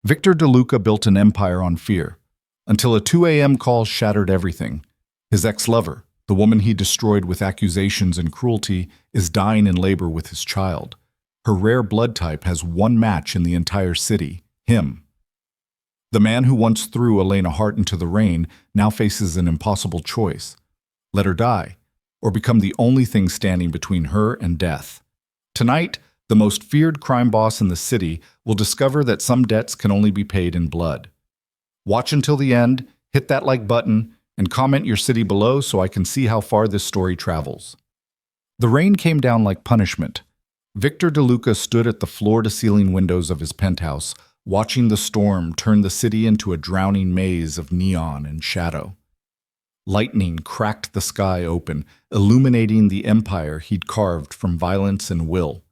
Victor DeLuca built an empire on fear, until a 2 a.m. call shattered everything. His ex-lover, the woman he destroyed with accusations and cruelty, is dying in labor with his child. Her rare blood type has one match in the entire city, him. The man who once threw Elena Hart into the rain now faces an impossible choice. Let her die, or become the only thing standing between her and death. Tonight, the most feared crime boss in the city will discover that some debts can only be paid in blood. Watch until the end, hit that like button, and comment your city below so I can see how far this story travels. The rain came down like punishment. Victor DeLuca stood at the floor-to-ceiling windows of his penthouse, watching the storm turn the city into a drowning maze of neon and shadow. Lightning cracked the sky open, illuminating the empire he'd carved from violence and will.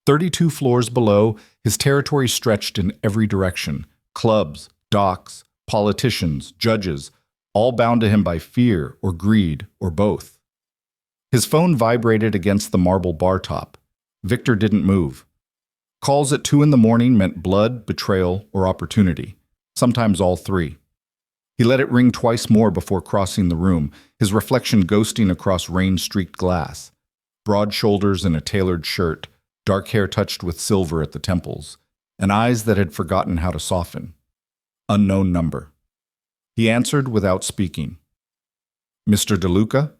32 floors below, his territory stretched in every direction. Clubs, docks, politicians, judges, all bound to him by fear or greed or both. His phone vibrated against the marble bar top. Victor didn't move. Calls at 2 a.m. meant blood, betrayal, or opportunity, sometimes all three. He let it ring twice more before crossing the room, his reflection ghosting across rain-streaked glass. Broad shoulders in a tailored shirt, dark hair touched with silver at the temples, and eyes that had forgotten how to soften. Unknown number. He answered without speaking. Mr. DeLuca?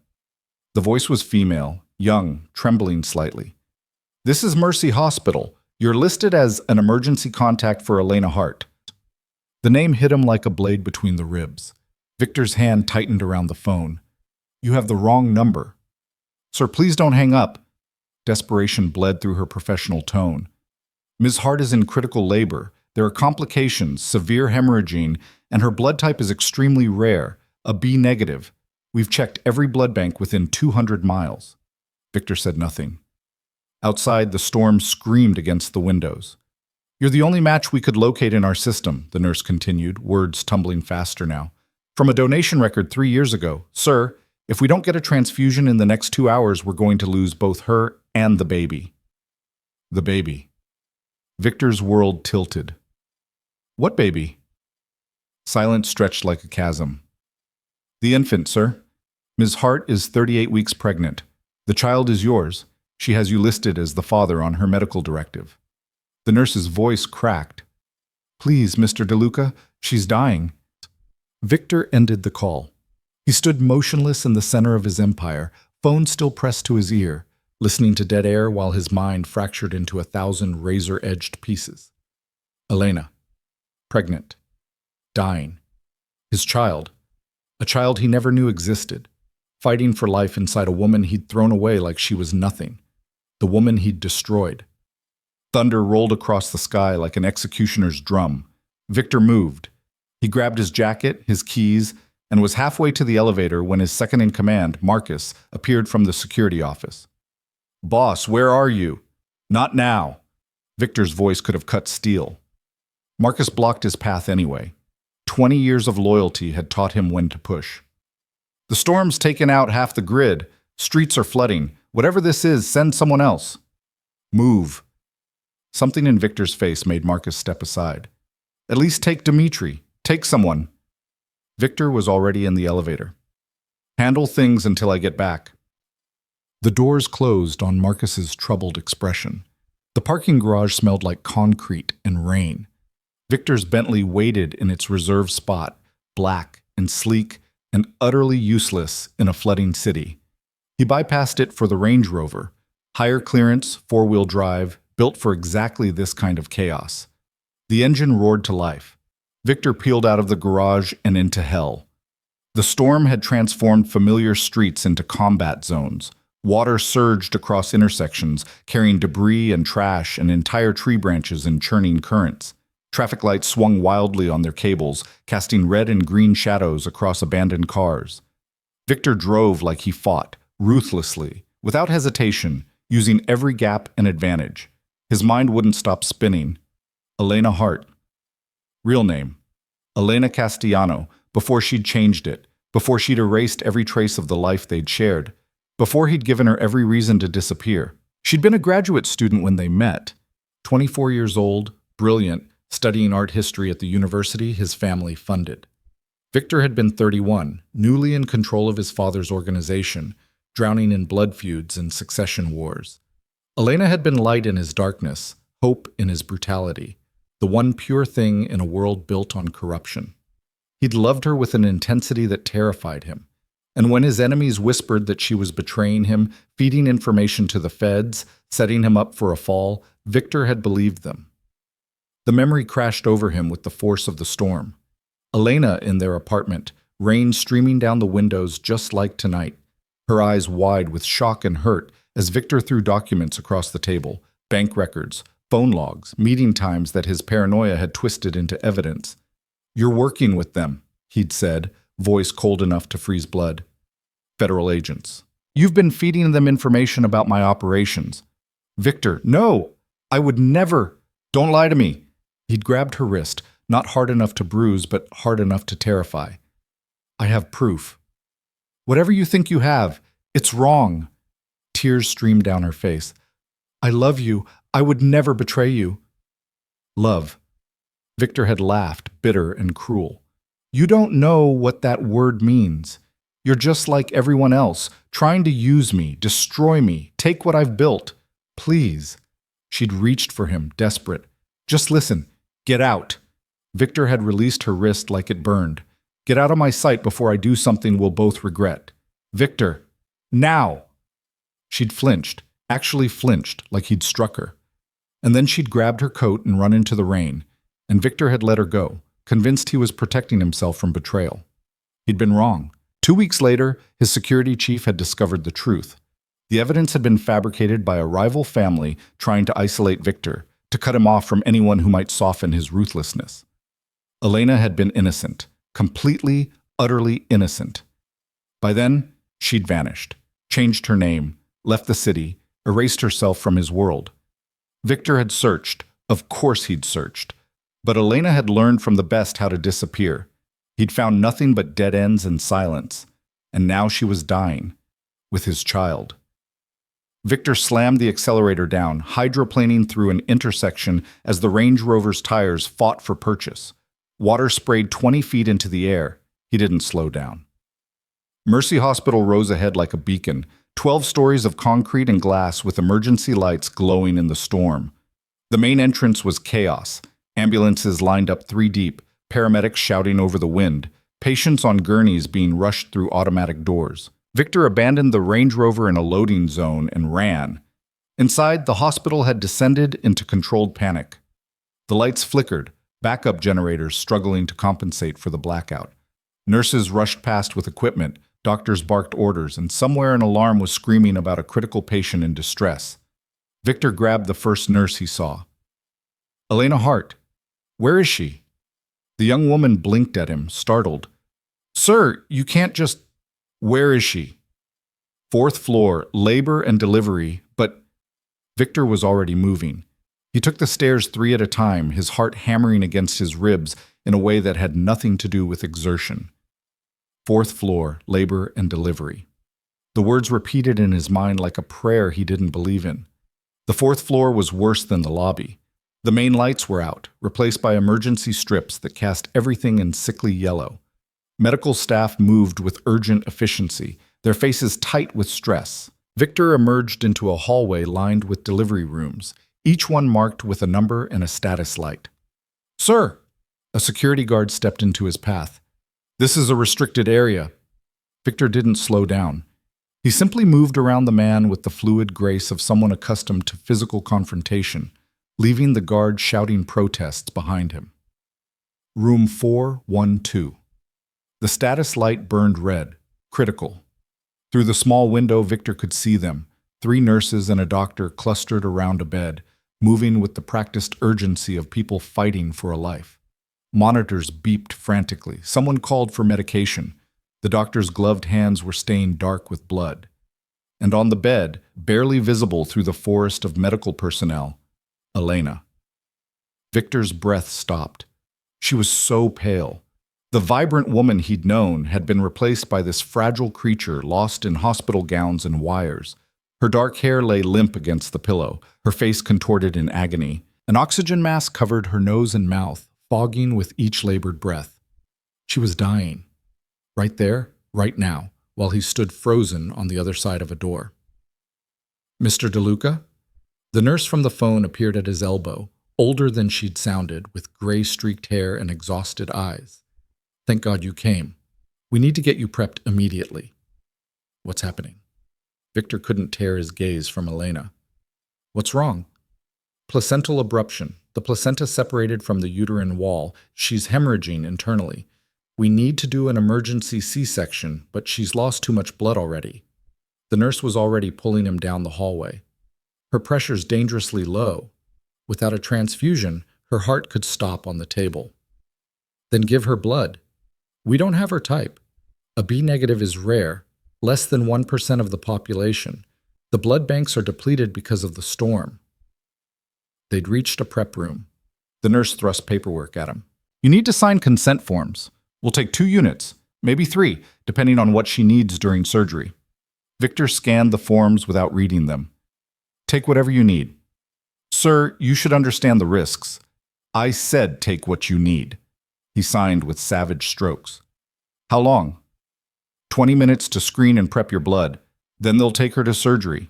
The voice was female, young, trembling slightly. This is Mercy Hospital. You're listed as an emergency contact for Elena Hart. The name hit him like a blade between the ribs. Victor's hand tightened around the phone. You have the wrong number. Sir, please don't hang up. Desperation bled through her professional tone. Ms. Hart is in critical labor. There are complications, severe hemorrhaging, and her blood type is extremely rare, a B negative. We've checked every blood bank within 200 miles. Victor said nothing. Outside, the storm screamed against the windows. You're the only match we could locate in our system, the nurse continued, words tumbling faster now. From a donation record 3 years ago. Sir, if we don't get a transfusion in the next 2 hours, we're going to lose both her and the baby. The baby. Victor's world tilted. What baby? Silence stretched like a chasm. The infant, sir. Ms. Hart is 38 weeks pregnant. The child is yours. She has you listed as the father on her medical directive. The nurse's voice cracked. Please, Mr. DeLuca, she's dying. Victor ended the call. He stood motionless in the center of his empire, phone still pressed to his ear, listening to dead air while his mind fractured into 1,000 razor-edged pieces. Elena. Pregnant. Dying. His child. A child he never knew existed. Fighting for life inside a woman he'd thrown away like she was nothing. The woman he'd destroyed. Thunder rolled across the sky like an executioner's drum. Victor moved. He grabbed his jacket, his keys, and was halfway to the elevator when his second-in-command, Marcus, appeared from the security office. Boss, where are you? Not now. Victor's voice could have cut steel. Marcus blocked his path anyway. 20 years of loyalty had taught him when to push. The storm's taken out half the grid. Streets are flooding. Whatever this is, send someone else. Move. Something in Victor's face made Marcus step aside. At least take Dimitri. Take someone. Victor was already in the elevator. Handle things until I get back. The doors closed on Marcus's troubled expression. The parking garage smelled like concrete and rain. Victor's Bentley waited in its reserved spot, black and sleek and utterly useless in a flooding city. He bypassed it for the Range Rover, higher clearance, four-wheel drive, built for exactly this kind of chaos. The engine roared to life. Victor peeled out of the garage and into hell. The storm had transformed familiar streets into combat zones. Water surged across intersections, carrying debris and trash and entire tree branches in churning currents. Traffic lights swung wildly on their cables, casting red and green shadows across abandoned cars. Victor drove like he fought, ruthlessly, without hesitation, using every gap and advantage. His mind wouldn't stop spinning. Elena Hart. Real name. Elena Castellano, before she'd changed it, before she'd erased every trace of the life they'd shared, before he'd given her every reason to disappear. She'd been a graduate student when they met. 24 years old, brilliant, studying art history at the university his family funded. Victor had been 31, newly in control of his father's organization, drowning in blood feuds and succession wars. Elena had been light in his darkness, hope in his brutality, the one pure thing in a world built on corruption. He'd loved her with an intensity that terrified him. And when his enemies whispered that she was betraying him, feeding information to the feds, setting him up for a fall, Victor had believed them. The memory crashed over him with the force of the storm. Elena in their apartment, rain streaming down the windows just like tonight, her eyes wide with shock and hurt as Victor threw documents across the table, bank records, phone logs, meeting times that his paranoia had twisted into evidence. "You're working with them," he'd said, voice cold enough to freeze blood. "Federal agents. You've been feeding them information about my operations." "Victor, no! I would never! Don't lie to me!" He'd grabbed her wrist, not hard enough to bruise, but hard enough to terrify. "I have proof." "Whatever you think you have, it's wrong." Tears streamed down her face. "I love you. I would never betray you." Love. Victor had laughed, bitter and cruel. "You don't know what that word means. You're just like everyone else, trying to use me, destroy me, take what I've built. Please." She'd reached for him, desperate. "Just listen. Get out." Victor had released her wrist like it burned. "Get out of my sight before I do something we'll both regret." "Victor, now!" She'd flinched, actually flinched, like he'd struck her. And then she'd grabbed her coat and run into the rain, and Victor had let her go, convinced he was protecting himself from betrayal. He'd been wrong. 2 weeks later, his security chief had discovered the truth. The evidence had been fabricated by a rival family trying to isolate Victor, to cut him off from anyone who might soften his ruthlessness. Elena had been innocent, completely, utterly innocent. By then, she'd vanished, changed her name, left the city, erased herself from his world. Victor had searched, of course he'd searched, but Elena had learned from the best how to disappear. He'd found nothing but dead ends and silence, and now she was dying, with his child. Victor slammed the accelerator down, hydroplaning through an intersection as the Range Rover's tires fought for purchase. Water sprayed 20 feet into the air. He didn't slow down. Mercy Hospital rose ahead like a beacon, 12 stories of concrete and glass with emergency lights glowing in the storm. The main entrance was chaos. Ambulances lined up 3 deep, paramedics shouting over the wind, patients on gurneys being rushed through automatic doors. Victor abandoned the Range Rover in a loading zone and ran. Inside, the hospital had descended into controlled panic. The lights flickered, backup generators struggling to compensate for the blackout. Nurses rushed past with equipment, doctors barked orders, and somewhere an alarm was screaming about a critical patient in distress. Victor grabbed the first nurse he saw. "Elena Hart. Where is she?" The young woman blinked at him, startled. "Sir, you can't just—" "Where is she?" "4th floor, labor and delivery, but—" Victor was already moving. He took the stairs 3 at a time, his heart hammering against his ribs in a way that had nothing to do with exertion. 4th floor, labor and delivery. The words repeated in his mind like a prayer he didn't believe in. The 4th floor was worse than the lobby. The main lights were out, replaced by emergency strips that cast everything in sickly yellow. Medical staff moved with urgent efficiency, their faces tight with stress. Victor emerged into a hallway lined with delivery rooms, each one marked with a number and a status light. "Sir!" A security guard stepped into his path. "This is a restricted area." Victor didn't slow down. He simply moved around the man with the fluid grace of someone accustomed to physical confrontation, leaving the guard shouting protests behind him. Room 412. The status light burned red, critical. Through the small window, Victor could see them, 3 nurses and a doctor clustered around a bed, moving with the practiced urgency of people fighting for a life. Monitors beeped frantically. Someone called for medication. The doctor's gloved hands were stained dark with blood. And on the bed, barely visible through the forest of medical personnel, Elena. Victor's breath stopped. She was so pale. The vibrant woman he'd known had been replaced by this fragile creature lost in hospital gowns and wires. Her dark hair lay limp against the pillow, her face contorted in agony. An oxygen mask covered her nose and mouth, fogging with each labored breath. She was dying. Right there, right now, while he stood frozen on the other side of a door. Mr. DeLuca? The nurse from the phone appeared at his elbow, older than she'd sounded, with gray-streaked hair and exhausted eyes. Thank God you came. We need to get you prepped immediately. What's happening? Victor couldn't tear his gaze from Elena. What's wrong? Placental abruption. The placenta separated from the uterine wall. She's hemorrhaging internally. We need to do an emergency C-section, but she's lost too much blood already. The nurse was already pulling him down the hallway. Her pressure's dangerously low. Without a transfusion, her heart could stop on the table. Then give her blood. We don't have her type. A B negative is rare, less than 1% of the population. The blood banks are depleted because of the storm. They'd reached a prep room. The nurse thrust paperwork at him. You need to sign consent forms. We'll take 2 units, maybe 3, depending on what she needs during surgery. Victor scanned the forms without reading them. Take whatever you need. Sir, you should understand the risks. I said take what you need. He signed with savage strokes. How long? 20 minutes to screen and prep your blood. Then they'll take her to surgery.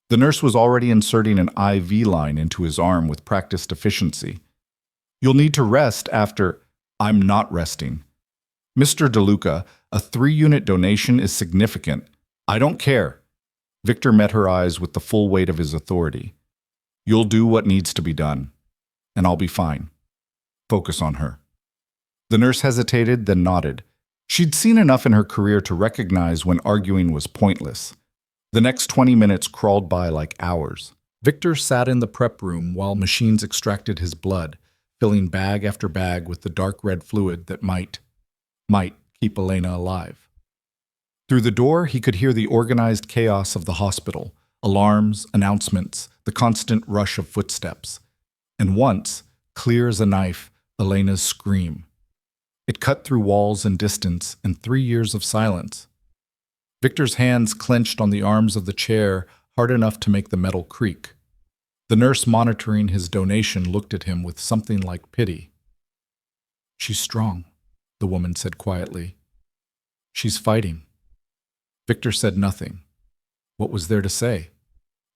The nurse was already inserting an IV line into his arm with practiced efficiency. You'll need to rest after. I'm not resting. Mr. DeLuca, a 3-unit donation is significant. I don't care. Victor met her eyes with the full weight of his authority. You'll do what needs to be done, and I'll be fine. Focus on her. The nurse hesitated, then nodded. She'd seen enough in her career to recognize when arguing was pointless. The next 20 minutes crawled by like hours. Victor sat in the prep room while machines extracted his blood, filling bag after bag with the dark red fluid that might keep Elena alive. Through the door, he could hear the organized chaos of the hospital, alarms, announcements, the constant rush of footsteps. And once, clear as a knife, Elena's scream. It cut through walls and distance and 3 years of silence. Victor's hands clenched on the arms of the chair, hard enough to make the metal creak. The nurse monitoring his donation looked at him with something like pity. She's strong, the woman said quietly. She's fighting. Victor said nothing. What was there to say?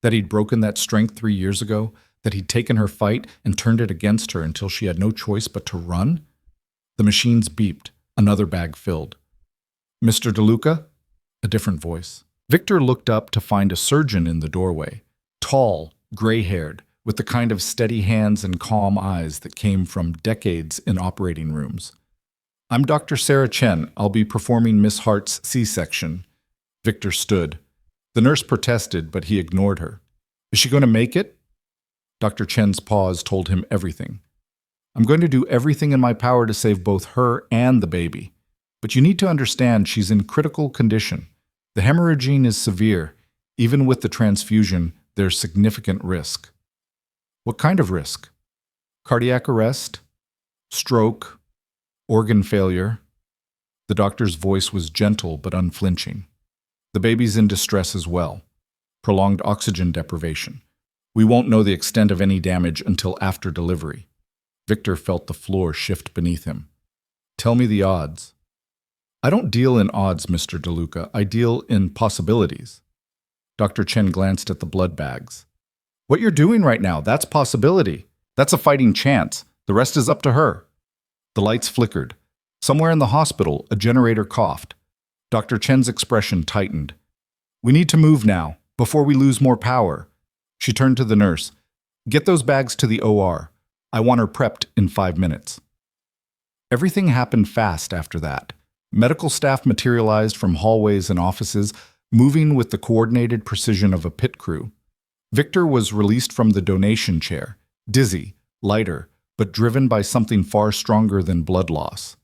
That he'd broken that strength 3 years ago? That he'd taken her fight and turned it against her until she had no choice but to run? The machines beeped, another bag filled. Mr. DeLuca? A different voice. Victor looked up to find a surgeon in the doorway, tall, gray-haired, with the kind of steady hands and calm eyes that came from decades in operating rooms. I'm Dr. Sarah Chen. I'll be performing Miss Hart's C-section. Victor stood. The nurse protested, but he ignored her. Is she going to make it? Dr. Chen's pause told him everything. I'm going to do everything in my power to save both her and the baby. But you need to understand she's in critical condition. The hemorrhaging is severe. Even with the transfusion, there's significant risk. What kind of risk? Cardiac arrest? Stroke? Organ failure? The doctor's voice was gentle but unflinching. The baby's in distress as well. Prolonged oxygen deprivation. We won't know the extent of any damage until after delivery. Victor felt the floor shift beneath him. Tell me the odds. I don't deal in odds, Mr. DeLuca. I deal in possibilities. Dr. Chen glanced at the blood bags. What you're doing right now, that's possibility. That's a fighting chance. The rest is up to her. The lights flickered. Somewhere in the hospital, a generator coughed. Dr. Chen's expression tightened. We need to move now, before we lose more power. She turned to the nurse. Get those bags to the OR. I want her prepped in 5 minutes. Everything happened fast after that. Medical staff materialized from hallways and offices, moving with the coordinated precision of a pit crew. Victor was released from the donation chair, dizzy, lighter, but driven by something far stronger than blood loss.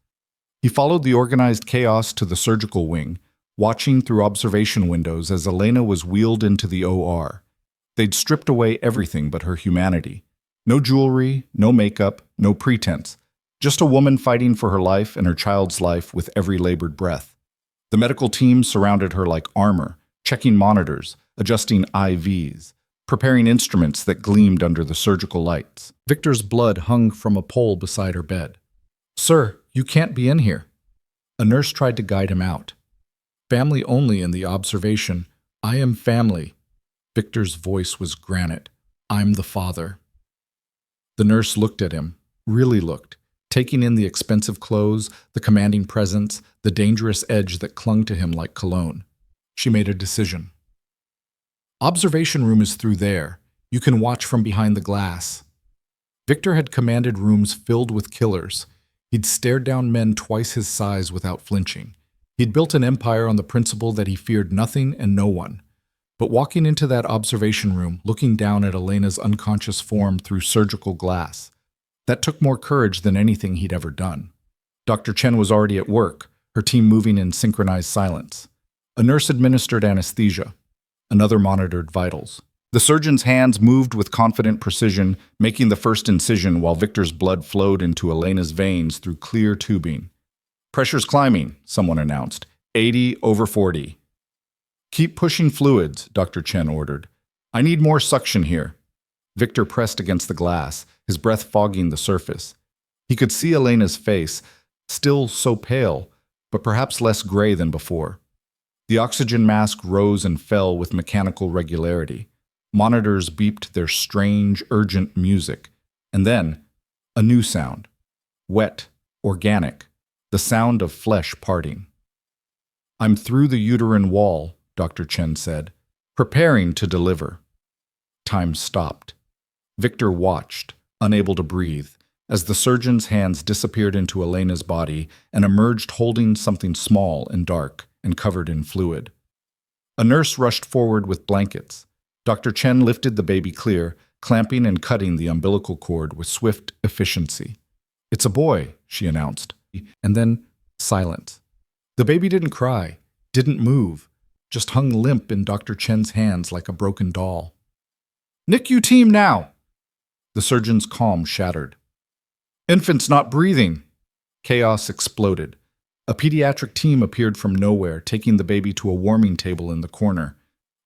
He followed the organized chaos to the surgical wing, watching through observation windows as Elena was wheeled into the OR. They'd stripped away everything but her humanity. No jewelry, no makeup, no pretense. Just a woman fighting for her life and her child's life with every labored breath. The medical team surrounded her like armor, checking monitors, adjusting IVs, preparing instruments that gleamed under the surgical lights. Victor's blood hung from a pole beside her bed. "Sir, you can't be in here." A nurse tried to guide him out. "Family only in the observation. I am family." Victor's voice was granite. "I'm the father." The nurse looked at him, really looked, taking in the expensive clothes, the commanding presence, the dangerous edge that clung to him like cologne. She made a decision. "Observation room is through there. You can watch from behind the glass." Victor had commanded rooms filled with killers. He'd stared down men twice his size without flinching. He'd built an empire on the principle that he feared nothing and no one. But walking into that observation room, looking down at Elena's unconscious form through surgical glass, that took more courage than anything he'd ever done. Dr. Chen was already at work, her team moving in synchronized silence. A nurse administered anesthesia. Another monitored vitals. The surgeon's hands moved with confident precision, making the first incision while Victor's blood flowed into Elena's veins through clear tubing. "Pressure's climbing," someone announced. 80/40. "Keep pushing fluids," Dr. Chen ordered. "I need more suction here." Victor pressed against the glass, his breath fogging the surface. He could see Elena's face, still so pale, but perhaps less gray than before. The oxygen mask rose and fell with mechanical regularity. Monitors beeped their strange, urgent music. And then, a new sound. Wet, organic, the sound of flesh parting. "I'm through the uterine wall," Dr. Chen said, "preparing to deliver." Time stopped. Victor watched, unable to breathe, as the surgeon's hands disappeared into Elena's body and emerged holding something small and dark and covered in fluid. A nurse rushed forward with blankets. Dr. Chen lifted the baby clear, clamping and cutting the umbilical cord with swift efficiency. "It's a boy," she announced, and then silence. The baby didn't cry, didn't move, just hung limp in Dr. Chen's hands like a broken doll. "NICU team now!" The surgeon's calm shattered. "Infant's not breathing!" Chaos exploded. A pediatric team appeared from nowhere, taking the baby to a warming table in the corner.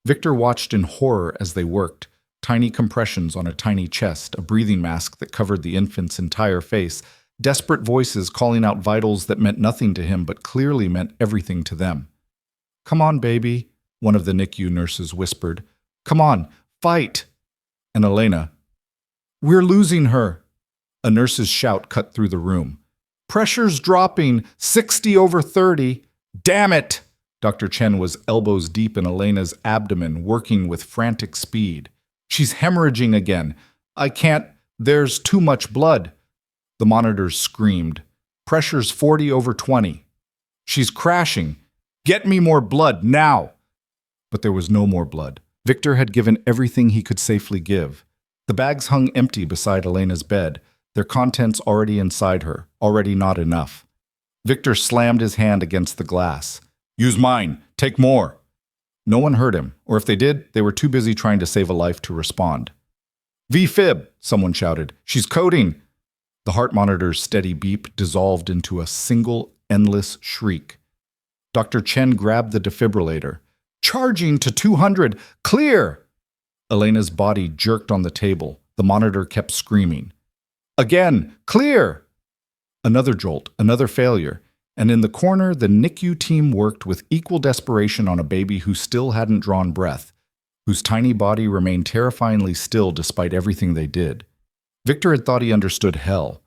Victor watched in horror as they worked, tiny compressions on a tiny chest, a breathing mask that covered the infant's entire face, desperate voices calling out vitals that meant nothing to him but clearly meant everything to them. "Come on, baby," one of the NICU nurses whispered. "Come on, fight!" And Elena, "We're losing her!" A nurse's shout cut through the room. "Pressure's dropping, 60/30. Damn it!" Dr. Chen was elbows deep in Elena's abdomen, working with frantic speed. "She's hemorrhaging again. I can't. There's too much blood." The monitors screamed. "Pressure's 40/20. She's crashing. Get me more blood, now!" But there was no more blood. Victor had given everything he could safely give. The bags hung empty beside Elena's bed, their contents already inside her, already not enough. Victor slammed his hand against the glass. "Use mine. Take more." No one heard him, or if they did, they were too busy trying to save a life to respond. "V-fib," someone shouted. "She's coding." The heart monitor's steady beep dissolved into a single, endless shriek. Dr. Chen grabbed the defibrillator. "Charging to 200! Clear!" Elena's body jerked on the table. The monitor kept screaming. "Again! Clear!" Another jolt, another failure. And in the corner, the NICU team worked with equal desperation on a baby who still hadn't drawn breath, whose tiny body remained terrifyingly still despite everything they did. Victor had thought he understood hell.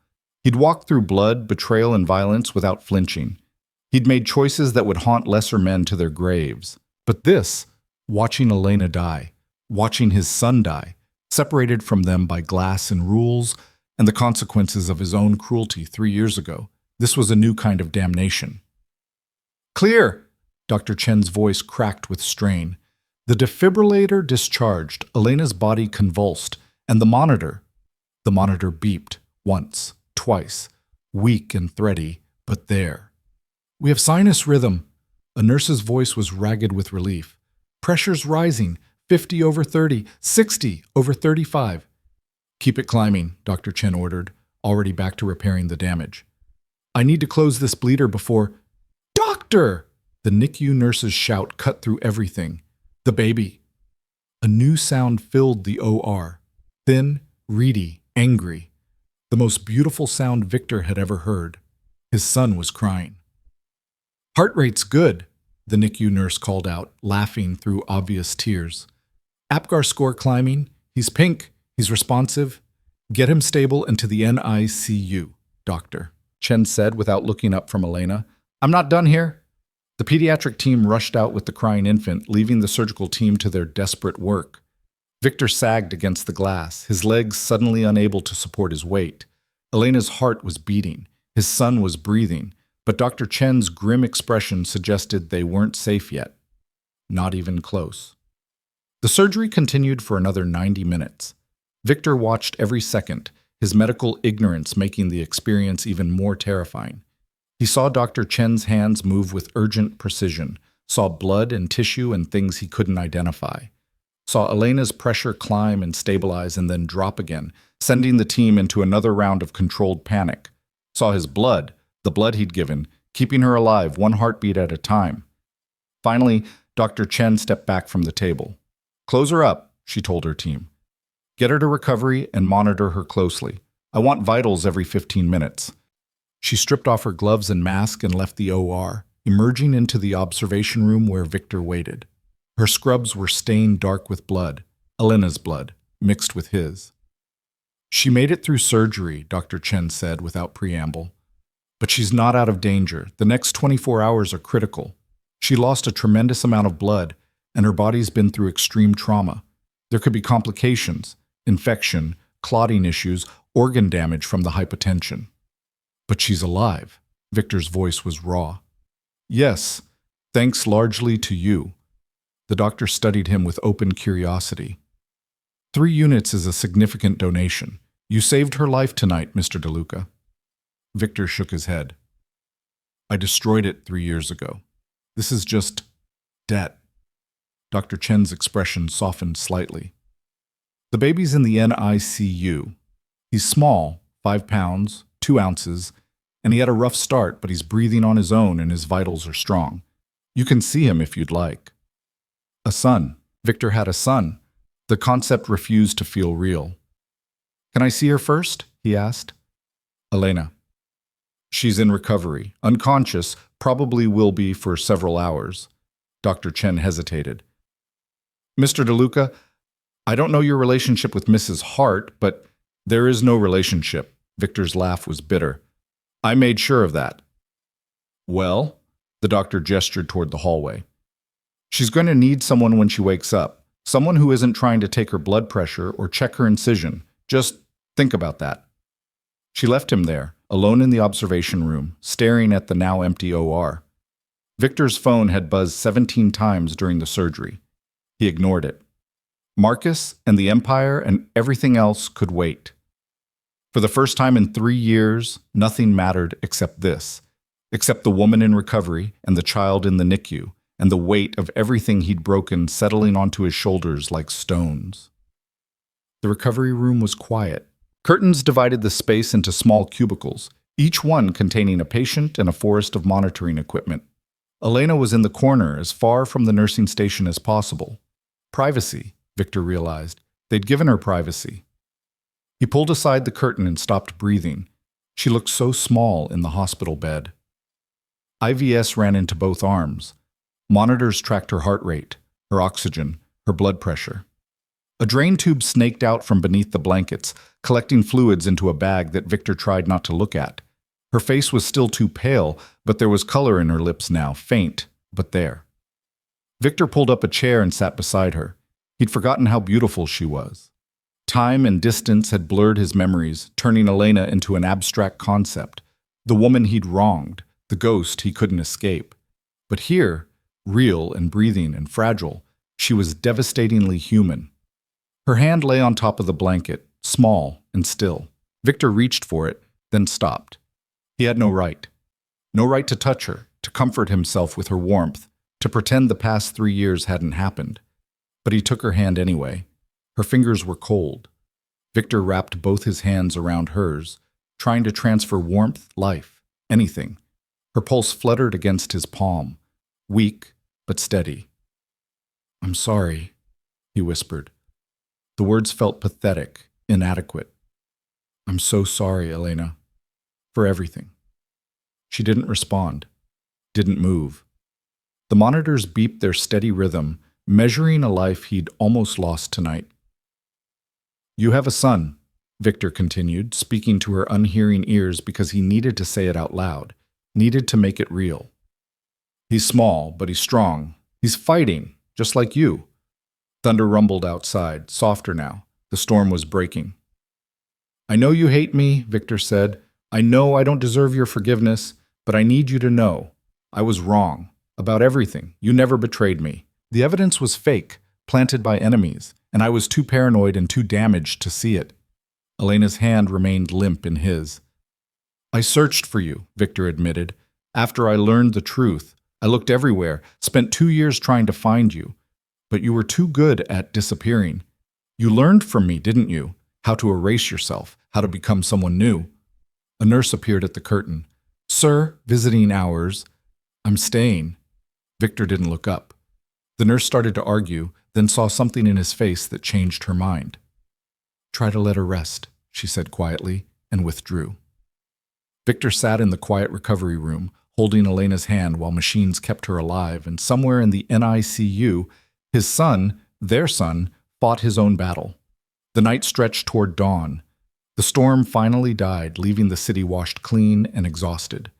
He'd walked through blood, betrayal, and violence without flinching. He'd made choices that would haunt lesser men to their graves. But this, watching Elena die, watching his son die, separated from them by glass and rules, and the consequences of his own cruelty 3 years ago, this was a new kind of damnation. "Clear!" Dr. Chen's voice cracked with strain. The defibrillator discharged, Elena's body convulsed, and the monitor beeped, once, twice, weak and thready, but there. "We have sinus rhythm." A nurse's voice was ragged with relief. "Pressure's rising, 50/30, 60/35. "Keep it climbing," Dr. Chen ordered, already back to repairing the damage. "I need to close this bleeder before—" "Doctor!" The NICU nurse's shout cut through everything. "The baby." A new sound filled the OR. Thin, reedy, angry. The most beautiful sound Victor had ever heard. His son was crying. "Heart rate's good," the NICU nurse called out, laughing through obvious tears. "APGAR score climbing. He's pink. He's responsive. Get him stable into the NICU, doctor," Chen said without looking up from Elena. "I'm not done here." The pediatric team rushed out with the crying infant, leaving the surgical team to their desperate work. Victor sagged against the glass, his legs suddenly unable to support his weight. Elena's heart was beating. His son was breathing, but Dr. Chen's grim expression suggested they weren't safe yet. Not even close. The surgery continued for another 90 minutes. Victor watched every second, his medical ignorance making the experience even more terrifying. He saw Dr. Chen's hands move with urgent precision, saw blood and tissue and things he couldn't identify. Saw Elena's pressure climb and stabilize and then drop again, sending the team into another round of controlled panic. Saw his blood, the blood he'd given, keeping her alive one heartbeat at a time. Finally, Dr. Chen stepped back from the table. "Close her up," she told her team. "Get her to recovery and monitor her closely. I want vitals every 15 minutes. She stripped off her gloves and mask and left the OR, emerging into the observation room where Victor waited. Her scrubs were stained dark with blood, Elena's blood, mixed with his. "She made it through surgery," Dr. Chen said without preamble. "But she's not out of danger. The next 24 hours are critical. She lost a tremendous amount of blood, and her body's been through extreme trauma. There could be complications, infection, clotting issues, organ damage from the hypotension." "But she's alive." Victor's voice was raw. "Yes, thanks largely to you." The doctor studied him with open curiosity. 3 units is a significant donation. You saved her life tonight, Mr. DeLuca." Victor shook his head. "I destroyed it 3 years ago. This is just debt." Dr. Chen's expression softened slightly. "The baby's in the NICU. He's small, 5 pounds, 2 ounces, and he had a rough start, but he's breathing on his own and his vitals are strong. You can see him if you'd like." A son. Victor had a son. The concept refused to feel real. "Can I see her first?" he asked. "Elena." "She's in recovery, unconscious, probably will be for several hours." Dr. Chen hesitated. "Mr. DeLuca, I don't know your relationship with Mrs. Hart, but there is no relationship." Victor's laugh was bitter. "I made sure of that." "Well?" The doctor gestured toward the hallway. "She's going to need someone when she wakes up. Someone who isn't trying to take her blood pressure or check her incision. Just think about that." She left him there, alone in the observation room, staring at the now empty OR. Victor's phone had buzzed 17 times during the surgery. He ignored it. Marcus and the Empire and everything else could wait. For the first time in 3 years, nothing mattered except this, except the woman in recovery and the child in the NICU, and the weight of everything he'd broken settling onto his shoulders like stones. The recovery room was quiet. Curtains divided the space into small cubicles, each one containing a patient and a forest of monitoring equipment. Elena was in the corner, as far from the nursing station as possible. Privacy, Victor realized. They'd given her privacy. He pulled aside the curtain and stopped breathing. She looked so small in the hospital bed. IVS ran into both arms. Monitors tracked her heart rate, her oxygen, her blood pressure. A drain tube snaked out from beneath the blankets, collecting fluids into a bag that Victor tried not to look at. Her face was still too pale, but there was color in her lips now, faint, but there. Victor pulled up a chair and sat beside her. He'd forgotten how beautiful she was. Time and distance had blurred his memories, turning Elena into an abstract concept, the woman he'd wronged, the ghost he couldn't escape. But here, real and breathing and fragile, she was devastatingly human. Her hand lay on top of the blanket, small and still. Victor reached for it, then stopped. He had no right. No right to touch her, to comfort himself with her warmth, to pretend the past 3 years hadn't happened. But he took her hand anyway. Her fingers were cold. Victor wrapped both his hands around hers, trying to transfer warmth, life, anything. Her pulse fluttered against his palm, weak but steady. "I'm sorry," he whispered. The words felt pathetic, inadequate. I'm so sorry, Elena, for everything. She didn't respond, didn't move. The monitors beeped their steady rhythm, measuring a life he'd almost lost tonight. You have a son, Victor continued, speaking to her unhearing ears because he needed to say it out loud, needed to make it real. He's small, but he's strong. He's fighting, just like you. Thunder rumbled outside, softer now. The storm was breaking. I know you hate me, Victor said. I know I don't deserve your forgiveness, but I need you to know. I was wrong. About everything. You never betrayed me. The evidence was fake, planted by enemies, and I was too paranoid and too damaged to see it. Elena's hand remained limp in his. I searched for you, Victor admitted. After I learned the truth, I looked everywhere, spent 2 years trying to find you. But you were too good at disappearing. You learned from me, didn't you? How to erase yourself, how to become someone new. A nurse appeared at the curtain. Sir, visiting hours. I'm staying. Victor didn't look up. The nurse started to argue, then saw something in his face that changed her mind. Try to let her rest, she said quietly, and withdrew. Victor sat in the quiet recovery room, holding Elena's hand while machines kept her alive, and somewhere in the NICU, his son, their son, fought his own battle. The night stretched toward dawn. The storm finally died, leaving the city washed clean and exhausted.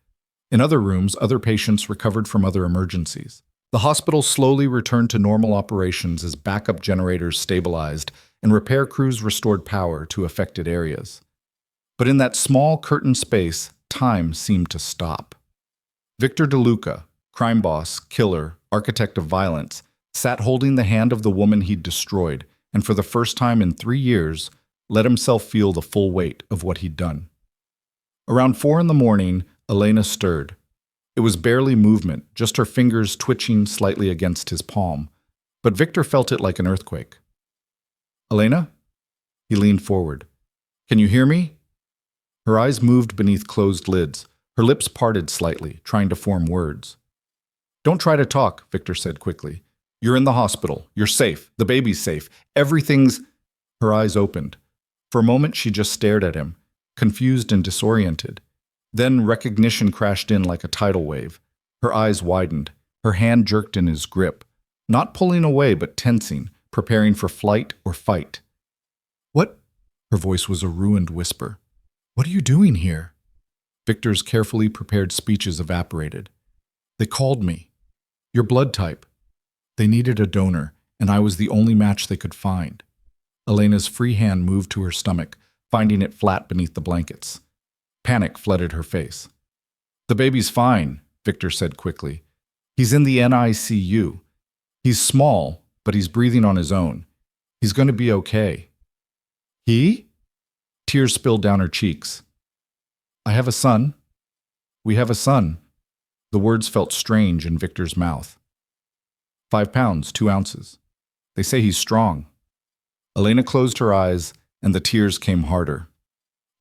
In other rooms, other patients recovered from other emergencies. The hospital slowly returned to normal operations as backup generators stabilized and repair crews restored power to affected areas. But in that small curtain space, time seemed to stop. Victor DeLuca, crime boss, killer, architect of violence, sat holding the hand of the woman he'd destroyed, and for the first time in 3 years, let himself feel the full weight of what he'd done. Around 4 a.m, Elena stirred. It was barely movement, just her fingers twitching slightly against his palm, but Victor felt it like an earthquake. Elena? He leaned forward. Can you hear me? Her eyes moved beneath closed lids, her lips parted slightly, trying to form words. Don't try to talk, Victor said quickly. You're in the hospital. You're safe. The baby's safe. Everything's... Her eyes opened. For a moment, she just stared at him, confused and disoriented. Then recognition crashed in like a tidal wave. Her eyes widened. Her hand jerked in his grip, not pulling away but tensing, preparing for flight or fight. What? Her voice was a ruined whisper. What are you doing here? Victor's carefully prepared speeches evaporated. They called me. Your blood type. They needed a donor, and I was the only match they could find. Elena's free hand moved to her stomach, finding it flat beneath the blankets. Panic flooded her face. The baby's fine, Victor said quickly. He's in the NICU. He's small, but he's breathing on his own. He's going to be okay. He? Tears spilled down her cheeks. I have a son. We have a son. The words felt strange in Victor's mouth. 5 pounds, 2 ounces. They say he's strong. Elena closed her eyes, and the tears came harder.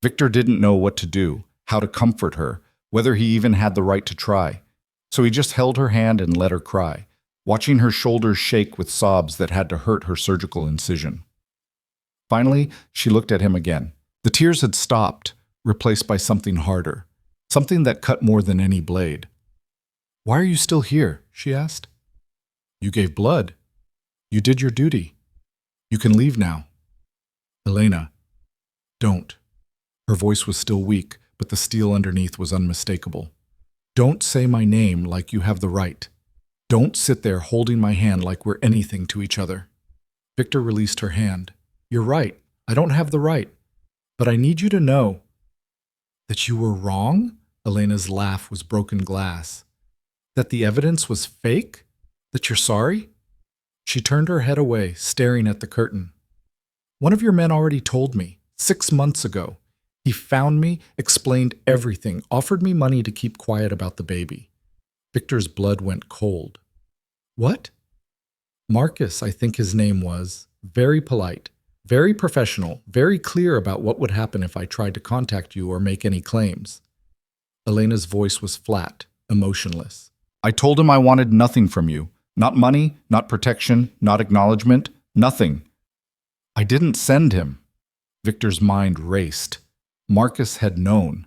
Victor didn't know what to do, how to comfort her, whether he even had the right to try. So he just held her hand and let her cry, watching her shoulders shake with sobs that had to hurt her surgical incision. Finally, she looked at him again. The tears had stopped, replaced by something harder, something that cut more than any blade. Why are you still here? She asked. You gave blood. You did your duty. You can leave now. Elena, don't. Her voice was still weak, but the steel underneath was unmistakable. Don't say my name like you have the right. Don't sit there holding my hand like we're anything to each other. Victor released her hand. You're right. I don't have the right. But I need you to know that you were wrong? Elena's laugh was broken glass. That the evidence was fake? That you're sorry? She turned her head away, staring at the curtain. One of your men already told me, 6 months ago. He found me, explained everything, offered me money to keep quiet about the baby. Victor's blood went cold. What? Marcus, I think his name was. Very polite, very professional, very clear about what would happen if I tried to contact you or make any claims. Elena's voice was flat, emotionless. I told him I wanted nothing from you. Not money, not protection, not acknowledgement, Nothing. I didn't send him. Victor's mind raced. Marcus had known.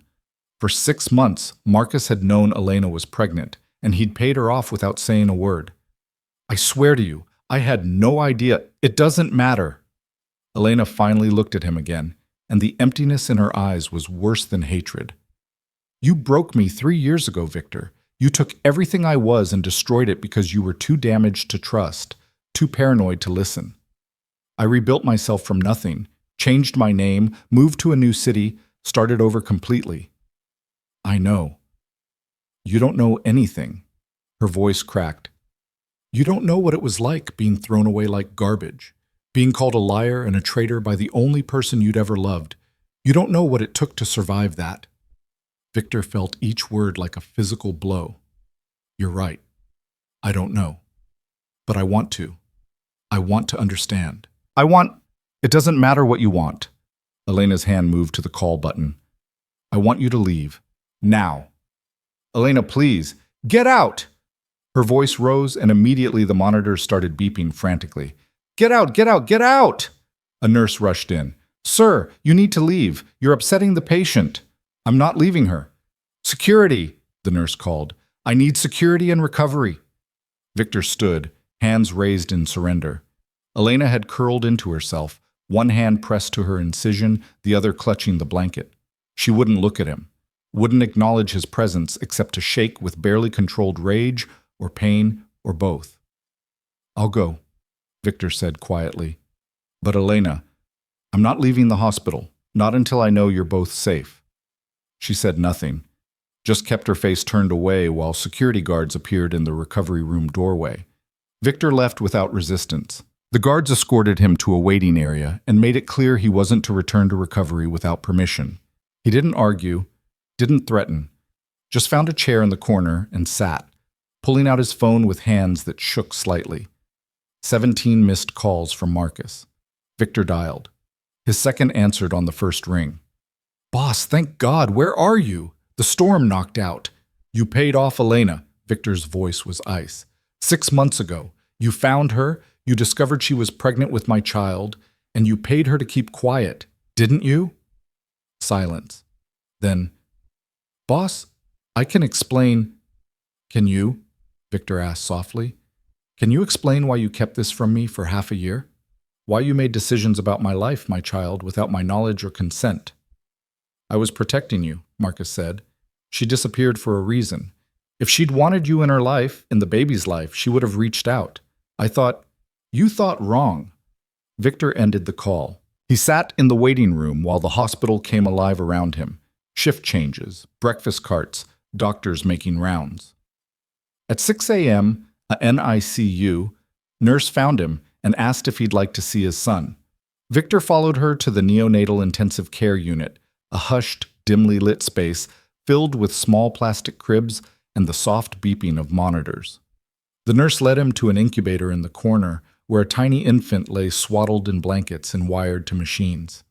For 6 months, Marcus had known Elena was pregnant, and he'd paid her off without saying a word. I swear to you, I had no idea. It doesn't matter. Elena finally looked at him again, and the emptiness in her eyes was worse than hatred. You broke me 3 years ago, Victor. You took everything I was and destroyed it because you were too damaged to trust, too paranoid to listen. I rebuilt myself from nothing, changed my name, moved to a new city, started over completely. I know. You don't know anything. Her voice cracked. You don't know what it was like being thrown away like garbage, being called a liar and a traitor by the only person you'd ever loved. You don't know what it took to survive that. Victor felt each word like a physical blow. You're right. I don't know. But I want to. I want to understand. It doesn't matter what you want. Elena's hand moved to the call button. I want you to leave. Now. Elena, please. Get out! Her voice rose, and immediately the monitors started beeping frantically. Get out! Get out! Get out! A nurse rushed in. Sir, you need to leave. You're upsetting the patient. I'm not leaving her. Security, the nurse called. I need security and recovery. Victor stood, hands raised in surrender. Elena had curled into herself, one hand pressed to her incision, the other clutching the blanket. She wouldn't look at him, wouldn't acknowledge his presence except to shake with barely controlled rage or pain or both. I'll go, Victor said quietly. But Elena, I'm not leaving the hospital, not until I know you're both safe. She said nothing, just kept her face turned away while security guards appeared in the recovery room doorway. Victor left without resistance. The guards escorted him to a waiting area and made it clear he wasn't to return to recovery without permission. He didn't argue, didn't threaten, just found a chair in the corner and sat, pulling out his phone with hands that shook slightly. 17 missed calls from Marcus. Victor dialed. His second answered on the first ring. Boss, thank God, where are you? The storm knocked out. You paid off Elena. Victor's voice was ice. 6 months ago, you found her, you discovered she was pregnant with my child, and you paid her to keep quiet, didn't you? Silence. Then, Boss, I can explain. Can you? Victor asked softly. Can you explain why you kept this from me for half a year? Why you made decisions about my life, my child, without my knowledge or consent? I was protecting you, Marcus said. She disappeared for a reason. If she'd wanted you in her life, in the baby's life, she would have reached out. I thought, you thought wrong. Victor ended the call. He sat in the waiting room while the hospital came alive around him. Shift changes, breakfast carts, doctors making rounds. At 6 a.m., a NICU nurse found him and asked if he'd like to see his son. Victor followed her to the neonatal intensive care unit, a hushed, dimly lit space filled with small plastic cribs and the soft beeping of monitors. The nurse led him to an incubator in the corner where a tiny infant lay swaddled in blankets and wired to machines.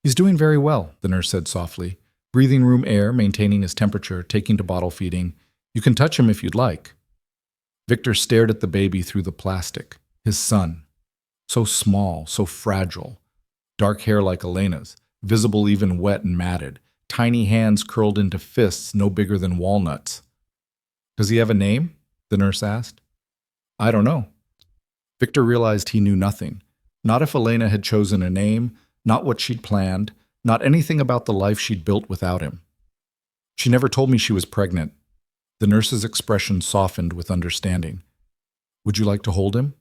He's doing very well, the nurse said softly, breathing room air, maintaining his temperature, taking to bottle feeding. You can touch him if you'd like. Victor stared at the baby through the plastic, his son. So small, so fragile. Dark hair like Elena's, visible even wet and matted, tiny hands curled into fists no bigger than walnuts. Does he have a name? The nurse asked. I don't know. Victor realized he knew nothing. Not if Elena had chosen a name, not what she'd planned, not anything about the life she'd built without him. She never told me she was pregnant. The nurse's expression softened with understanding. Would you like to hold him?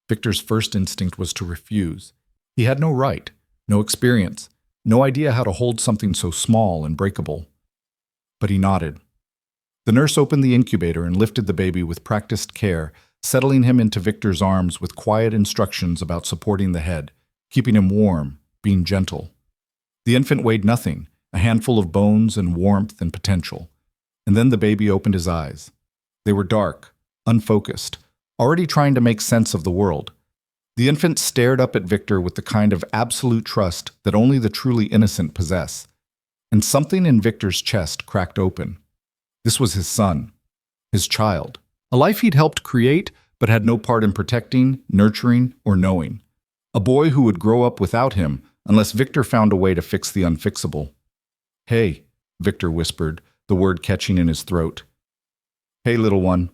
Victor's first instinct was to refuse. He had no right, no experience, no idea how to hold something so small and breakable. But he nodded. The nurse opened the incubator and lifted the baby with practiced care, settling him into Victor's arms with quiet instructions about supporting the head, keeping him warm, being gentle. The infant weighed nothing, a handful of bones and warmth and potential. And then the baby opened his eyes. They were dark, unfocused, already trying to make sense of the world. The infant stared up at Victor with the kind of absolute trust that only the truly innocent possess. And something in Victor's chest cracked open. This was his son, his child, a life he'd helped create but had no part in protecting, nurturing, or knowing. A boy who would grow up without him unless Victor found a way to fix the unfixable. Hey, Victor whispered, the word catching in his throat. Hey, little one.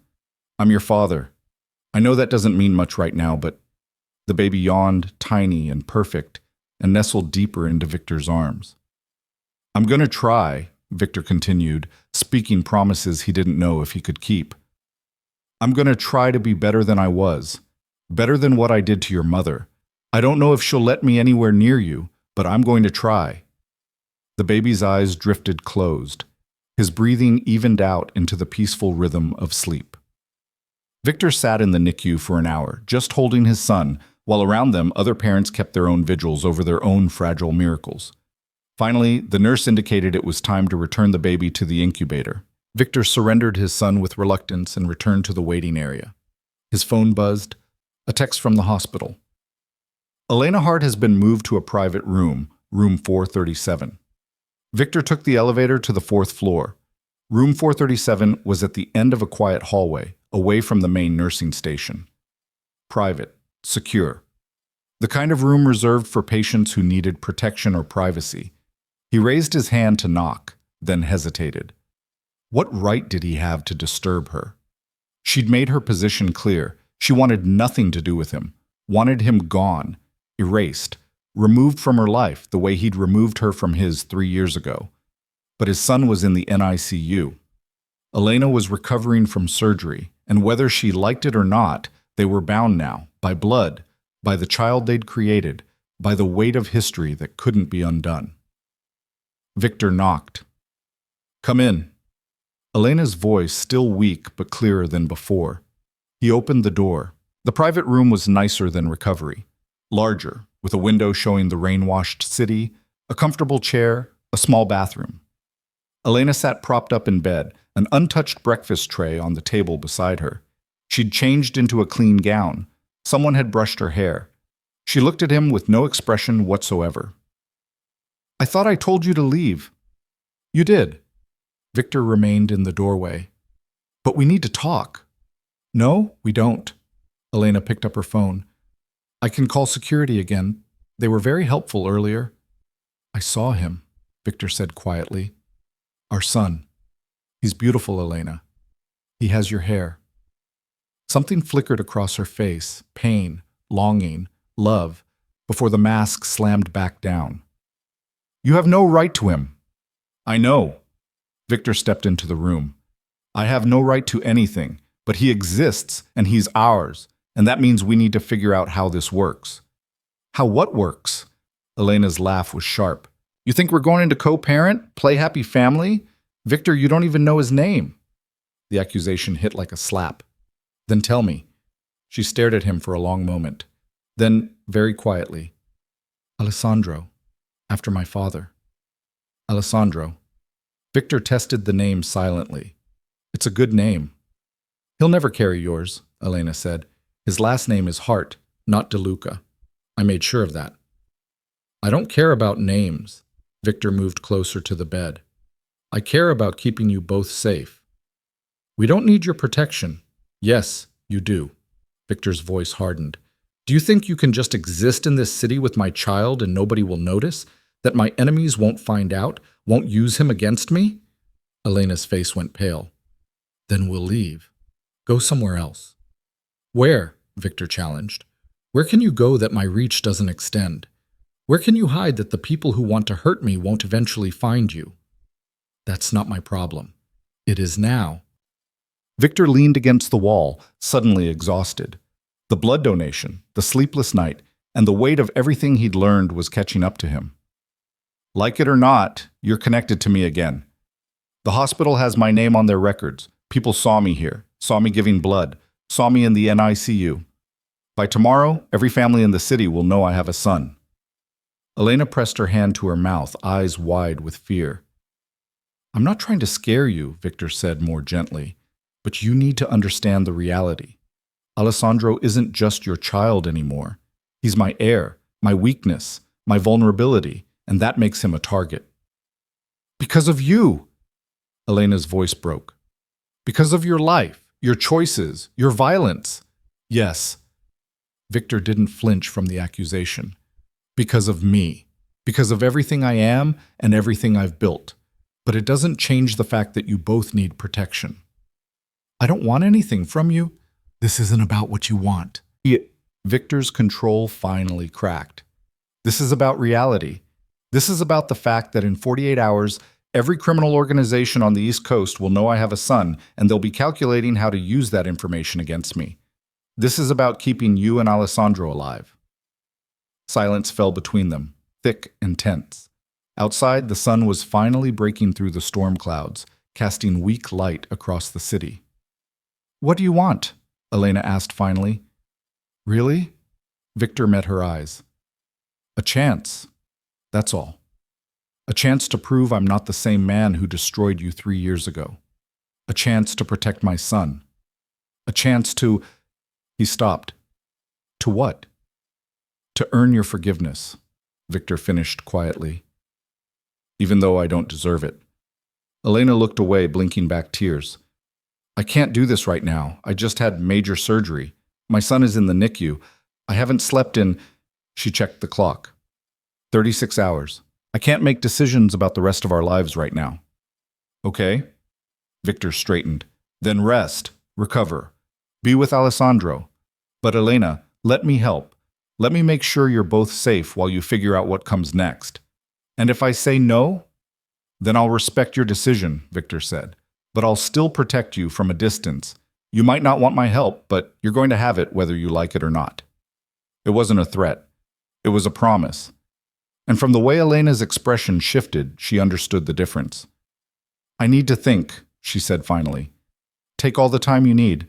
I'm your father. I know that doesn't mean much right now, but the baby yawned, tiny and perfect, and nestled deeper into Victor's arms. I'm going to try, Victor continued, speaking promises he didn't know if he could keep. I'm going to try to be better than I was, better than what I did to your mother. I don't know if she'll let me anywhere near you, but I'm going to try. The baby's eyes drifted closed. His breathing evened out into the peaceful rhythm of sleep. Victor sat in the NICU for an hour, just holding his son, while around them other parents kept their own vigils over their own fragile miracles. Finally, the nurse indicated it was time to return the baby to the incubator. Victor surrendered his son with reluctance and returned to the waiting area. His phone buzzed. A text from the hospital. Elena Hart has been moved to a private room, room 437. Victor took the elevator to the 4th floor. Room 437 was at the end of a quiet hallway, away from the main nursing station. Private, secure. The kind of room reserved for patients who needed protection or privacy. He raised his hand to knock, then hesitated. What right did he have to disturb her? She'd made her position clear. She wanted nothing to do with him, wanted him gone, erased, removed from her life the way he'd removed her from his 3 years ago. But his son was in the NICU. Elena was recovering from surgery, and whether she liked it or not, they were bound now, by blood, by the child they'd created, by the weight of history that couldn't be undone. Victor knocked. Come in. Elena's voice still weak but clearer than before. He opened the door. The private room was nicer than recovery. Larger, with a window showing the rain-washed city, a comfortable chair, a small bathroom. Elena sat propped up in bed, an untouched breakfast tray on the table beside her. She'd changed into a clean gown. Someone had brushed her hair. She looked at him with no expression whatsoever. I thought I told you to leave. You did. Victor remained in the doorway. But we need to talk. No, we don't. Elena picked up her phone. I can call security again. They were very helpful earlier. I saw him, Victor said quietly. Our son. He's beautiful, Elena. He has your hair. Something flickered across her face, pain, longing, love, before the mask slammed back down. You have no right to him. I know. Victor stepped into the room. I have no right to anything, but he exists, and he's ours, and that means we need to figure out how this works. How what works? Elena's laugh was sharp. You think we're going into co-parent, play happy family? Victor, you don't even know his name. The accusation hit like a slap. Then tell me. She stared at him for a long moment. Then, very quietly, Alessandro, after my father. Alessandro. Victor tested the name silently. It's a good name. He'll never carry yours, Elena said. His last name is Hart, not DeLuca. I made sure of that. I don't care about names. Victor moved closer to the bed. I care about keeping you both safe. We don't need your protection. Yes, you do. Victor's voice hardened. Do you think you can just exist in this city with my child and nobody will notice? That my enemies won't find out? Won't use him against me? Elena's face went pale. Then we'll leave. Go somewhere else. Where? Victor challenged. Where can you go that my reach doesn't extend? Where can you hide that the people who want to hurt me won't eventually find you? That's not my problem. It is now. Victor leaned against the wall, suddenly exhausted. The blood donation, the sleepless night, and the weight of everything he'd learned was catching up to him. Like it or not, you're connected to me again. The hospital has my name on their records. People saw me here, saw me giving blood, saw me in the NICU. By tomorrow, every family in the city will know I have a son. Elena pressed her hand to her mouth, eyes wide with fear. I'm not trying to scare you, Victor said more gently, but you need to understand the reality. Alessandro isn't just your child anymore. He's my heir, my weakness, my vulnerability, and that makes him a target. Because of you! Elena's voice broke. Because of your life, your choices, your violence. Yes. Victor didn't flinch from the accusation. Because of me. Because of everything I am and everything I've built. But it doesn't change the fact that you both need protection. I don't want anything from you. This isn't about what you want. Victor's control finally cracked. This is about reality. This is about the fact that in 48 hours, every criminal organization on the East Coast will know I have a son, and they'll be calculating how to use that information against me. This is about keeping you and Alessandro alive. Silence fell between them, thick and tense. Outside, the sun was finally breaking through the storm clouds, casting weak light across the city. "What do you want?" Elena asked finally. "Really?" Victor met her eyes. "A chance. That's all. A chance to prove I'm not the same man who destroyed you 3 years ago. A chance to protect my son. A chance to—" He stopped. "To what?" "To earn your forgiveness," Victor finished quietly. "Even though I don't deserve it." Elena looked away, blinking back tears. "I can't do this right now. I just had major surgery. My son is in the NICU. I haven't slept in—" She checked the clock. 36 hours. I can't make decisions about the rest of our lives right now." "Okay." Victor straightened. "Then rest. Recover. Be with Alessandro. But Elena, let me help. Let me make sure you're both safe while you figure out what comes next. And if I say no, then I'll respect your decision," Victor said. "But I'll still protect you from a distance. You might not want my help, but you're going to have it whether you like it or not." It wasn't a threat. It was a promise. And from the way Elena's expression shifted, she understood the difference. "I need to think," she said finally. "Take all the time you need."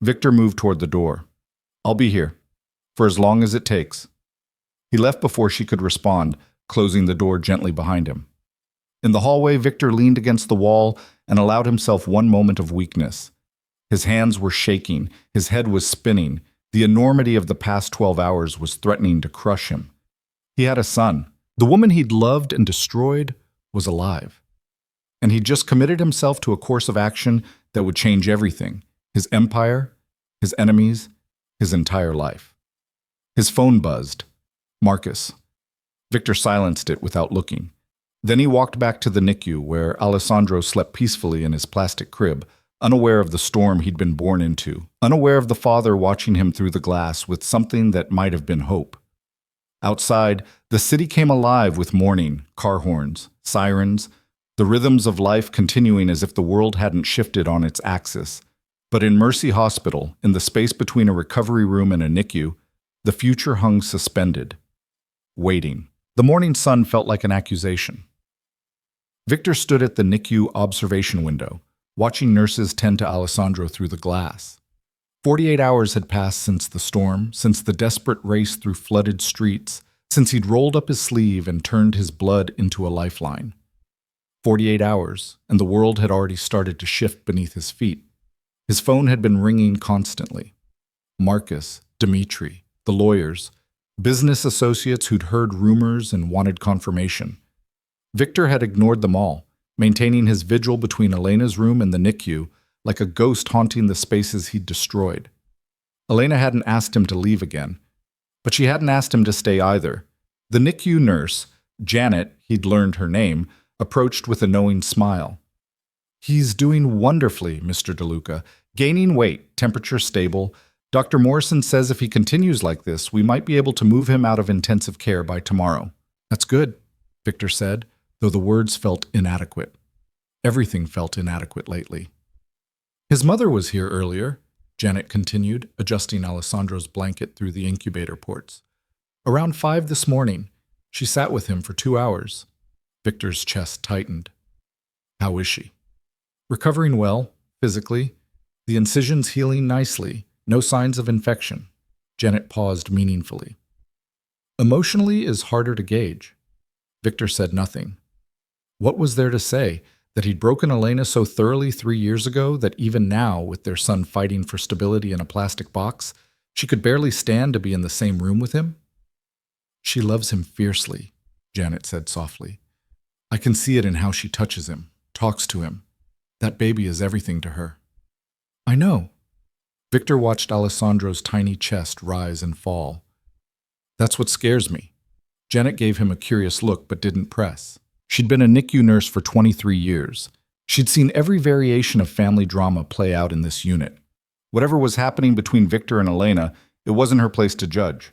Victor moved toward the door. "I'll be here, for as long as it takes." He left before she could respond, closing the door gently behind him. In the hallway, Victor leaned against the wall and allowed himself one moment of weakness. His hands were shaking, his head was spinning. The enormity of the past 12 hours was threatening to crush him. He had a son. The woman he'd loved and destroyed was alive. And he'd just committed himself to a course of action that would change everything: his empire, his enemies, his entire life. His phone buzzed. Marcus. Victor silenced it without looking. Then he walked back to the NICU, where Alessandro slept peacefully in his plastic crib, unaware of the storm he'd been born into, unaware of the father watching him through the glass with something that might have been hope. Outside, the city came alive with morning, car horns, sirens, the rhythms of life continuing as if the world hadn't shifted on its axis. But in Mercy Hospital, in the space between a recovery room and a NICU, the future hung suspended, waiting. The morning sun felt like an accusation. Victor stood at the NICU observation window, watching nurses tend to Alessandro through the glass. 48 hours had passed since the storm, since the desperate race through flooded streets, since he'd rolled up his sleeve and turned his blood into a lifeline. 48 hours, and the world had already started to shift beneath his feet. His phone had been ringing constantly. Marcus, Dimitri, the lawyers, business associates who'd heard rumors and wanted confirmation. Victor had ignored them all, maintaining his vigil between Elena's room and the NICU, like a ghost haunting the spaces he'd destroyed. Elena hadn't asked him to leave again, but she hadn't asked him to stay either. The NICU nurse, Janet, he'd learned her name, approached with a knowing smile. "He's doing wonderfully, Mr. DeLuca. Gaining weight, temperature stable. Dr. Morrison says if he continues like this, we might be able to move him out of intensive care by tomorrow." "That's good," Victor said, though the words felt inadequate. Everything felt inadequate lately. "His mother was here earlier," Janet continued, adjusting Alessandro's blanket through the incubator ports. "Around 5 this morning. She sat with him for 2 hours. Victor's chest tightened. "How is she?" "Recovering well, physically. The incision's healing nicely. No signs of infection." Janet paused meaningfully. "Emotionally is harder to gauge." Victor said nothing. What was there to say? That he'd broken Elena so thoroughly 3 years ago that even now, with their son fighting for stability in a plastic box, she could barely stand to be in the same room with him? "She loves him fiercely," Janet said softly. "I can see it in how she touches him, talks to him. That baby is everything to her." "I know." Victor watched Alessandro's tiny chest rise and fall. That's what scares me. Janet gave him a curious look but didn't press. She'd been a NICU nurse for 23 years. She'd seen every variation of family drama play out in this unit. Whatever was happening between Victor and Elena, it wasn't her place to judge.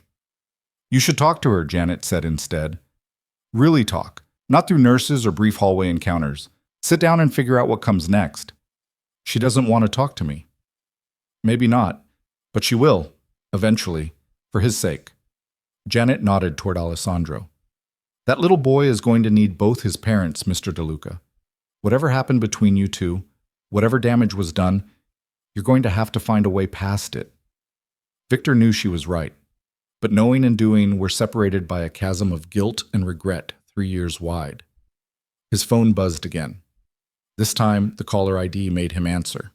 You should talk to her, Janet said instead. Really talk, not through nurses or brief hallway encounters. Sit down and figure out what comes next. She doesn't want to talk to me. Maybe not, but she will, eventually, for his sake. Janet nodded toward Alessandro. That little boy is going to need both his parents, Mr. DeLuca. Whatever happened between you two, whatever damage was done, you're going to have to find a way past it. Victor knew she was right, but knowing and doing were separated by a chasm of guilt and regret 3 years wide. His phone buzzed again. This time, the caller ID made him answer.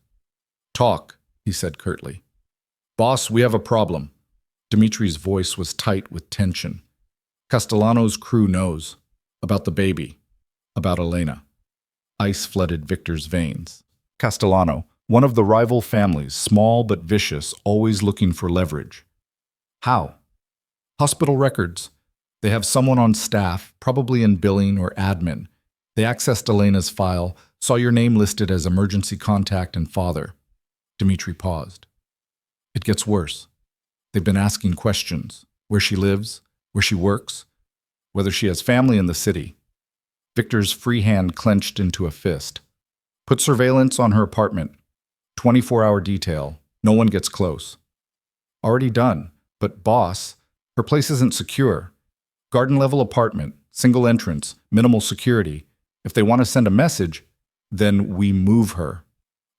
Talk, he said curtly. Boss, we have a problem. Dimitri's voice was tight with tension. Castellano's crew knows. About the baby. About Elena. Ice flooded Victor's veins. Castellano, one of the rival families, small but vicious, always looking for leverage. How? Hospital records. They have someone on staff, probably in billing or admin. They accessed Elena's file, saw your name listed as emergency contact and father. Dimitri paused. It gets worse. They've been asking questions. Where she lives, where she works, whether she has family in the city. Victor's free hand clenched into a fist. Put surveillance on her apartment. 24-hour detail. No one gets close. Already done. But boss, her place isn't secure. Garden-level apartment, single entrance, minimal security. If they want to send a message, then we move her.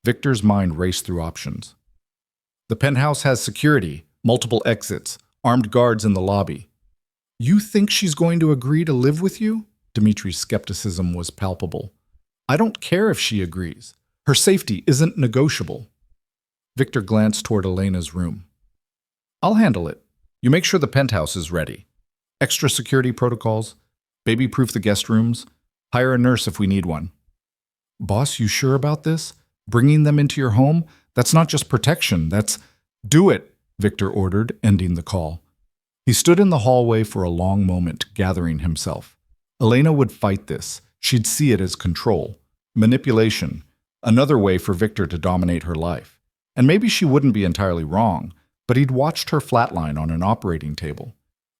Victor's mind raced through options. The penthouse has security, multiple exits, armed guards in the lobby. You think she's going to agree to live with you? Dimitri's skepticism was palpable. I don't care if she agrees. Her safety isn't negotiable. Victor glanced toward Elena's room. I'll handle it. You make sure the penthouse is ready. Extra security protocols, baby-proof the guest rooms, hire a nurse if we need one. Boss, you sure about this? Bringing them into your home? That's not just protection, that's... Do it, Victor ordered, ending the call. He stood in the hallway for a long moment, gathering himself. Elena would fight this. She'd see it as control, manipulation, another way for Victor to dominate her life. And maybe she wouldn't be entirely wrong, but he'd watched her flatline on an operating table.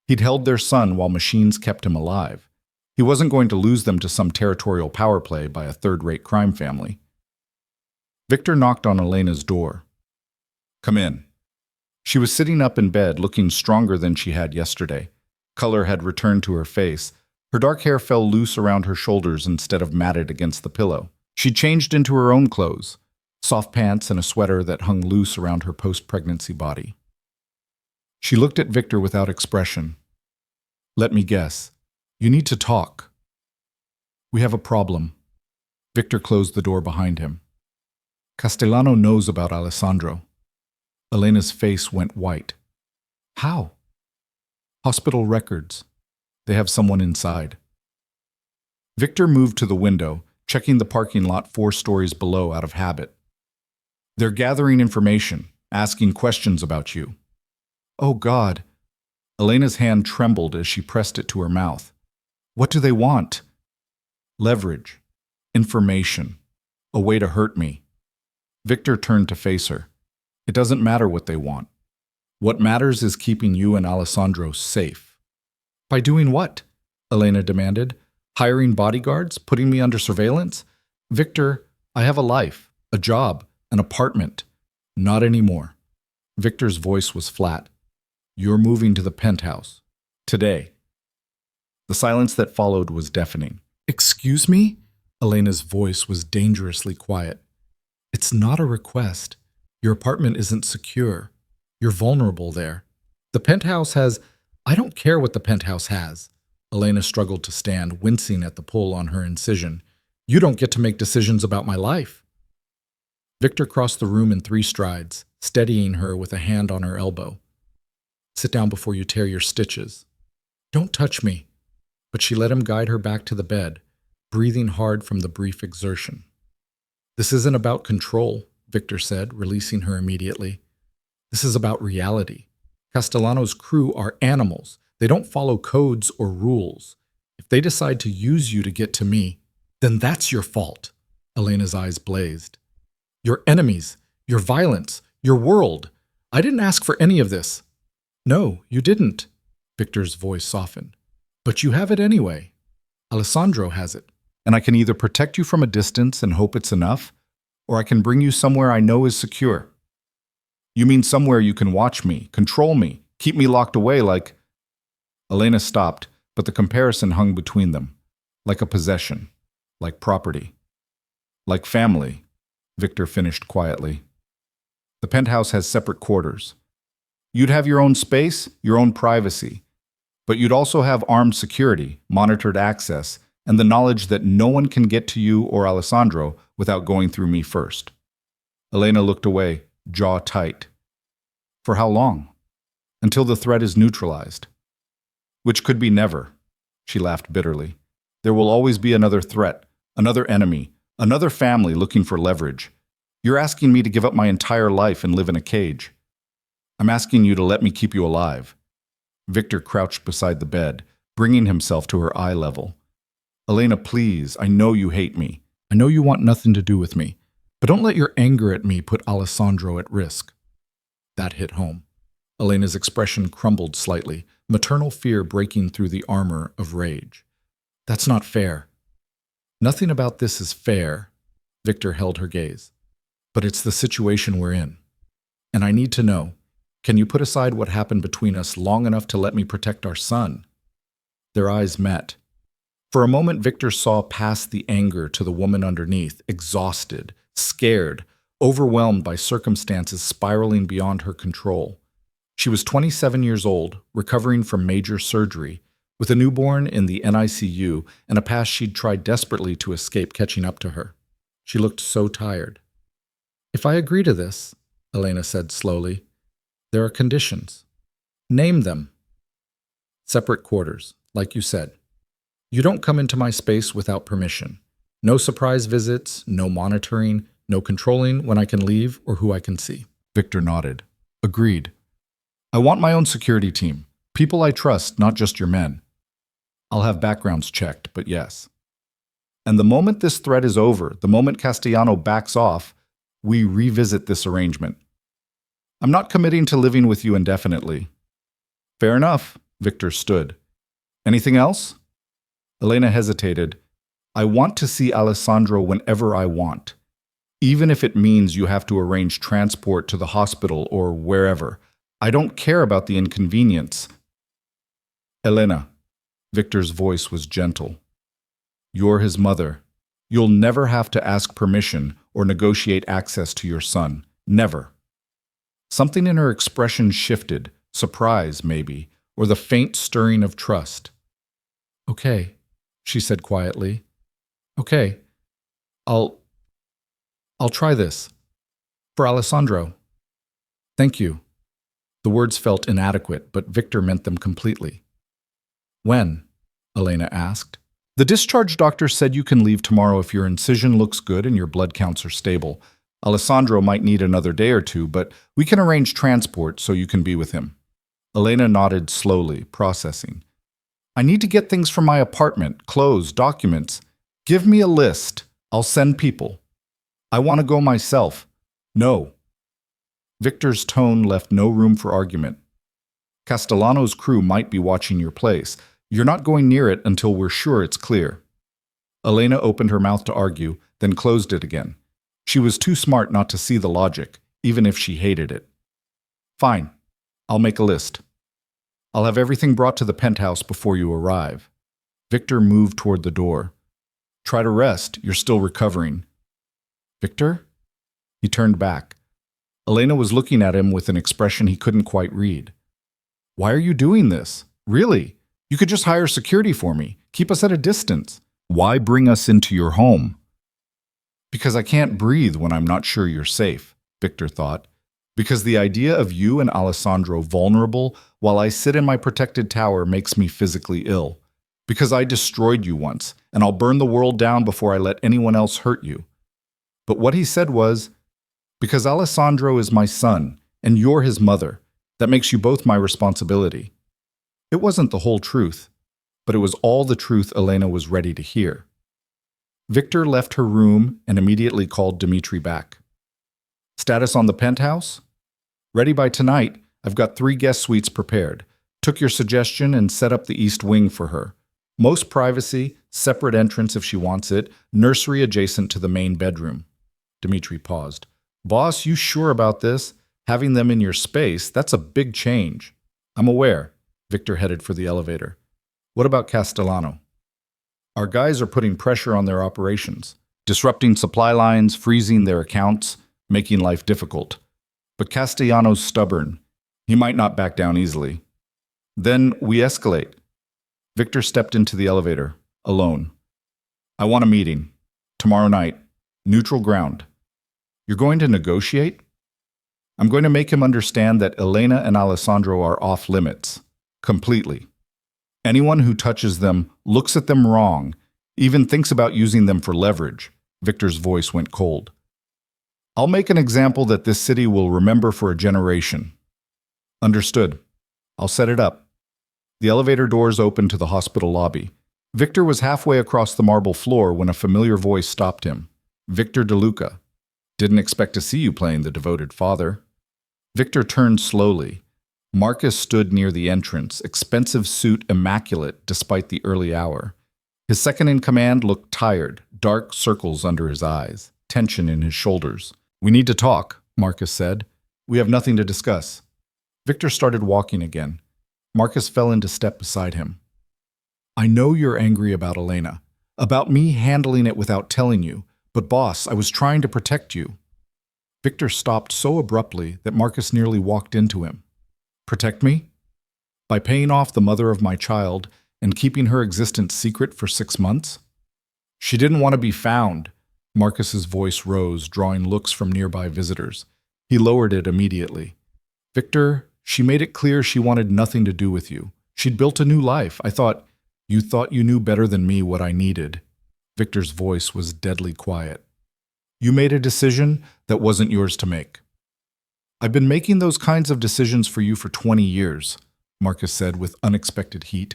He'd held their son while machines kept him alive. He wasn't going to lose them to some territorial power play by a third-rate crime family. Victor knocked on Elena's door. Come in. She was sitting up in bed, looking stronger than she had yesterday. Color had returned to her face. Her dark hair fell loose around her shoulders instead of matted against the pillow. She changed into her own clothes, soft pants and a sweater that hung loose around her post-pregnancy body. She looked at Victor without expression. Let me guess. You need to talk. We have a problem. Victor closed the door behind him. Castellano knows about Alessandro. Elena's face went white. How? Hospital records. They have someone inside. Victor moved to the window, checking the parking lot 4 stories below out of habit. They're gathering information, asking questions about you. Oh, God. Elena's hand trembled as she pressed it to her mouth. What do they want? Leverage. Information. A way to hurt me. Victor turned to face her. It doesn't matter what they want. What matters is keeping you and Alessandro safe. By doing what? Elena demanded. Hiring bodyguards? Putting me under surveillance? Victor, I have a life, a job, an apartment. Not anymore. Victor's voice was flat. You're moving to the penthouse. Today. The silence that followed was deafening. Excuse me? Elena's voice was dangerously quiet. It's not a request. Your apartment isn't secure. You're vulnerable there. The penthouse has... I don't care what the penthouse has. Elena struggled to stand, wincing at the pull on her incision. You don't get to make decisions about my life. Victor crossed the room in 3 strides, steadying her with a hand on her elbow. Sit down before you tear your stitches. Don't touch me. But she let him guide her back to the bed, breathing hard from the brief exertion. This isn't about control, Victor said, releasing her immediately. This is about reality. Castellano's crew are animals. They don't follow codes or rules. If they decide to use you to get to me, then that's your fault. Elena's eyes blazed. Your enemies, your violence, your world. I didn't ask for any of this. No, you didn't. Victor's voice softened. But you have it anyway. Alessandro has it. And I can either protect you from a distance and hope it's enough, or I can bring you somewhere I know is secure. You mean somewhere you can watch me, control me, keep me locked away like... Elena stopped, but the comparison hung between them. Like a possession, like property, like family, Victor finished quietly. The penthouse has separate quarters. You'd have your own space, your own privacy, but you'd also have armed security, monitored access, and the knowledge that no one can get to you or Alessandro without going through me first. Elena looked away, jaw tight. For how long? Until the threat is neutralized. Which could be never. She laughed bitterly. There will always be another threat, another enemy, another family looking for leverage. You're asking me to give up my entire life and live in a cage. I'm asking you to let me keep you alive. Victor crouched beside the bed, bringing himself to her eye level. Elena, please, I know you hate me. I know you want nothing to do with me. But don't let your anger at me put Alessandro at risk. That hit home. Elena's expression crumbled slightly, maternal fear breaking through the armor of rage. That's not fair. Nothing about this is fair. Victor held her gaze. But it's the situation we're in. And I need to know, can you put aside what happened between us long enough to let me protect our son? Their eyes met. For a moment, Victor saw past the anger to the woman underneath, exhausted, scared, overwhelmed by circumstances spiraling beyond her control. She was 27 years old, recovering from major surgery, with a newborn in the NICU and a past she'd tried desperately to escape catching up to her. She looked so tired. If I agree to this, Elena said slowly, there are conditions. Name them. Separate quarters, like you said. You don't come into my space without permission. No surprise visits, no monitoring, no controlling when I can leave or who I can see. Victor nodded. Agreed. I want my own security team. People I trust, not just your men. I'll have backgrounds checked, but yes. And the moment this threat is over, the moment Castellano backs off, we revisit this arrangement. I'm not committing to living with you indefinitely. Fair enough, Victor stood. Anything else? Elena hesitated. I want to see Alessandro whenever I want, even if it means you have to arrange transport to the hospital or wherever. I don't care about the inconvenience. Elena, Victor's voice was gentle. You're his mother. You'll never have to ask permission or negotiate access to your son. Never. Something in her expression shifted, surprise maybe, or the faint stirring of trust. Okay, she said quietly. Okay, I'll try this. For Alessandro. Thank you. The words felt inadequate, but Victor meant them completely. When? Elena asked. The discharge doctor said you can leave tomorrow if your incision looks good and your blood counts are stable. Alessandro might need another day or two, but we can arrange transport so you can be with him. Elena nodded slowly, processing. I need to get things from my apartment, clothes, documents. Give me a list. I'll send people. I want to go myself. No. Victor's tone left no room for argument. Castellano's crew might be watching your place. You're not going near it until we're sure it's clear. Elena opened her mouth to argue, then closed it again. She was too smart not to see the logic, even if she hated it. Fine. I'll make a list. I'll have everything brought to the penthouse before you arrive. Victor moved toward the door. Try to rest. You're still recovering. Victor? He turned back. Elena was looking at him with an expression he couldn't quite read. Why are you doing this? Really? You could just hire security for me. Keep us at a distance. Why bring us into your home? Because I can't breathe when I'm not sure you're safe, Victor thought. Because the idea of you and Alessandro vulnerable while I sit in my protected tower makes me physically ill. Because I destroyed you once, and I'll burn the world down before I let anyone else hurt you. But what he said was, because Alessandro is my son, and you're his mother. That makes you both my responsibility." It wasn't the whole truth, but it was all the truth Elena was ready to hear. Victor left her room and immediately called Dmitri back. "Status on the penthouse? Ready by tonight. I've got 3 guest suites prepared. Took your suggestion and set up the east wing for her. Most privacy, separate entrance if she wants it, nursery adjacent to the main bedroom." Dmitri paused. "Boss, you sure about this? Having them in your space, that's a big change." "I'm aware." Victor headed for the elevator. "What about Castellano?" "Our guys are putting pressure on their operations, disrupting supply lines, freezing their accounts, making life difficult. But Castellano's stubborn. He might not back down easily." "Then we escalate." Victor stepped into the elevator, alone. "I want a meeting. Tomorrow night. Neutral ground." "You're going to negotiate?" "I'm going to make him understand that Elena and Alessandro are off limits. Completely. Anyone who touches them, looks at them wrong, even thinks about using them for leverage." Victor's voice went cold. "I'll make an example that this city will remember for a generation." "Understood. I'll set it up." The elevator doors opened to the hospital lobby. Victor was halfway across the marble floor when a familiar voice stopped him. "Victor DeLuca. Didn't expect to see you playing the devoted father." Victor turned slowly. Marcus stood near the entrance, expensive suit immaculate despite the early hour. His second-in-command looked tired, dark circles under his eyes, tension in his shoulders. "We need to talk," Marcus said. "We have nothing to discuss." Victor started walking again. Marcus fell into step beside him. "I know you're angry about Elena, about me handling it without telling you, but boss, I was trying to protect you." Victor stopped so abruptly that Marcus nearly walked into him. "Protect me? By paying off the mother of my child and keeping her existence secret for 6 months? She didn't want to be found." Marcus's voice rose, drawing looks from nearby visitors. He lowered it immediately. "Victor, she made it clear she wanted nothing to do with you. She'd built a new life. I thought you knew better than me what I needed." Victor's voice was deadly quiet. "You made a decision that wasn't yours to make." "I've been making those kinds of decisions for you for 20 years, Marcus said with unexpected heat.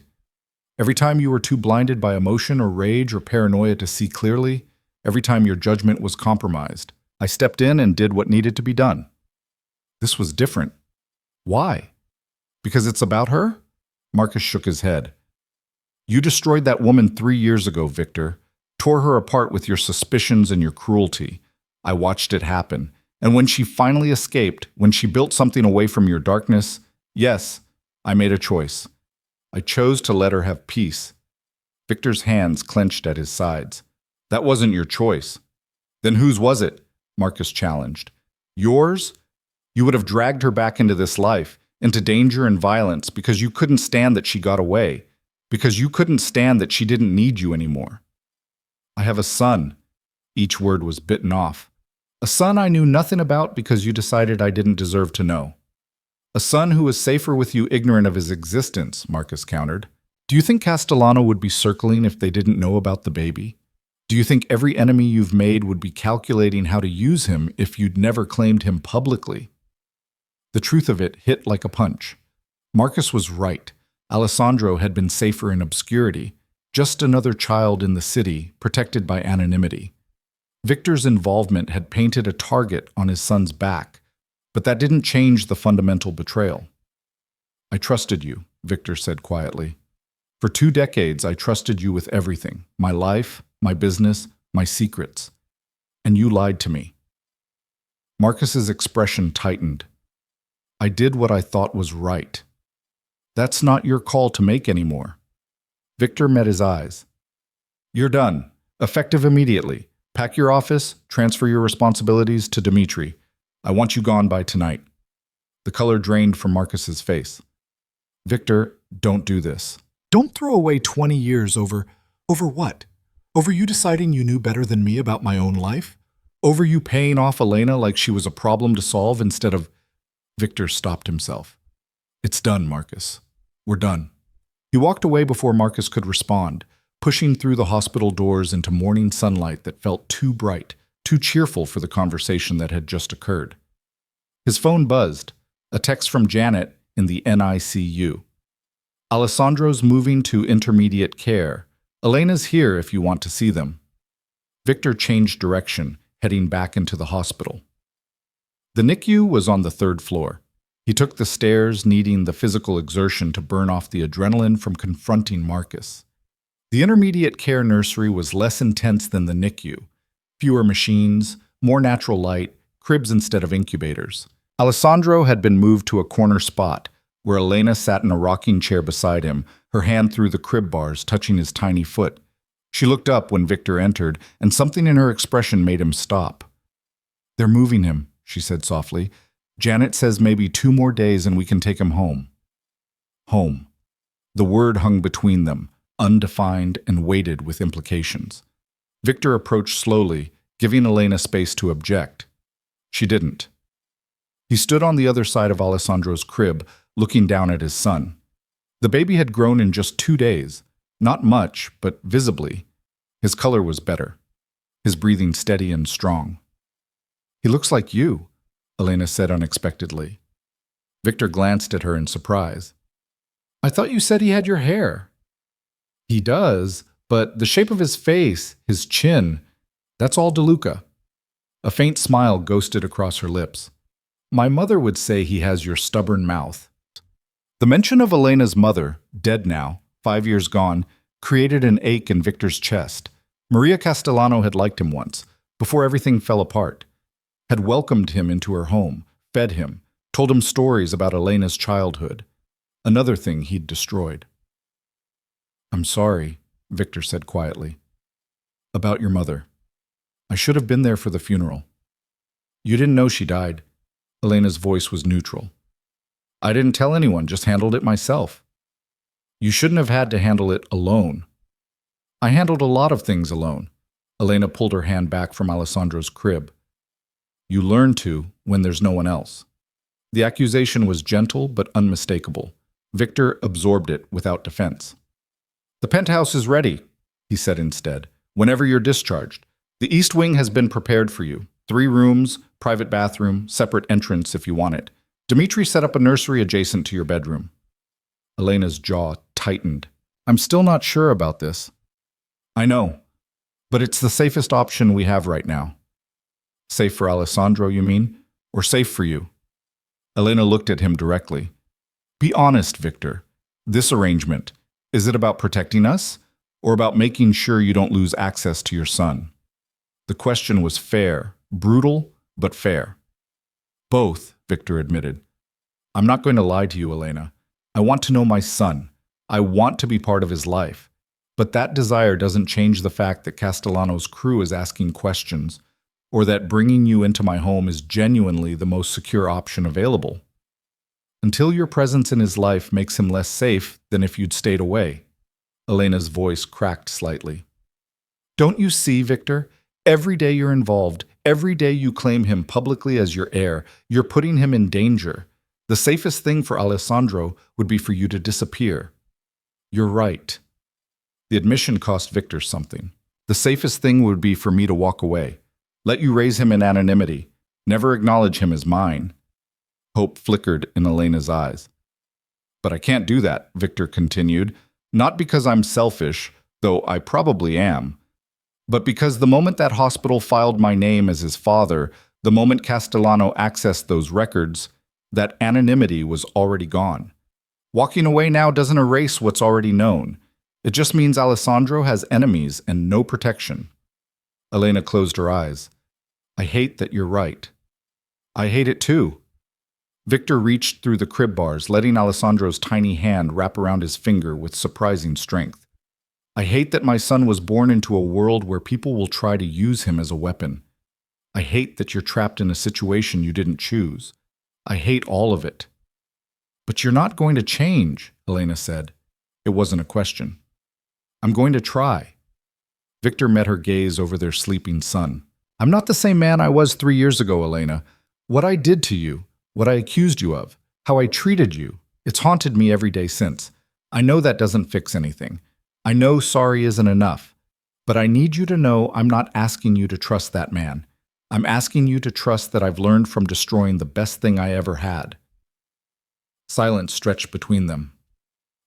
"Every time you were too blinded by emotion or rage or paranoia to see clearly, every time your judgment was compromised, I stepped in and did what needed to be done." This was different. "Why? Because it's about her?" Marcus shook his head. "You destroyed that woman 3 years ago, Victor. Tore her apart with your suspicions and your cruelty. I watched it happen. And when she finally escaped, when she built something away from your darkness, yes, I made a choice. I chose to let her have peace." Victor's hands clenched at his sides. "That wasn't your choice." "Then whose was it?" Marcus challenged. "Yours? You would have dragged her back into this life, into danger and violence, because you couldn't stand that she got away, because you couldn't stand that she didn't need you anymore." "I have a son." Each word was bitten off. "A son I knew nothing about because you decided I didn't deserve to know." "A son who was safer with you ignorant of his existence," Marcus countered. "Do you think Castellano would be circling if they didn't know about the baby? Do you think every enemy you've made would be calculating how to use him if you'd never claimed him publicly?" The truth of it hit like a punch. Marcus was right. Alessandro had been safer in obscurity, just another child in the city, protected by anonymity. Victor's involvement had painted a target on his son's back, but that didn't change the fundamental betrayal. "I trusted you," Victor said quietly. "For 2 decades, I trusted you with everything, my life, my business, my secrets. And you lied to me." Marcus's expression tightened. "I did what I thought was right." "That's not your call to make anymore." Victor met his eyes. "You're done. Effective immediately. Pack your office, transfer your responsibilities to Dmitri. I want you gone by tonight." The color drained from Marcus's face. "Victor, don't do this. Don't throw away 20 years over what? Over you deciding you knew better than me about my own life? Over you paying off Elena like she was a problem to solve instead of—" Victor stopped himself. "It's done, Marcus. We're done." He walked away before Marcus could respond, pushing through the hospital doors into morning sunlight that felt too bright, too cheerful for the conversation that had just occurred. His phone buzzed. A text from Janet in the NICU. Alessandro's moving to intermediate care. Elena's here if you want to see them. Victor changed direction, heading back into the hospital. The NICU was on the 3rd floor. He took the stairs, needing the physical exertion to burn off the adrenaline from confronting Marcus. The intermediate care nursery was less intense than the NICU. Fewer machines, more natural light, cribs instead of incubators. Alessandro had been moved to a corner spot, where Elena sat in a rocking chair beside him, her hand through the crib bars touching his tiny foot. She looked up when Victor entered, and something in her expression made him stop. "They're moving him," she said softly. "Janet says maybe 2 more days and we can take him home." Home. The word hung between them, undefined and weighted with implications. Victor approached slowly, giving Elena space to object. She didn't. He stood on the other side of Alessandro's crib, looking down at his son. The baby had grown in just 2 days. Not much, but visibly. His color was better. His breathing steady and strong. "He looks like you," Elena said unexpectedly. Victor glanced at her in surprise. "I thought you said he had your hair." "He does, but the shape of his face, his chin, that's all DeLuca." A faint smile ghosted across her lips. "My mother would say he has your stubborn mouth." The mention of Elena's mother, dead now, 5 years gone, created an ache in Victor's chest. Maria Castellano had liked him once, before everything fell apart, had welcomed him into her home, fed him, told him stories about Elena's childhood. Another thing he'd destroyed. "I'm sorry," Victor said quietly. "About your mother. I should have been there for the funeral." "You didn't know she died." Elena's voice was neutral. "I didn't tell anyone, just handled it myself." "You shouldn't have had to handle it alone." "I handled a lot of things alone." Elena pulled her hand back from Alessandro's crib. "You learn to when there's no one else." The accusation was gentle but unmistakable. Victor absorbed it without defense. "The penthouse is ready," he said instead, "whenever you're discharged. The East Wing has been prepared for you. 3 rooms, private bathroom, separate entrance if you want it. Dimitri set up a nursery adjacent to your bedroom." Elena's jaw tightened. "I'm still not sure about this." "I know, but it's the safest option we have right now." "Safe for Alessandro, you mean? Or safe for you?" Elena looked at him directly. "Be honest, Victor. This arrangement, is it about protecting us, or about making sure you don't lose access to your son?" The question was fair, brutal, but fair. "Both," Victor admitted. "I'm not going to lie to you, Elena. I want to know my son. I want to be part of his life. But that desire doesn't change the fact that Castellano's crew is asking questions, or that bringing you into my home is genuinely the most secure option available. Until your presence in his life makes him less safe than if you'd stayed away." Elena's voice cracked slightly. "Don't you see, Victor? Every day you're involved, every day you claim him publicly as your heir, you're putting him in danger. The safest thing for Alessandro would be for you to disappear." "You're right." The admission cost Victor something. "The safest thing would be for me to walk away. Let you raise him in anonymity. Never acknowledge him as mine." Hope flickered in Elena's eyes. "But I can't do that," Victor continued, "not because I'm selfish, though I probably am, but because the moment that hospital filed my name as his father, the moment Castellano accessed those records, that anonymity was already gone. Walking away now doesn't erase what's already known. It just means Alessandro has enemies and no protection." Elena closed her eyes. "I hate that you're right." "I hate it too." Victor reached through the crib bars, letting Alessandro's tiny hand wrap around his finger with surprising strength. "I hate that my son was born into a world where people will try to use him as a weapon. I hate that you're trapped in a situation you didn't choose. I hate all of it." "But you're not going to change," Elena said. It wasn't a question. "I'm going to try." Victor met her gaze over their sleeping son. "I'm not the same man I was 3 years ago, Elena. What I did to you, what I accused you of, how I treated you, it's haunted me every day since. I know that doesn't fix anything. I know sorry isn't enough. But I need you to know I'm not asking you to trust that man. I'm asking you to trust that I've learned from destroying the best thing I ever had." Silence stretched between them.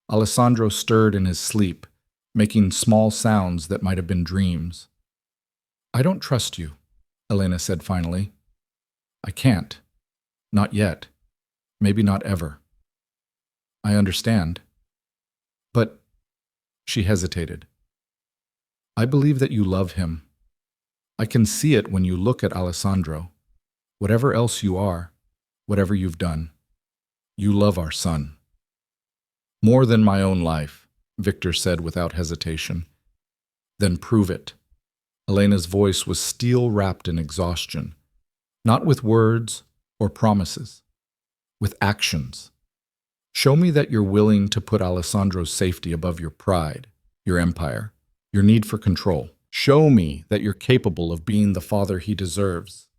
Alessandro stirred in his sleep, making small sounds that might have been dreams. "I don't trust you," Elena said finally. "I can't. Not yet. Maybe not ever." "I understand. But," she hesitated, "I believe that you love him. I can see it when you look at Alessandro. Whatever else you are, whatever you've done, you love our son." "More than my own life," Victor said without hesitation. "Then prove it." Elena's voice was steel-wrapped in exhaustion, not with words or promises, with actions. "Show me that you're willing to put Alessandro's safety above your pride, your empire, your need for control. Show me that you're capable of being the father he deserves."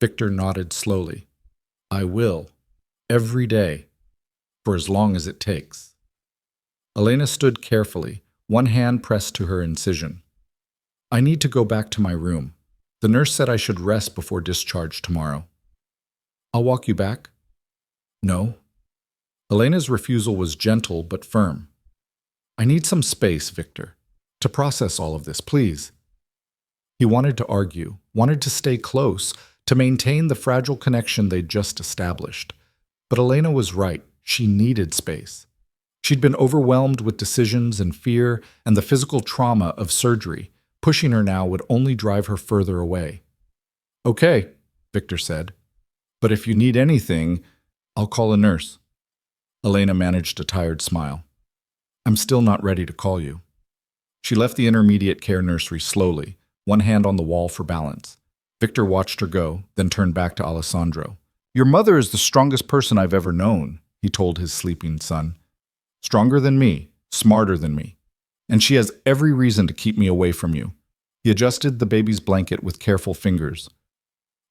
Victor nodded slowly. "I will, every day, for as long as it takes." Elena stood carefully, one hand pressed to her incision. "I need to go back to my room. The nurse said I should rest before discharge tomorrow." "I'll walk you back." "No." Elena's refusal was gentle but firm. "I need some space, Victor, to process all of this, please." He wanted to argue, wanted to stay close, to maintain the fragile connection they'd just established. But Elena was right. She needed space. She'd been overwhelmed with decisions and fear and the physical trauma of surgery. Pushing her now would only drive her further away. "Okay," Victor said. "But if you need anything, I'll call a nurse." Elena managed a tired smile. "I'm still not ready to call you." She left the intermediate care nursery slowly, one hand on the wall for balance. Victor watched her go, then turned back to Alessandro. "Your mother is the strongest person I've ever known," he told his sleeping son. "Stronger than me, smarter than me. And she has every reason to keep me away from you." He adjusted the baby's blanket with careful fingers.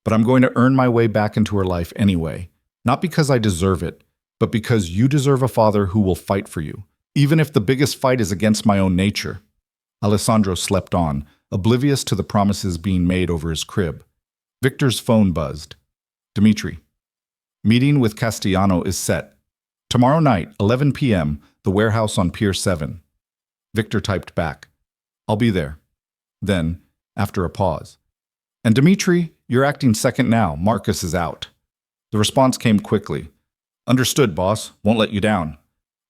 "But I'm going to earn my way back into her life anyway, not because I deserve it, but because you deserve a father who will fight for you, even if the biggest fight is against my own nature." Alessandro slept on, oblivious to the promises being made over his crib. Victor's phone buzzed. "Dimitri, meeting with Castellano is set. Tomorrow night, 11 p.m., the warehouse on Pier 7. Victor typed back, "I'll be there." Then, after a pause, "And Dimitri, you're acting second now. Marcus is out." The response came quickly. "Understood, boss. Won't let you down."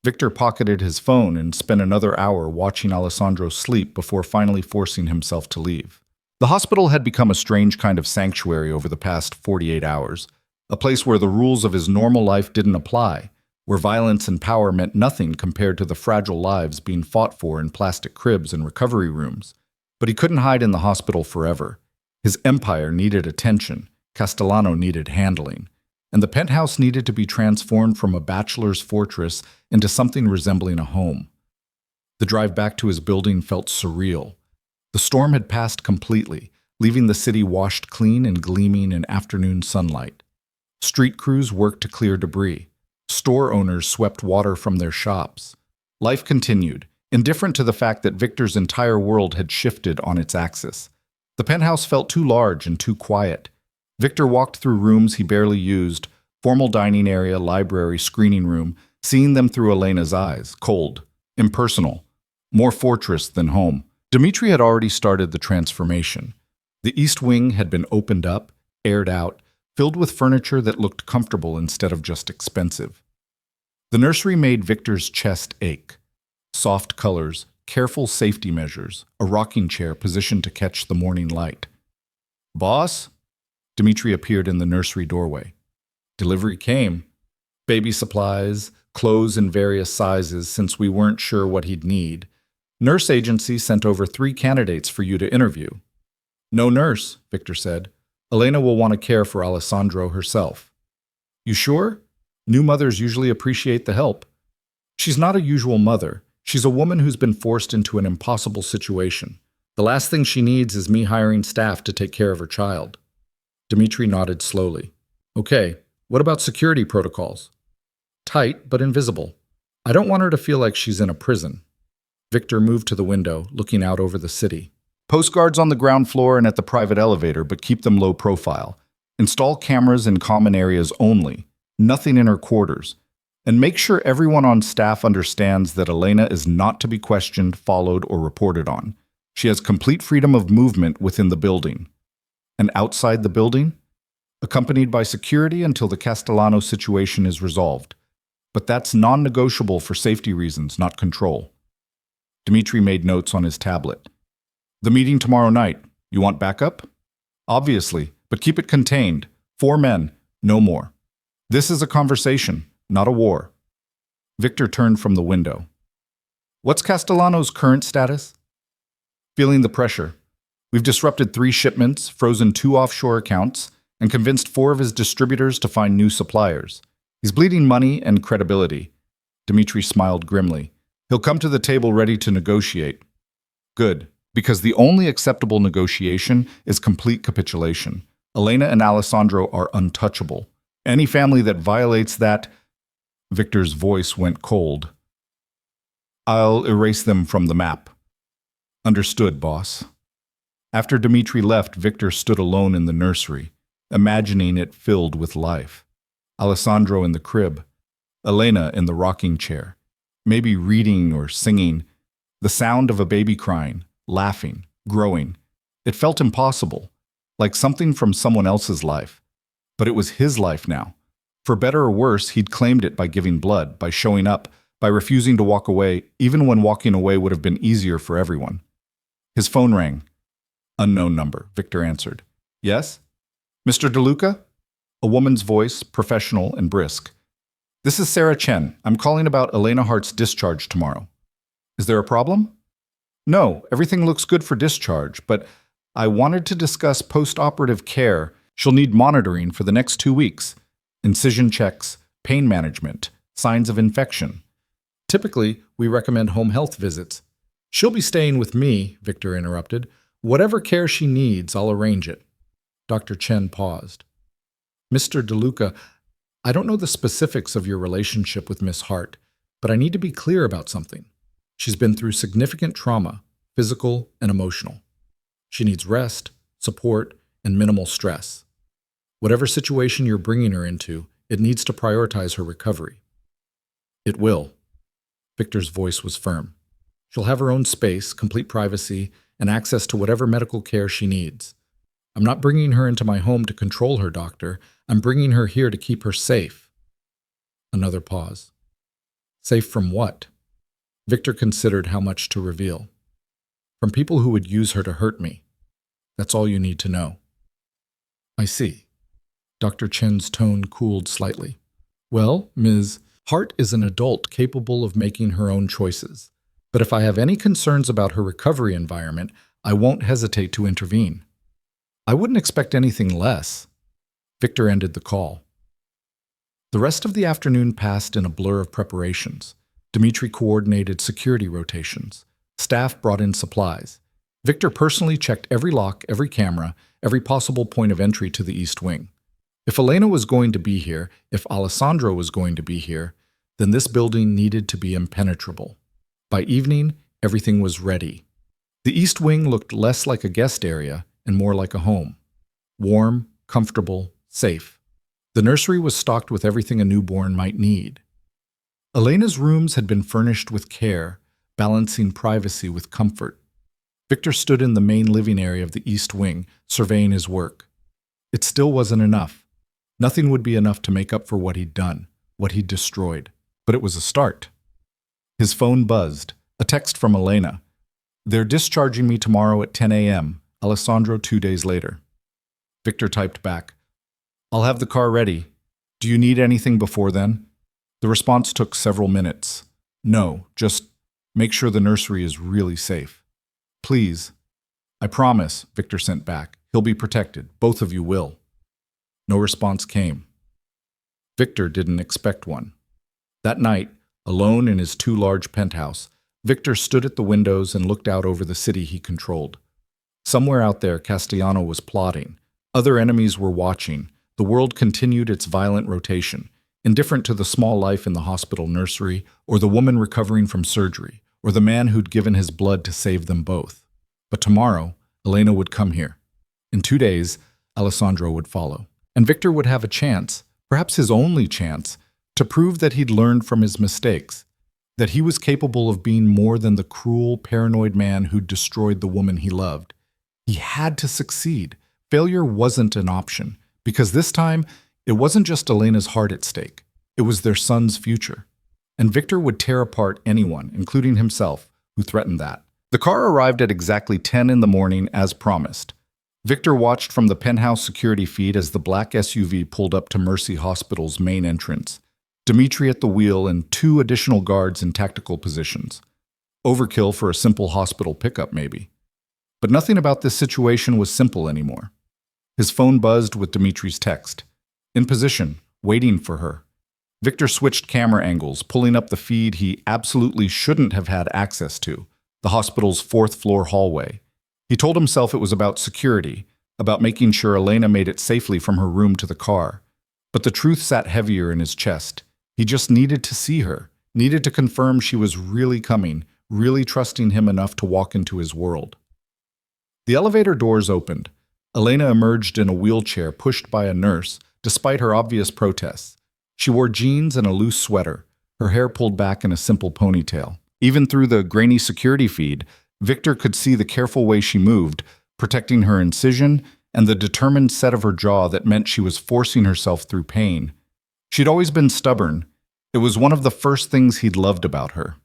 Victor pocketed his phone and spent another hour watching Alessandro sleep before finally forcing himself to leave. The hospital had become a strange kind of sanctuary over the past 48 hours, a place where the rules of his normal life didn't apply, where violence and power meant nothing compared to the fragile lives being fought for in plastic cribs and recovery rooms. But he couldn't hide in the hospital forever. His empire needed attention, Castellano needed handling, and the penthouse needed to be transformed from a bachelor's fortress into something resembling a home. The drive back to his building felt surreal. The storm had passed completely, leaving the city washed clean and gleaming in afternoon sunlight. Street crews worked to clear debris. Store owners swept water from their shops. Life continued, indifferent to the fact that Victor's entire world had shifted on its axis. The penthouse felt too large and too quiet. Victor walked through rooms he barely used, formal dining area, library, screening room, seeing them through Elena's eyes, cold, impersonal, more fortress than home. Dimitri had already started the transformation. The East Wing had been opened up, aired out, filled with furniture that looked comfortable instead of just expensive. The nursery made Victor's chest ache. Soft colors, careful safety measures, a rocking chair positioned to catch the morning light. "Boss?" Dimitri appeared in the nursery doorway. Delivery came. Baby supplies, clothes in various sizes since we weren't sure what he'd need. Nurse agency sent over 3 candidates for you to interview. "No nurse," Victor said. "Elena will want to care for Alessandro herself." "You sure? New mothers usually appreciate the help." "She's not a usual mother. She's a woman who's been forced into an impossible situation. The last thing she needs is me hiring staff to take care of her child." Dimitri nodded slowly. "Okay, what about security protocols?" "Tight, but invisible. I don't want her to feel like she's in a prison." Victor moved to the window, looking out over the city. "Postguards on the ground floor and at the private elevator, but keep them low profile. Install cameras in common areas only. Nothing in her quarters. And make sure everyone on staff understands that Elena is not to be questioned, followed, or reported on. She has complete freedom of movement within the building. And outside the building? Accompanied by security until the Castellano situation is resolved. But that's non-negotiable for safety reasons, not control. Dmitri made notes on his tablet. The meeting tomorrow night. You want backup? Obviously, but keep it contained. 4 men, no more. This is a conversation, not a war. Victor turned from the window. What's Castellano's current status? Feeling the pressure. We've disrupted 3 shipments, frozen 2 offshore accounts, and convinced 4 of his distributors to find new suppliers. He's bleeding money and credibility. Dmitri smiled grimly. He'll come to the table ready to negotiate. Good, because the only acceptable negotiation is complete capitulation. Elena and Alessandro are untouchable. Any family that violates that... Victor's voice went cold. I'll erase them from the map. Understood, boss. After Dmitri left, Victor stood alone in the nursery, imagining it filled with life. Alessandro in the crib, Elena in the rocking chair, maybe reading or singing, the sound of a baby crying, laughing, growing. It felt impossible, like something from someone else's life. But it was his life now. For better or worse, he'd claimed it by giving blood, by showing up, by refusing to walk away, even when walking away would have been easier for everyone. His phone rang. Unknown number, Victor answered. Yes? Mr. DeLuca? A woman's voice, professional and brisk. This is Sarah Chen. I'm calling about Elena Hart's discharge tomorrow. Is there a problem? No, everything looks good for discharge, but I wanted to discuss post-operative care. She'll need monitoring for the next 2 weeks. Incision checks, pain management, signs of infection. Typically, we recommend home health visits. She'll be staying with me, Victor interrupted. Whatever care she needs, I'll arrange it. Dr. Chen paused. Mr. DeLuca, I don't know the specifics of your relationship with Miss Hart, but I need to be clear about something. She's been through significant trauma, physical and emotional. She needs rest, support, and minimal stress. Whatever situation you're bringing her into, it needs to prioritize her recovery. It will. Victor's voice was firm. She'll have her own space, complete privacy, and access to whatever medical care she needs. I'm not bringing her into my home to control her, doctor. I'm bringing her here to keep her safe. Another pause. Safe from what? Victor considered how much to reveal. From people who would use her to hurt me. That's all you need to know. I see. Dr. Chen's tone cooled slightly. Well, Ms. Hart is an adult capable of making her own choices. But if I have any concerns about her recovery environment, I won't hesitate to intervene. I wouldn't expect anything less. Victor ended the call. The rest of the afternoon passed in a blur of preparations. Dmitri coordinated security rotations. Staff brought in supplies. Victor personally checked every lock, every camera, every possible point of entry to the East Wing. If Elena was going to be here, if Alessandro was going to be here, then this building needed to be impenetrable. By evening, everything was ready. The East Wing looked less like a guest area and more like a home. Warm, comfortable, safe. The nursery was stocked with everything a newborn might need. Elena's rooms had been furnished with care, balancing privacy with comfort. Victor stood in the main living area of the East Wing, surveying his work. It still wasn't enough. Nothing would be enough to make up for what he'd done, what he'd destroyed. But it was a start. His phone buzzed, a text from Elena. They're discharging me tomorrow at 10 a.m., Alessandro 2 days later. Victor typed back, I'll have the car ready. Do you need anything before then? The response took several minutes. No, just make sure the nursery is really safe. Please. I promise, Victor sent back. He'll be protected. Both of you will. No response came. Victor didn't expect one. That night, alone in his too large penthouse, Victor stood at the windows and looked out over the city he controlled. Somewhere out there, Castellano was plotting. Other enemies were watching. The world continued its violent rotation, indifferent to the small life in the hospital nursery, or the woman recovering from surgery, or the man who'd given his blood to save them both. But tomorrow, Elena would come here. In 2 days, Alessandro would follow. And Victor would have a chance, perhaps his only chance, to prove that he'd learned from his mistakes, that he was capable of being more than the cruel, paranoid man who'd destroyed the woman he loved. He had to succeed. Failure wasn't an option, because this time, it wasn't just Elena's heart at stake. It was their son's future. And Victor would tear apart anyone, including himself, who threatened that. The car arrived at exactly 10 in the morning as promised. Victor watched from the penthouse security feed as the black SUV pulled up to Mercy Hospital's main entrance. Dimitri at the wheel and 2 additional guards in tactical positions. Overkill for a simple hospital pickup, maybe. But nothing about this situation was simple anymore. His phone buzzed with Dimitri's text. In position, waiting for her. Victor switched camera angles, pulling up the feed he absolutely shouldn't have had access to, the hospital's 4th-floor hallway. He told himself it was about security, about making sure Elena made it safely from her room to the car. But the truth sat heavier in his chest. He just needed to see her, needed to confirm she was really coming, really trusting him enough to walk into his world. The elevator doors opened. Elena emerged in a wheelchair pushed by a nurse, despite her obvious protests. She wore jeans and a loose sweater, her hair pulled back in a simple ponytail. Even through the grainy security feed, Victor could see the careful way she moved, protecting her incision and the determined set of her jaw that meant she was forcing herself through pain. She'd always been stubborn. It was one of the first things he'd loved about her.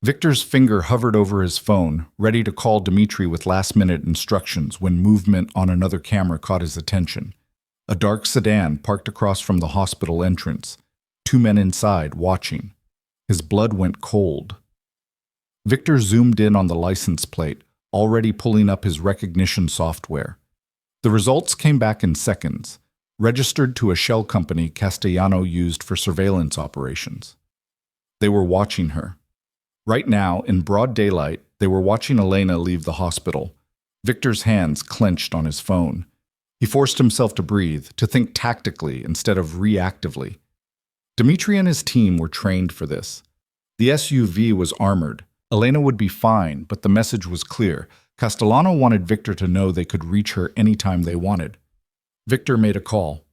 Victor's finger hovered over his phone, ready to call Dimitri with last-minute instructions when movement on another camera caught his attention. A dark sedan parked across from the hospital entrance. 2 men inside, watching. His blood went cold. Victor zoomed in on the license plate, already pulling up his recognition software. The results came back in seconds, registered to a shell company Castellano used for surveillance operations. They were watching her. Right now, in broad daylight, they were watching Elena leave the hospital. Victor's hands clenched on his phone. He forced himself to breathe, to think tactically instead of reactively. Dimitri and his team were trained for this. The SUV was armored. Elena would be fine, but the message was clear. Castellano wanted Victor to know they could reach her anytime they wanted. Victor made a call.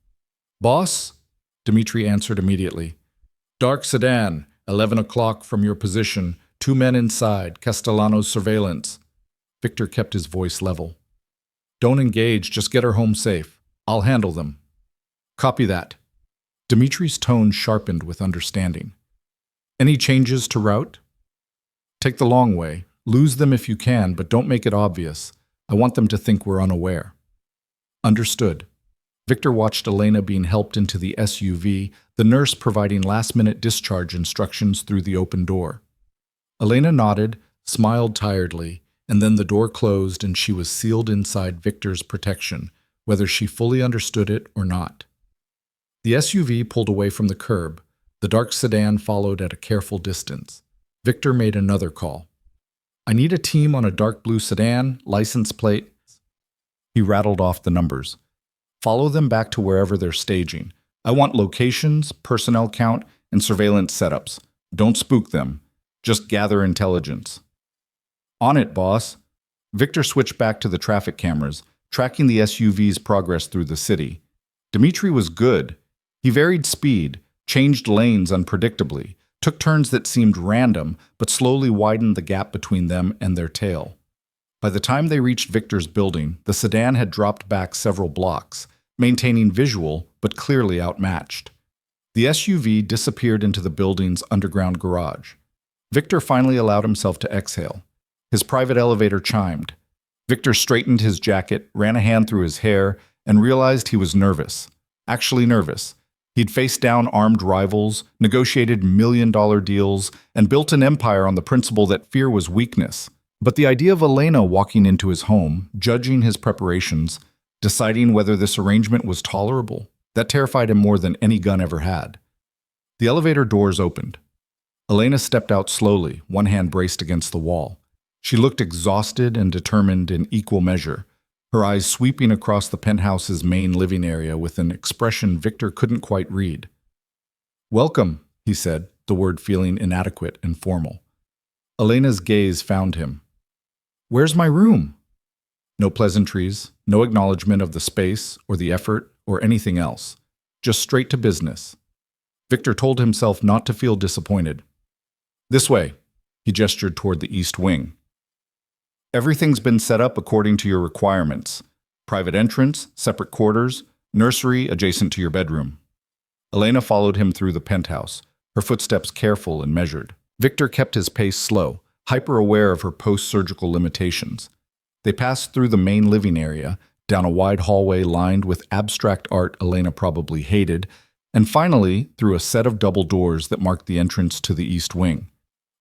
"Boss?" Dimitri answered immediately. "Dark sedan, 11 o'clock from your position. 2 men inside, Castellano's surveillance." Victor kept his voice level. "Don't engage, just get her home safe. I'll handle them." "Copy that." Dimitri's tone sharpened with understanding. "Any changes to route?" "Take the long way. Lose them if you can, but don't make it obvious. I want them to think we're unaware." "Understood." Victor watched Elena being helped into the SUV, the nurse providing last-minute discharge instructions through the open door. Elena nodded, smiled tiredly, and then the door closed and she was sealed inside Victor's protection, whether she fully understood it or not. The SUV pulled away from the curb. The dark sedan followed at a careful distance. Victor made another call. "I need a team on a dark blue sedan, license plate." He rattled off the numbers. "Follow them back to wherever they're staging. I want locations, personnel count, and surveillance setups. Don't spook them. Just gather intelligence." "On it, boss." Victor switched back to the traffic cameras, tracking the SUV's progress through the city. Dimitri was good. He varied speed, changed lanes unpredictably, took turns that seemed random, but slowly widened the gap between them and their tail. By the time they reached Victor's building, the sedan had dropped back several blocks, maintaining visual but clearly outmatched. The SUV disappeared into the building's underground garage. Victor finally allowed himself to exhale. His private elevator chimed. Victor straightened his jacket, ran a hand through his hair, and realized he was nervous. Actually nervous. He'd faced down armed rivals, negotiated million-dollar deals, and built an empire on the principle that fear was weakness. But the idea of Elena walking into his home, judging his preparations, deciding whether this arrangement was tolerable, that terrified him more than any gun ever had. The elevator doors opened. Elena stepped out slowly, one hand braced against the wall. She looked exhausted and determined in equal measure, her eyes sweeping across the penthouse's main living area with an expression Victor couldn't quite read. "Welcome," he said, the word feeling inadequate and formal. Elena's gaze found him. "Where's my room?" No pleasantries, no acknowledgement of the space or the effort or anything else. Just straight to business. Victor told himself not to feel disappointed. This way, he gestured toward the east wing. Everything's been set up according to your requirements. Private entrance, separate quarters, nursery adjacent to your bedroom. Elena followed him through the penthouse, her footsteps careful and measured. Victor kept his pace slow, hyper-aware of her post-surgical limitations. They passed through the main living area, down a wide hallway lined with abstract art Elena probably hated, and finally through a set of double doors that marked the entrance to the east wing.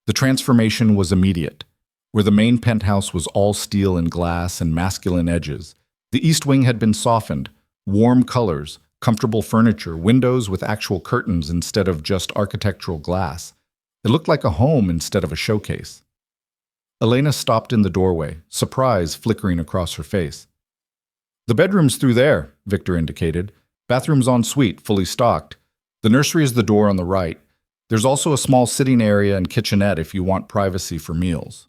The transformation was immediate. Where the main penthouse was all steel and glass and masculine edges, the east wing had been softened, warm colors, comfortable furniture, windows with actual curtains instead of just architectural glass. It looked like a home instead of a showcase. Elena stopped in the doorway, surprise flickering across her face. The bedroom's through there, Victor indicated. Bathroom's en suite, fully stocked. The nursery is the door on the right. There's also a small sitting area and kitchenette if you want privacy for meals.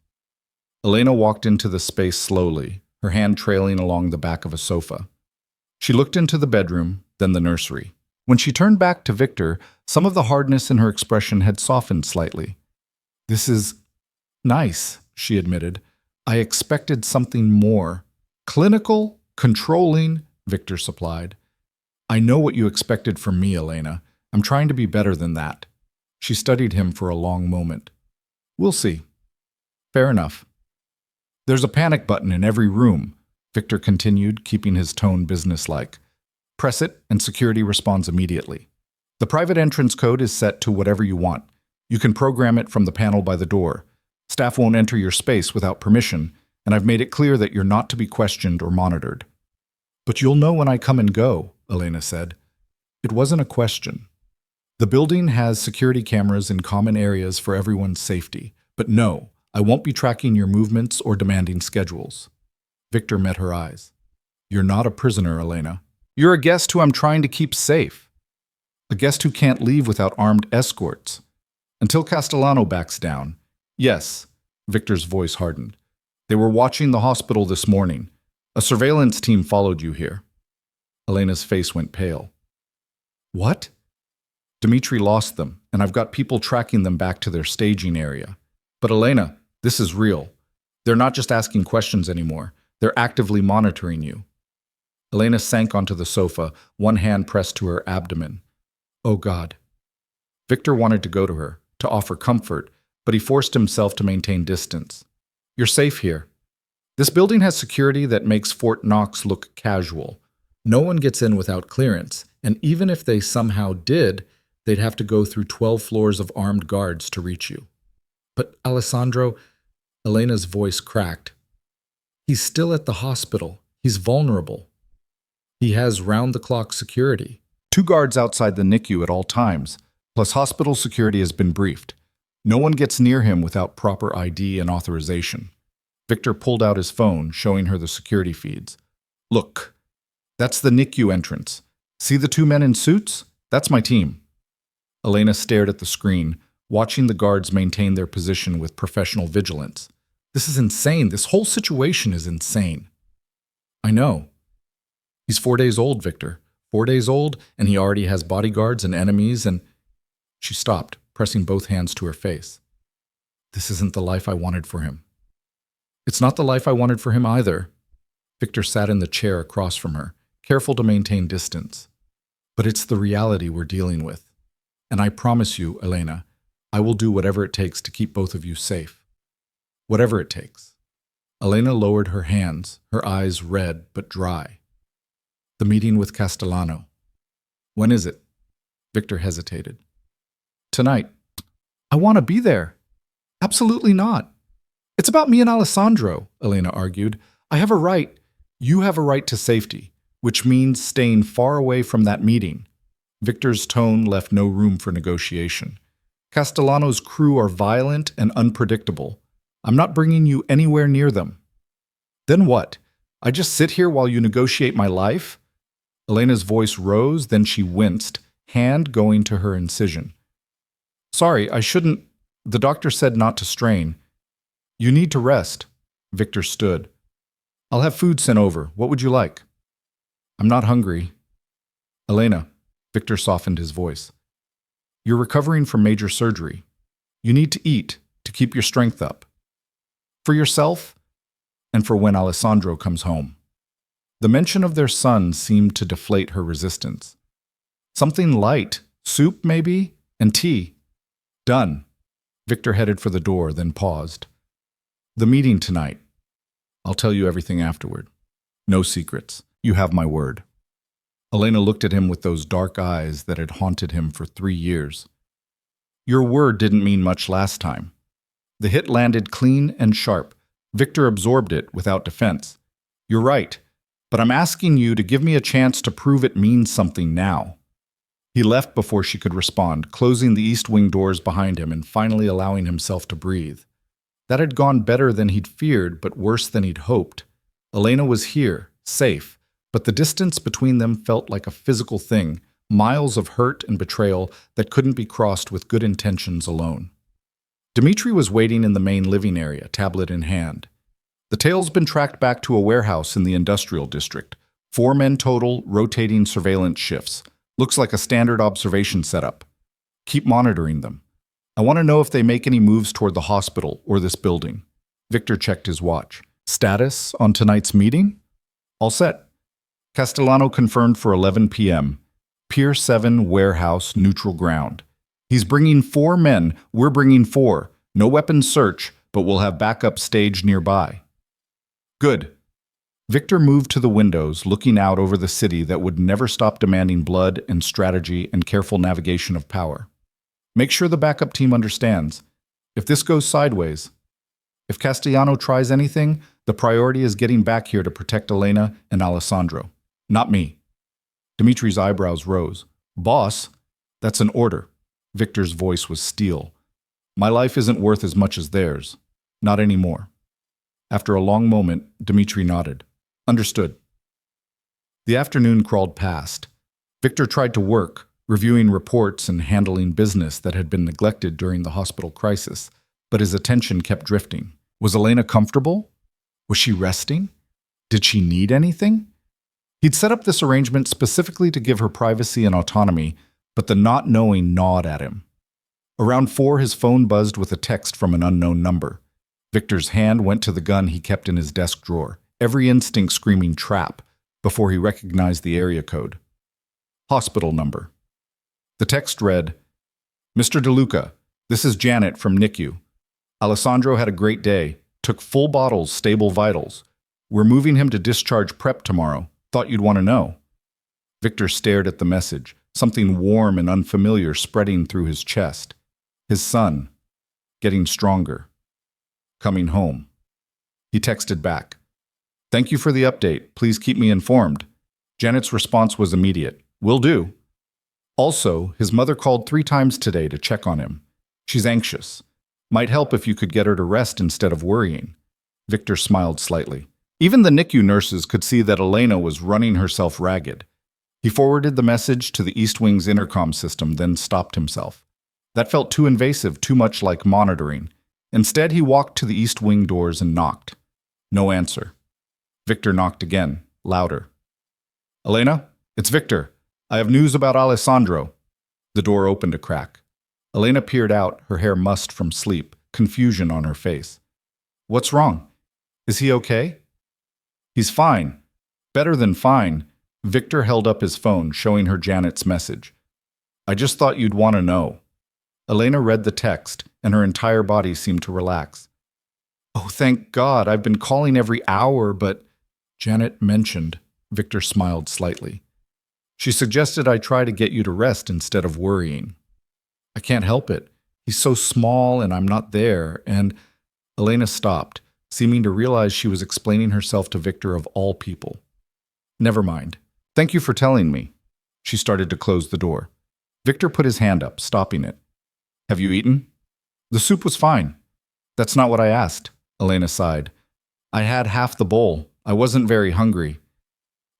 Elena walked into the space slowly, her hand trailing along the back of a sofa. She looked into the bedroom, then the nursery. When she turned back to Victor, some of the hardness in her expression had softened slightly. "This is nice," she admitted. "I expected something more. Clinical, controlling," Victor supplied. "I know what you expected from me, Elena. I'm trying to be better than that." She studied him for a long moment. "We'll see." "Fair enough." "There's a panic button in every room," Victor continued, keeping his tone businesslike. "Press it, and security responds immediately. The private entrance code is set to whatever you want. You can program it from the panel by the door. Staff won't enter your space without permission, and I've made it clear that you're not to be questioned or monitored." "But you'll know when I come and go," Elena said. It wasn't a question. "The building has security cameras in common areas for everyone's safety, but no, I won't be tracking your movements or demanding schedules." Victor met her eyes. "You're not a prisoner, Elena. You're a guest who I'm trying to keep safe. A guest who can't leave without armed escorts. Until Castellano backs down." "Yes," Victor's voice hardened. "They were watching the hospital this morning. A surveillance team followed you here." Elena's face went pale. "What?" "Dmitri lost them, and I've got people tracking them back to their staging area. But Elena, this is real. They're not just asking questions anymore. They're actively monitoring you." Elena sank onto the sofa, one hand pressed to her abdomen. "Oh God." Victor wanted to go to her, to offer comfort, but he forced himself to maintain distance. "You're safe here. This building has security that makes Fort Knox look casual. No one gets in without clearance, and even if they somehow did, they'd have to go through 12 floors of armed guards to reach you." "But Alessandro," Elena's voice cracked. "He's still at the hospital. He's vulnerable." "He has round-the-clock security. 2 guards outside the NICU at all times, plus hospital security has been briefed. No one gets near him without proper ID and authorization." Victor pulled out his phone, showing her the security feeds. "Look, that's the NICU entrance. See the 2 men in suits? That's my team." Elena stared at the screen, watching the guards maintain their position with professional vigilance. "This is insane. This whole situation is insane." "I know. He's 4 days old, Victor. 4 days old, and he already has bodyguards and enemies and—" She stopped, pressing both hands to her face. "This isn't the life I wanted for him." "It's not the life I wanted for him either." Victor sat in the chair across from her, careful to maintain distance. "But it's the reality we're dealing with. And I promise you, Elena, I will do whatever it takes to keep both of you safe. Whatever it takes." Elena lowered her hands, her eyes red but dry. "The meeting with Castellano. When is it?" Victor hesitated. "Tonight." "I want to be there." "Absolutely not. It's about me and Alessandro," Elena argued. "I have a right. You have a right to safety, which means staying far away from that meeting." Victor's tone left no room for negotiation. "Castellano's crew are violent and unpredictable. I'm not bringing you anywhere near them." "Then what? I just sit here while you negotiate my life?" Elena's voice rose, then she winced, hand going to her incision. "Sorry, I shouldn't. The doctor said not to strain. You need to rest." Victor stood. "I'll have food sent over. What would you like?" "I'm not hungry." "Elena," Victor softened his voice. You're recovering from major surgery. You need to eat to keep your strength up. For yourself and for when Alessandro comes home. The mention of their son seemed to deflate her resistance. Something light, soup maybe, and tea. Done. Victor headed for the door, then paused. The meeting tonight. I'll tell you everything afterward. No secrets. You have my word. Elena looked at him with those dark eyes that had haunted him for 3 years. Your word didn't mean much last time. The hit landed clean and sharp. Victor absorbed it without defense. You're right, but I'm asking you to give me a chance to prove it means something now. He left before she could respond, closing the east wing doors behind him and finally allowing himself to breathe. That had gone better than he'd feared, but worse than he'd hoped. Elena was here, safe, but the distance between them felt like a physical thing, miles of hurt and betrayal that couldn't be crossed with good intentions alone. Dmitri was waiting in the main living area, tablet in hand. The tale's been tracked back to a warehouse in the industrial district. 4 men total, rotating surveillance shifts. Looks like a standard observation setup. Keep monitoring them. I want to know if they make any moves toward the hospital or this building. Victor checked his watch. Status on tonight's meeting? All set. Castellano confirmed for 11 p.m. Pier 7 warehouse, neutral ground. He's bringing 4 men, we're bringing 4. No weapons search, but we'll have backup staged nearby. Good. Victor moved to the windows, looking out over the city that would never stop demanding blood and strategy and careful navigation of power. Make sure the backup team understands. If this goes sideways, if Castellano tries anything, the priority is getting back here to protect Elena and Alessandro, not me. Dimitri's eyebrows rose. Boss, that's an order. Victor's voice was steel. My life isn't worth as much as theirs. Not anymore. After a long moment, Dmitri nodded. Understood. The afternoon crawled past. Victor tried to work, reviewing reports and handling business that had been neglected during the hospital crisis, but his attention kept drifting. Was Elena comfortable? Was she resting? Did she need anything? He'd set up this arrangement specifically to give her privacy and autonomy, but the not knowing gnawed at him. Around 4, his phone buzzed with a text from an unknown number. Victor's hand went to the gun he kept in his desk drawer, every instinct screaming trap, before he recognized the area code. Hospital number. The text read, Mr. DeLuca, this is Janet from NICU. Alessandro had a great day, took full bottles, stable vitals. We're moving him to discharge prep tomorrow. Thought you'd want to know. Victor stared at the message, something warm and unfamiliar spreading through his chest. His son, getting stronger, coming home. He texted back, Thank you for the update. Please keep me informed. Janet's response was immediate. Will do. Also, his mother called 3 times today to check on him. She's anxious. Might help if you could get her to rest instead of worrying. Victor smiled slightly. Even the NICU nurses could see that Elena was running herself ragged. He forwarded the message to the East Wing's intercom system, then stopped himself. That felt too invasive, too much like monitoring. Instead, he walked to the East Wing doors and knocked. No answer. Victor knocked again, louder. Elena, it's Victor. I have news about Alessandro. The door opened a crack. Elena peered out, her hair mussed from sleep, confusion on her face. What's wrong? Is he okay? He's fine. Better than fine. Victor held up his phone, showing her Janet's message. I just thought you'd want to know. Elena read the text, and her entire body seemed to relax. Oh, thank God, I've been calling every hour, but... Janet mentioned. Victor smiled slightly. She suggested I try to get you to rest instead of worrying. I can't help it. He's so small and I'm not there, and... Elena stopped, seeming to realize she was explaining herself to Victor of all people. Never mind. Thank you for telling me. She started to close the door. Victor put his hand up, stopping it. Have you eaten? The soup was fine. That's not what I asked, Elena sighed. I had half the bowl. I wasn't very hungry.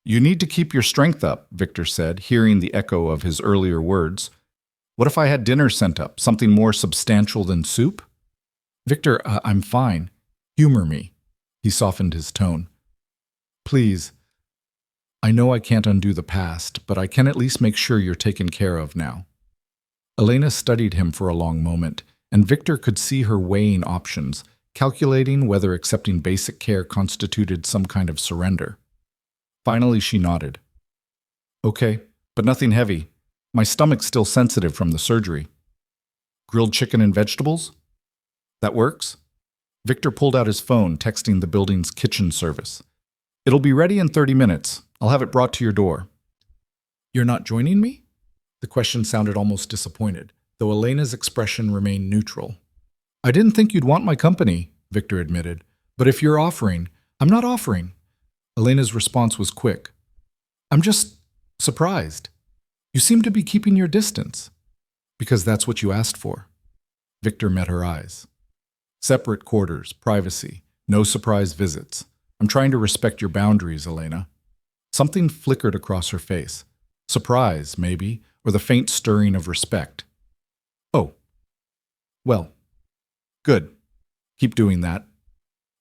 You need to keep your strength up, Victor said, hearing the echo of his earlier words. What if I had dinner sent up, something more substantial than soup? Victor, I'm fine. Humor me. He softened his tone. Please. I know I can't undo the past, but I can at least make sure you're taken care of now. Elena studied him for a long moment, and Victor could see her weighing options, calculating whether accepting basic care constituted some kind of surrender. Finally, she nodded. Okay, but nothing heavy. My stomach's still sensitive from the surgery. Grilled chicken and vegetables? That works? Victor pulled out his phone, texting the building's kitchen service. It'll be ready in 30 minutes. I'll have it brought to your door. You're not joining me? The question sounded almost disappointed, though Elena's expression remained neutral. I didn't think you'd want my company, Victor admitted. But if you're offering, I'm not offering. Elena's response was quick. I'm just surprised. You seem to be keeping your distance. Because that's what you asked for. Victor met her eyes. Separate quarters, privacy, no surprise visits. I'm trying to respect your boundaries, Elena. Something flickered across her face. Surprise, maybe, or the faint stirring of respect. Oh. Well. Good. Keep doing that.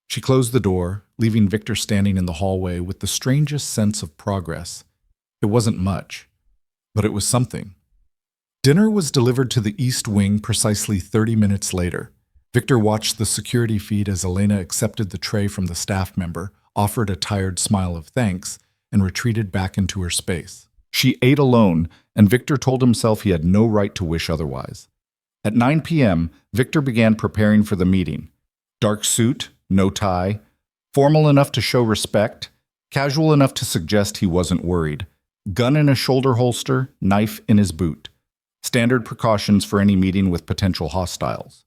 She closed the door, leaving Victor standing in the hallway with the strangest sense of progress. It wasn't much, but it was something. Dinner was delivered to the East Wing precisely 30 minutes later. Victor watched the security feed as Elena accepted the tray from the staff member, offered a tired smile of thanks, and retreated back into her space. She ate alone, and Victor told himself he had no right to wish otherwise. At 9 p.m., Victor began preparing for the meeting. Dark suit, no tie, formal enough to show respect, casual enough to suggest he wasn't worried, gun in a shoulder holster, knife in his boot. Standard precautions for any meeting with potential hostiles.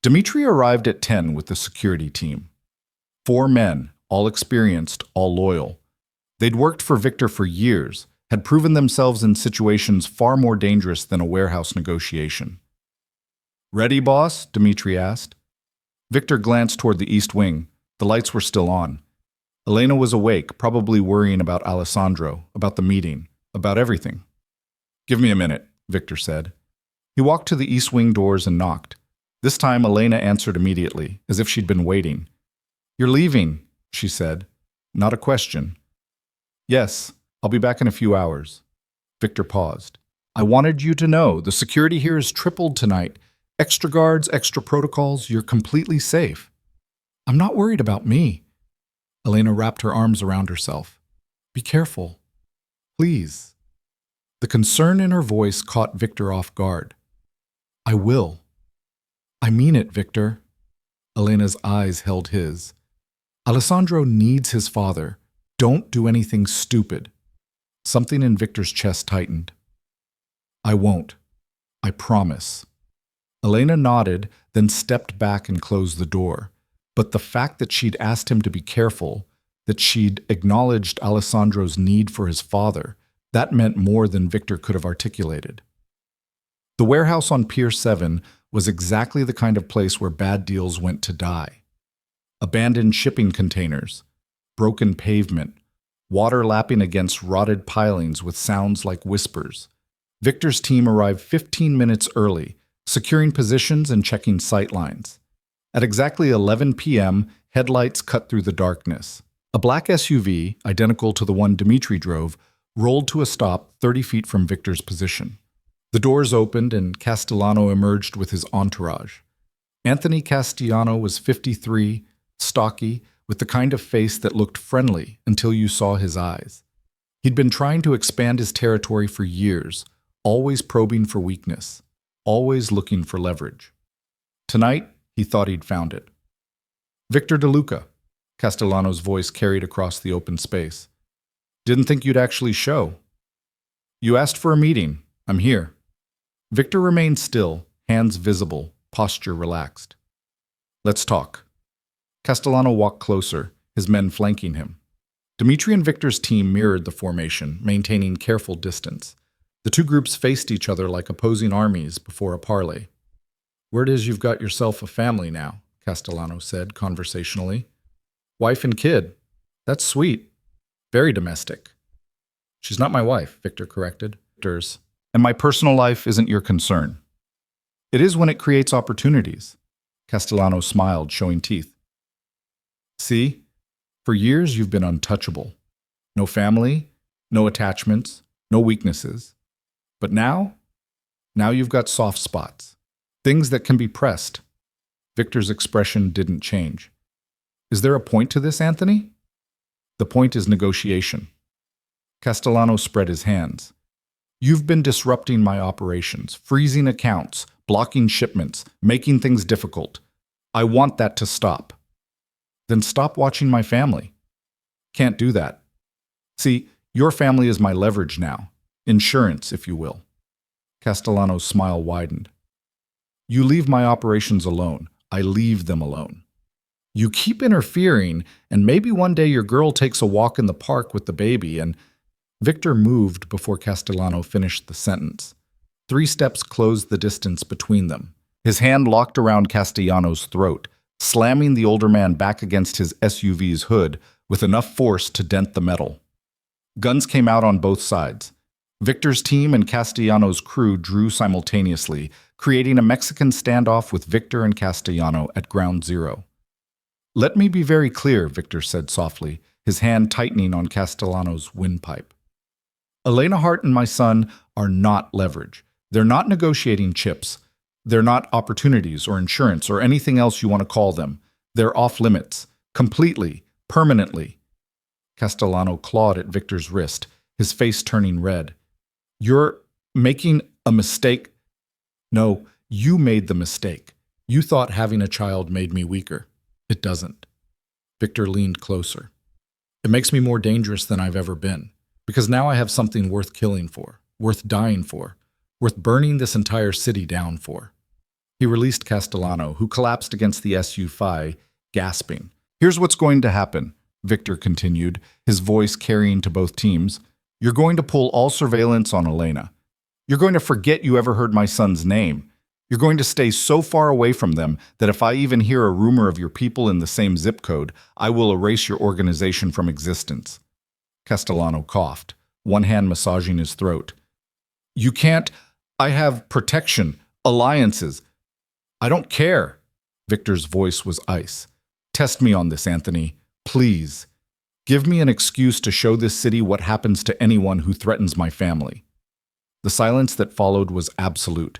Dmitri arrived at 10 with the security team. 4 men, all experienced, all loyal. They'd worked for Victor for years, had proven themselves in situations far more dangerous than a warehouse negotiation. Ready, boss? Dmitri asked. Victor glanced toward the East Wing. The lights were still on. Elena was awake, probably worrying about Alessandro, about the meeting, about everything. Give me a minute, Victor said. He walked to the East Wing doors and knocked. This time, Elena answered immediately, as if she'd been waiting. You're leaving, she said. Not a question. Yes, I'll be back in a few hours. Victor paused. I wanted you to know the security here is tripled tonight. Extra guards, extra protocols, you're completely safe. I'm not worried about me. Elena wrapped her arms around herself. Be careful. Please. The concern in her voice caught Victor off guard. I will. I mean it, Victor. Elena's eyes held his. Alessandro needs his father. Don't do anything stupid. Something in Victor's chest tightened. I won't. I promise. Elena nodded, then stepped back and closed the door. But the fact that she'd asked him to be careful, that she'd acknowledged Alessandro's need for his father, that meant more than Victor could have articulated. The warehouse on Pier 7 was exactly the kind of place where bad deals went to die. Abandoned shipping containers, broken pavement, water lapping against rotted pilings with sounds like whispers. Victor's team arrived 15 minutes early, securing positions and checking sight lines. At exactly 11 p.m., headlights cut through the darkness. A black SUV, identical to the one Dmitri drove, rolled to a stop 30 feet from Victor's position. The doors opened and Castellano emerged with his entourage. Anthony Castellano was 53, stocky, with the kind of face that looked friendly until you saw his eyes. He'd been trying to expand his territory for years, always probing for weakness, always looking for leverage. Tonight, he thought he'd found it. Victor De Luca, Castellano's voice carried across the open space. Didn't think you'd actually show. You asked for a meeting. I'm here. Victor remained still, hands visible, posture relaxed. Let's talk. Castellano walked closer, his men flanking him. Dmitri and Victor's team mirrored the formation, maintaining careful distance. The two groups faced each other like opposing armies before a parley. Word is you've got yourself a family now, Castellano said conversationally. Wife and kid. That's sweet. Very domestic. She's not my wife, Victor corrected. Victor's. And my personal life isn't your concern. It is when it creates opportunities. Castellano smiled, showing teeth. See, for years you've been untouchable. No family, no attachments, no weaknesses. But now Now you've got soft spots. Things that can be pressed. Victor's expression didn't change. Is there a point to this, Anthony? The point is negotiation. Castellano spread his hands. You've been disrupting my operations, freezing accounts, blocking shipments, making things difficult. I want that to stop. Then stop watching my family. Can't do that. See, your family is my leverage now. Insurance, if you will. Castellano's smile widened. You leave my operations alone. I leave them alone. You keep interfering, and maybe one day your girl takes a walk in the park with the baby, and Victor moved before Castellano finished the sentence. 3 steps closed the distance between them. His hand locked around Castellano's throat, slamming the older man back against his SUV's hood with enough force to dent the metal. Guns came out on both sides. Victor's team and Castellano's crew drew simultaneously, creating a Mexican standoff with Victor and Castellano at ground zero. Let me be very clear, Victor said softly, his hand tightening on Castellano's windpipe. Elena Hart and my son are not leverage. They're not negotiating chips. They're not opportunities or insurance or anything else you want to call them. They're off limits. Completely. Permanently. Castellano clawed at Victor's wrist, his face turning red. You're making a mistake. No, you made the mistake. You thought having a child made me weaker. It doesn't. Victor leaned closer. It makes me more dangerous than I've ever been, because now I have something worth killing for, worth dying for, worth burning this entire city down for. He released Castellano, who collapsed against the SUV, gasping. Here's what's going to happen, Victor continued, his voice carrying to both teams. You're going to pull all surveillance on Elena. You're going to forget you ever heard my son's name. You're going to stay so far away from them that if I even hear a rumor of your people in the same zip code, I will erase your organization from existence. Castellano coughed, one hand massaging his throat. You can't. I have protection, alliances. I don't care. Victor's voice was ice. Test me on this, Anthony. Please. Give me an excuse to show this city what happens to anyone who threatens my family. The silence that followed was absolute.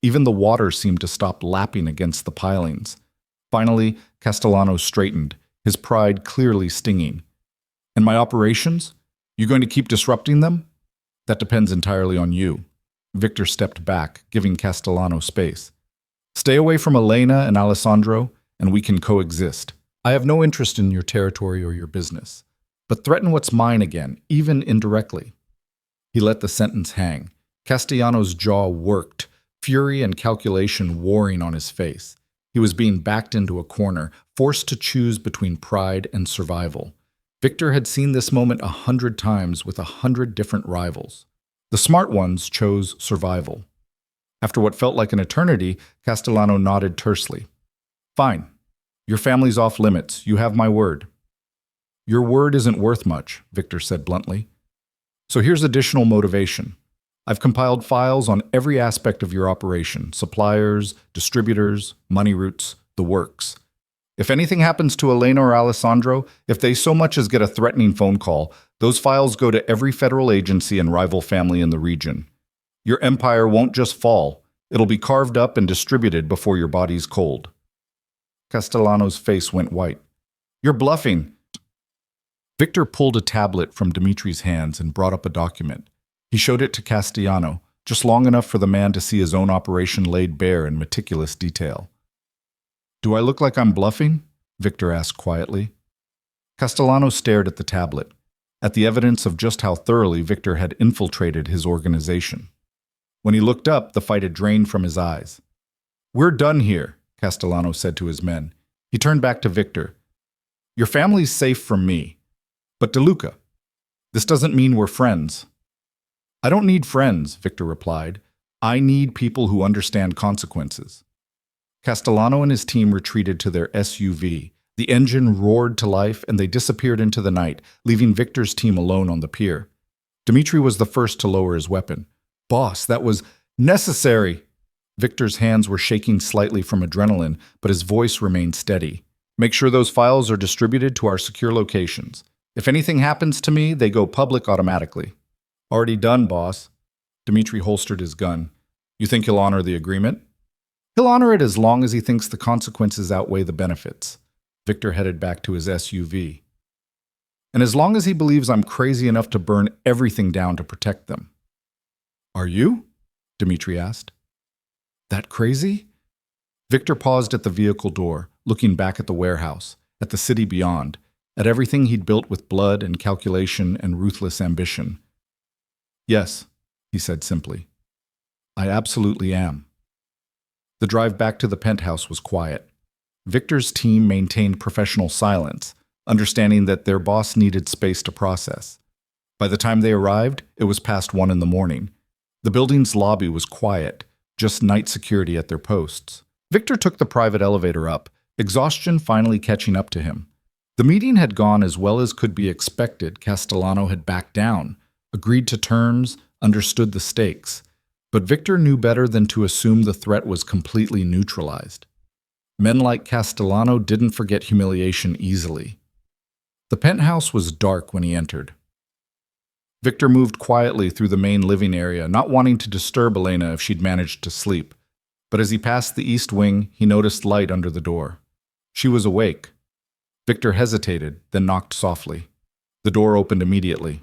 Even the water seemed to stop lapping against the pilings. Finally, Castellano straightened, his pride clearly stinging. And my operations? You going to keep disrupting them? That depends entirely on you. Victor stepped back, giving Castellano space. Stay away from Elena and Alessandro, and we can coexist. I have no interest in your territory or your business, but threaten what's mine again, even indirectly. He let the sentence hang. Castellano's jaw worked, fury and calculation warring on his face. He was being backed into a corner, forced to choose between pride and survival. Victor had seen this moment 100 times with 100 different rivals. The smart ones chose survival. After what felt like an eternity, Castellano nodded tersely. Fine. Your family's off limits. You have my word. Your word isn't worth much, Victor said bluntly. So here's additional motivation. I've compiled files on every aspect of your operation, suppliers, distributors, money routes, the works. If anything happens to Elena or Alessandro, if they so much as get a threatening phone call, those files go to every federal agency and rival family in the region. Your empire won't just fall. It'll be carved up and distributed before your body's cold. Castellano's face went white. You're bluffing. Victor pulled a tablet from Dimitri's hands and brought up a document. He showed it to Castellano, just long enough for the man to see his own operation laid bare in meticulous detail. Do I look like I'm bluffing? Victor asked quietly. Castellano stared at the tablet, at the evidence of just how thoroughly Victor had infiltrated his organization. When he looked up, the fight had drained from his eyes. We're done here, Castellano said to his men. He turned back to Victor. Your family's safe from me. But DeLuca, this doesn't mean we're friends. I don't need friends, Victor replied. I need people who understand consequences. Castellano and his team retreated to their SUV. The engine roared to life and they disappeared into the night, leaving Victor's team alone on the pier. Dimitri was the first to lower his weapon. Boss, that was necessary. Victor's hands were shaking slightly from adrenaline, but his voice remained steady. Make sure those files are distributed to our secure locations. If anything happens to me, they go public automatically. Already done, boss. Dimitri holstered his gun. You think he'll honor the agreement? He'll honor it as long as he thinks the consequences outweigh the benefits. Victor headed back to his SUV. And as long as he believes I'm crazy enough to burn everything down to protect them. Are you? Dmitri asked. That crazy? Victor paused at the vehicle door, looking back at the warehouse, at the city beyond, at everything he'd built with blood and calculation and ruthless ambition. Yes, he said simply. I absolutely am. The drive back to the penthouse was quiet. Victor's team maintained professional silence, understanding that their boss needed space to process. By the time they arrived, it was past 1 in the morning. The building's lobby was quiet, just night security at their posts. Victor took the private elevator up, exhaustion finally catching up to him. The meeting had gone as well as could be expected. Castellano had backed down, agreed to terms, understood the stakes. But Victor knew better than to assume the threat was completely neutralized. Men like Castellano didn't forget humiliation easily. The penthouse was dark when he entered. Victor moved quietly through the main living area, not wanting to disturb Elena if she'd managed to sleep. But as he passed the east wing, he noticed light under the door. She was awake. Victor hesitated, then knocked softly. The door opened immediately.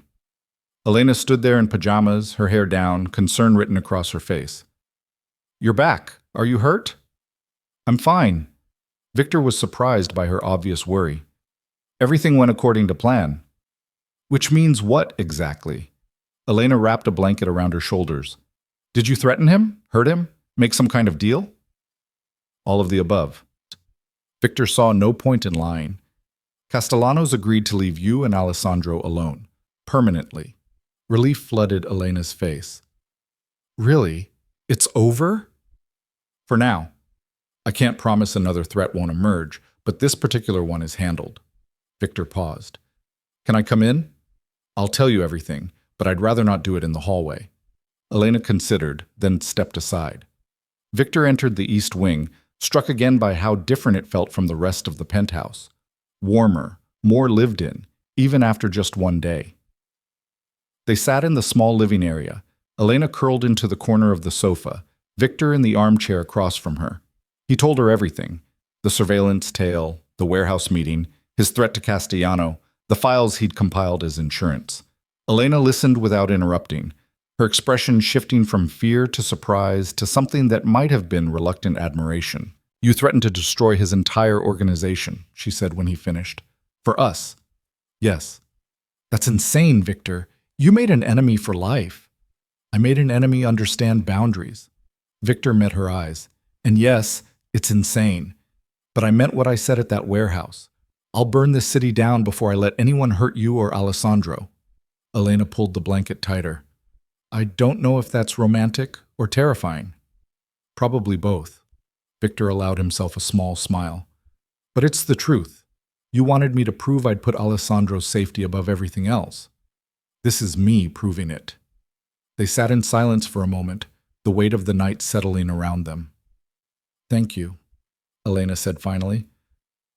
Elena stood there in pajamas, her hair down, concern written across her face. You're back. Are you hurt? I'm fine. Victor was surprised by her obvious worry. Everything went according to plan. Which means what exactly? Elena wrapped a blanket around her shoulders. Did you threaten him? Hurt him? Make some kind of deal? All of the above. Victor saw no point in lying. Castellanos agreed to leave you and Alessandro alone, permanently. Relief flooded Elena's face. Really? It's over? For now. I can't promise another threat won't emerge, but this particular one is handled. Victor paused. Can I come in? I'll tell you everything, but I'd rather not do it in the hallway. Elena considered, then stepped aside. Victor entered the east wing, struck again by how different it felt from the rest of the penthouse. Warmer, more lived in, even after just one day. They sat in the small living area, Elena curled into the corner of the sofa, Victor in the armchair across from her. He told her everything, the surveillance tale, the warehouse meeting, his threat to Castellano, the files he'd compiled as insurance. Elena listened without interrupting, her expression shifting from fear to surprise to something that might have been reluctant admiration. You threatened to destroy his entire organization, she said when he finished. For us. Yes. That's insane, Victor. You made an enemy for life. I made an enemy understand boundaries. Victor met her eyes. And yes, it's insane. But I meant what I said at that warehouse. I'll burn this city down before I let anyone hurt you or Alessandro. Elena pulled the blanket tighter. I don't know if that's romantic or terrifying. Probably both. Victor allowed himself a small smile. But it's the truth. You wanted me to prove I'd put Alessandro's safety above everything else. This is me proving it. They sat in silence for a moment, the weight of the night settling around them. Thank you, Elena said finally,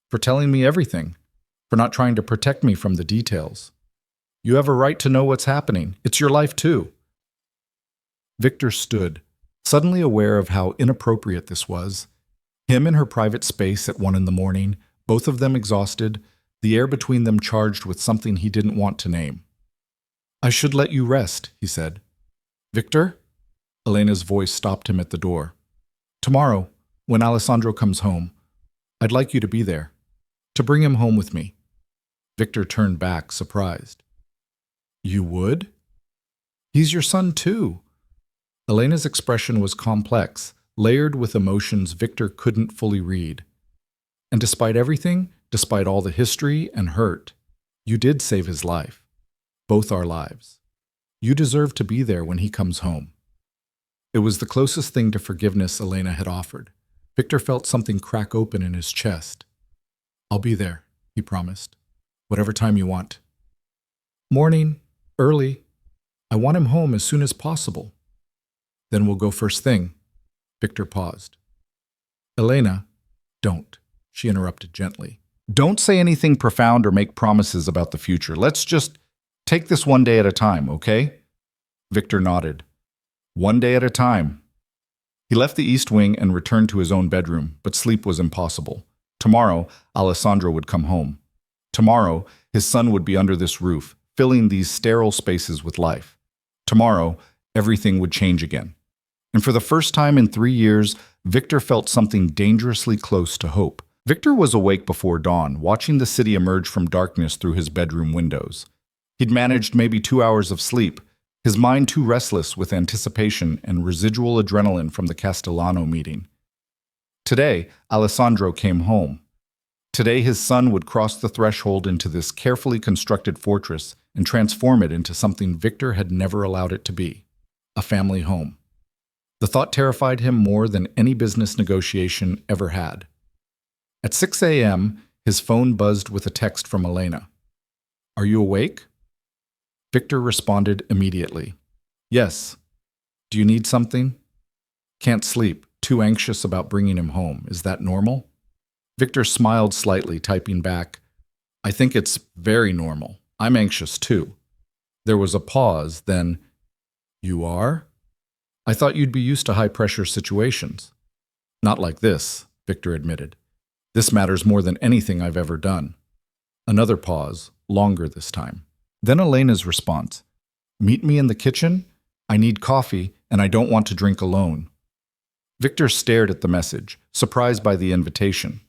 for telling me everything, for not trying to protect me from the details. You have a right to know what's happening. It's your life too. Victor stood, suddenly aware of how inappropriate this was. Him in her private space at 1 in the morning, both of them exhausted, the air between them charged with something he didn't want to name. I should let you rest, he said. Victor? Elena's voice stopped him at the door. Tomorrow, when Alessandro comes home, I'd like you to be there, to bring him home with me. Victor turned back, surprised. You would? He's your son too. Elena's expression was complex, layered with emotions Victor couldn't fully read. And despite everything, despite all the history and hurt, you did save his life. Both our lives. You deserve to be there when he comes home. It was the closest thing to forgiveness Elena had offered. Victor felt something crack open in his chest. I'll be there, he promised. Whatever time you want. Morning, early. I want him home as soon as possible. Then we'll go first thing. Victor paused. Elena, don't, she interrupted gently. Don't say anything profound or make promises about the future. Let's just take this one day at a time, okay? Victor nodded. One day at a time. He left the East Wing and returned to his own bedroom, but sleep was impossible. Tomorrow, Alessandro would come home. Tomorrow, his son would be under this roof, filling these sterile spaces with life. Tomorrow, everything would change again. And for the first time in 3 years, Victor felt something dangerously close to hope. Victor was awake before dawn, watching the city emerge from darkness through his bedroom windows. He'd managed maybe 2 hours of sleep, his mind too restless with anticipation and residual adrenaline from the Castellano meeting. Today, Alessandro came home. Today, his son would cross the threshold into this carefully constructed fortress and transform it into something Victor had never allowed it to be, a family home. The thought terrified him more than any business negotiation ever had. At 6 a.m., his phone buzzed with a text from Elena. "Are you awake?" Victor responded immediately. "Yes. Do you need something?" "Can't sleep. Too anxious about bringing him home. Is that normal?" Victor smiled slightly, typing back, "I think it's very normal. I'm anxious too." There was a pause, then, "You are? I thought you'd be used to high-pressure situations." "Not like this," Victor admitted. "This matters more than anything I've ever done." Another pause, longer this time. Then Elena's response, "Meet me in the kitchen? I need coffee, and I don't want to drink alone." Victor stared at the message, surprised by the invitation.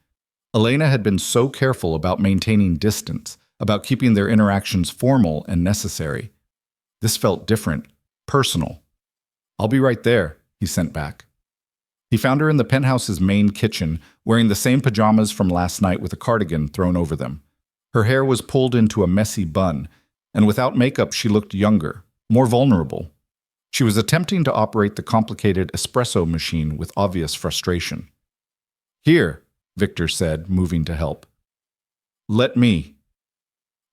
Elena had been so careful about maintaining distance, about keeping their interactions formal and necessary. This felt different, personal. "I'll be right there," he sent back. He found her in the penthouse's main kitchen, wearing the same pajamas from last night with a cardigan thrown over them. Her hair was pulled into a messy bun, and without makeup she looked younger, more vulnerable. She was attempting to operate the complicated espresso machine with obvious frustration. "Here," Victor said, moving to help. "Let me."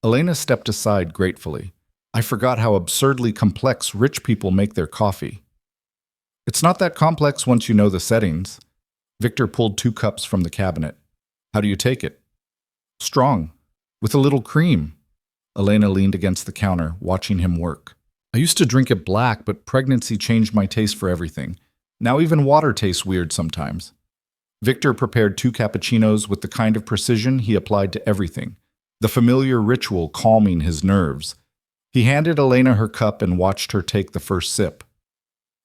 Elena stepped aside gratefully. "I forgot how absurdly complex rich people make their coffee." "It's not that complex once you know the settings." Victor pulled 2 cups from the cabinet. "How do you take it?" "Strong, with a little cream." Elena leaned against the counter, watching him work. "I used to drink it black, but pregnancy changed my taste for everything. Now even water tastes weird sometimes." Victor prepared 2 cappuccinos with the kind of precision he applied to everything, the familiar ritual calming his nerves. He handed Elena her cup and watched her take the first sip.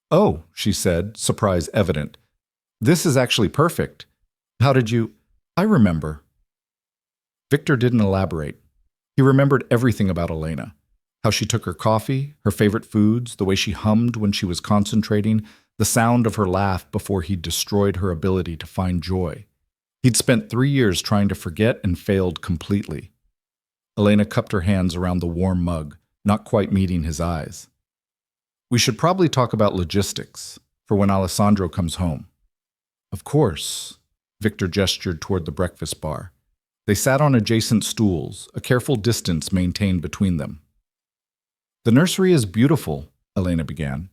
"Oh," she said, surprise evident. "This is actually perfect. How did you—" "I remember." Victor didn't elaborate. He remembered everything about Elena. How she took her coffee, her favorite foods, the way she hummed when she was concentrating, the sound of her laugh before he'd destroyed her ability to find joy. He'd spent 3 years trying to forget and failed completely. Elena cupped her hands around the warm mug, not quite meeting his eyes. "We should probably talk about logistics, for when Alessandro comes home." "Of course." Victor gestured toward the breakfast bar. They sat on adjacent stools, a careful distance maintained between them. "The nursery is beautiful," Elena began,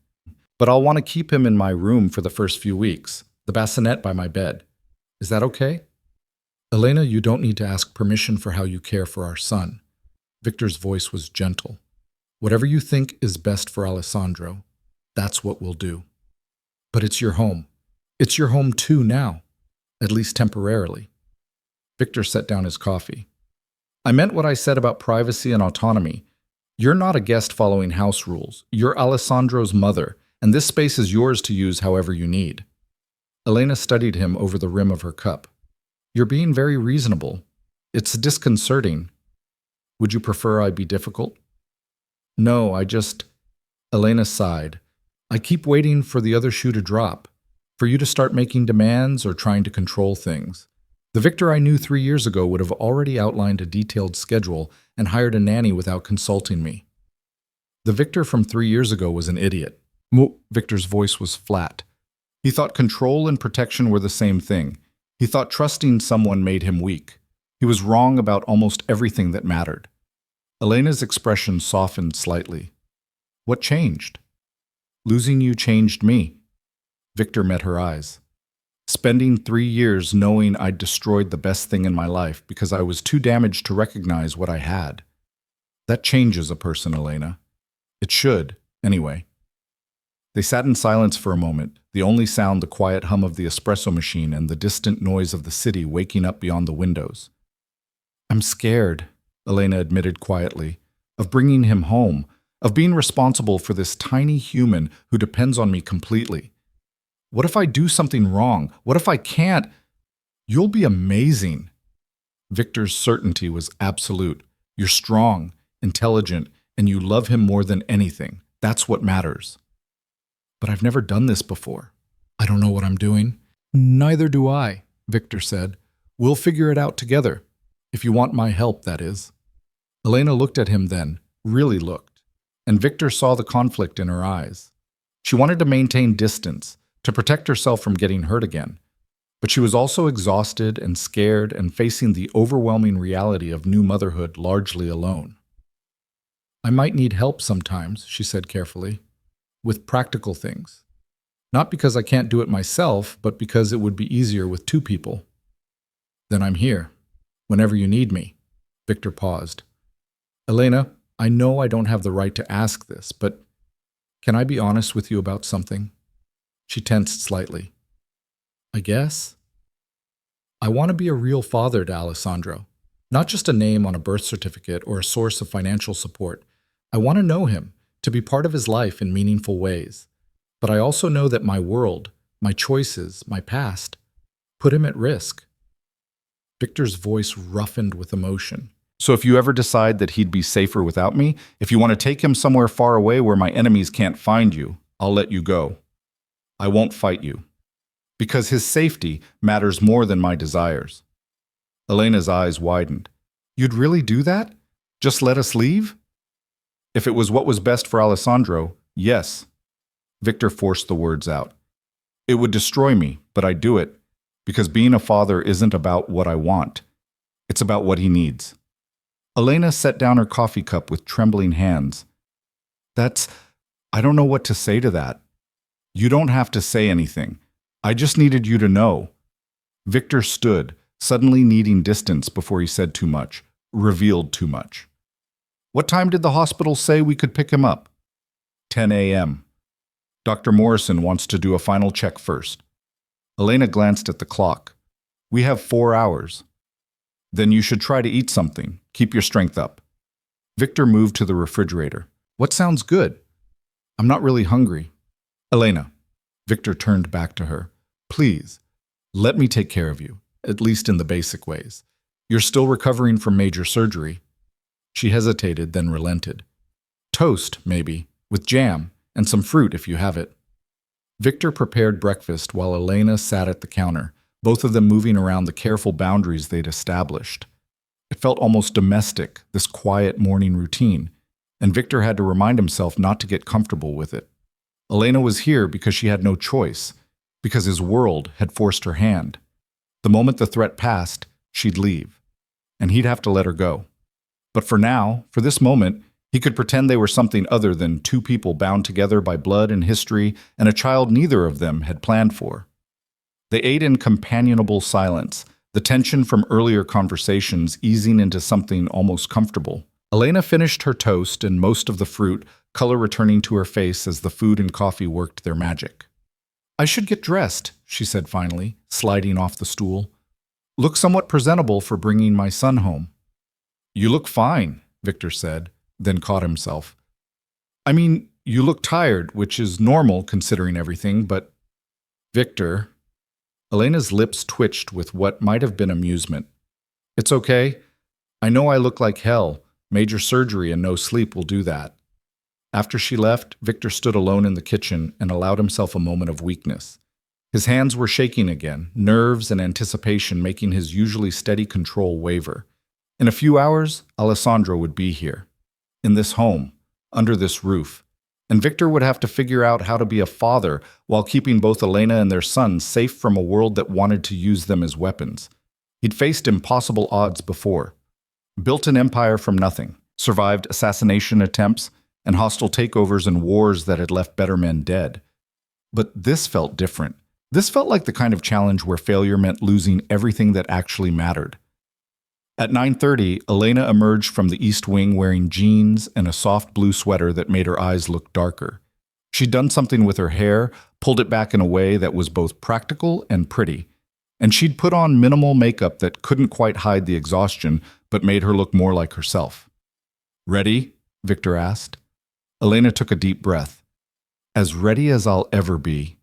"but I'll want to keep him in my room for the first few weeks, the bassinet by my bed. Is that okay?" "Elena, you don't need to ask permission for how you care for our son." Victor's voice was gentle. "Whatever you think is best for Alessandro, that's what we'll do. But it's your home. It's your home too now, at least temporarily." Victor set down his coffee. "I meant what I said about privacy and autonomy. You're not a guest following house rules. You're Alessandro's mother, and this space is yours to use however you need." Elena studied him over the rim of her cup. "You're being very reasonable. It's disconcerting. Would you prefer I be difficult?" "No, Elena sighed. "I keep waiting for the other shoe to drop, for you to start making demands or trying to control things. The Victor I knew 3 years ago would have already outlined a detailed schedule and hired a nanny without consulting me. The Victor from 3 years ago was an idiot." Victor's voice was flat. He thought control and protection were the same thing. He thought trusting someone made him weak. He was wrong about almost everything that mattered. Elena's expression softened slightly. "What changed?" "Losing you changed me." Victor met her eyes. "Spending 3 years knowing I'd destroyed the best thing in my life because I was too damaged to recognize what I had. That changes a person, Elena. It should, anyway." They sat in silence for a moment, the only sound the quiet hum of the espresso machine and the distant noise of the city waking up beyond the windows. "I'm scared," Elena admitted quietly, "of bringing him home, of being responsible for this tiny human who depends on me completely. What if I do something wrong? What if I can't? You'll be amazing." Victor's certainty was absolute. "You're strong, intelligent, and you love him more than anything. That's what matters." "But I've never done this before. I don't know what I'm doing." "Neither do I," Victor said. "We'll figure it out together. If you want my help, that is." Elena looked at him then, really looked, and Victor saw the conflict in her eyes. She wanted to maintain distance, to protect herself from getting hurt again. But she was also exhausted and scared and facing the overwhelming reality of new motherhood largely alone. "I might need help sometimes," she said carefully, "with practical things. Not because I can't do it myself, but because it would be easier with two people." "Then I'm here, whenever you need me." Victor paused. "Elena, I know I don't have the right to ask this, but can I be honest with you about something?" She tensed slightly. "I guess. I want to be a real father to Alessandro, not just a name on a birth certificate or a source of financial support. I want to know him, to be part of his life in meaningful ways. But I also know that my world, my choices, my past, put him at risk." Victor's voice roughened with emotion. "So if you ever decide that he'd be safer without me, if you want to take him somewhere far away where my enemies can't find you, I'll let you go. I won't fight you. Because his safety matters more than my desires." Elena's eyes widened. "You'd really do that? Just let us leave?" "If it was what was best for Alessandro, yes." Victor forced the words out. "It would destroy me, but I'd do it, because being a father isn't about what I want. It's about what he needs." Elena set down her coffee cup with trembling hands. I don't know what to say to that." "You don't have to say anything. I just needed you to know." Victor stood, suddenly needing distance before he said too much, revealed too much. "What time did the hospital say we could pick him up?" 10 a.m. "Dr. Morrison wants to do a final check first." Elena glanced at the clock. "We have 4 hours." "Then you should try to eat something. Keep your strength up." Victor moved to the refrigerator. "What sounds good?" "I'm not really hungry." "Elena." Victor turned back to her. "Please, let me take care of you, at least in the basic ways. You're still recovering from major surgery." She hesitated, then relented. "Toast, maybe, with jam, and some fruit if you have it." Victor prepared breakfast while Elena sat at the counter, both of them moving around the careful boundaries they'd established. It felt almost domestic, this quiet morning routine, and Victor had to remind himself not to get comfortable with it. Elena was here because she had no choice, because his world had forced her hand. The moment the threat passed, she'd leave, and he'd have to let her go. But for now, for this moment, he could pretend they were something other than two people bound together by blood and history and a child neither of them had planned for. They ate in companionable silence, the tension from earlier conversations easing into something almost comfortable. Elena finished her toast and most of the fruit, color returning to her face as the food and coffee worked their magic. "I should get dressed," she said finally, sliding off the stool. "Look somewhat presentable for bringing my son home." "You look fine," Victor said, then caught himself. "I mean, you look tired, which is normal considering everything, but—" "Victor." Elena's lips twitched with what might have been amusement. "It's okay. I know I look like hell. Major surgery and no sleep will do that." After she left, Victor stood alone in the kitchen and allowed himself a moment of weakness. His hands were shaking again, nerves and anticipation making his usually steady control waver. In a few hours, Alessandro would be here. In this home, under this roof. And Victor would have to figure out how to be a father while keeping both Elena and their son safe from a world that wanted to use them as weapons. He'd faced impossible odds before. Built an empire from nothing, survived assassination attempts, and hostile takeovers and wars that had left better men dead. But this felt different. This felt like the kind of challenge where failure meant losing everything that actually mattered. At 9:30, Elena emerged from the East Wing wearing jeans and a soft blue sweater that made her eyes look darker. She'd done something with her hair, pulled it back in a way that was both practical and pretty. And she'd put on minimal makeup that couldn't quite hide the exhaustion, but made her look more like herself. "Ready?" Victor asked. Elena took a deep breath. "As ready as I'll ever be."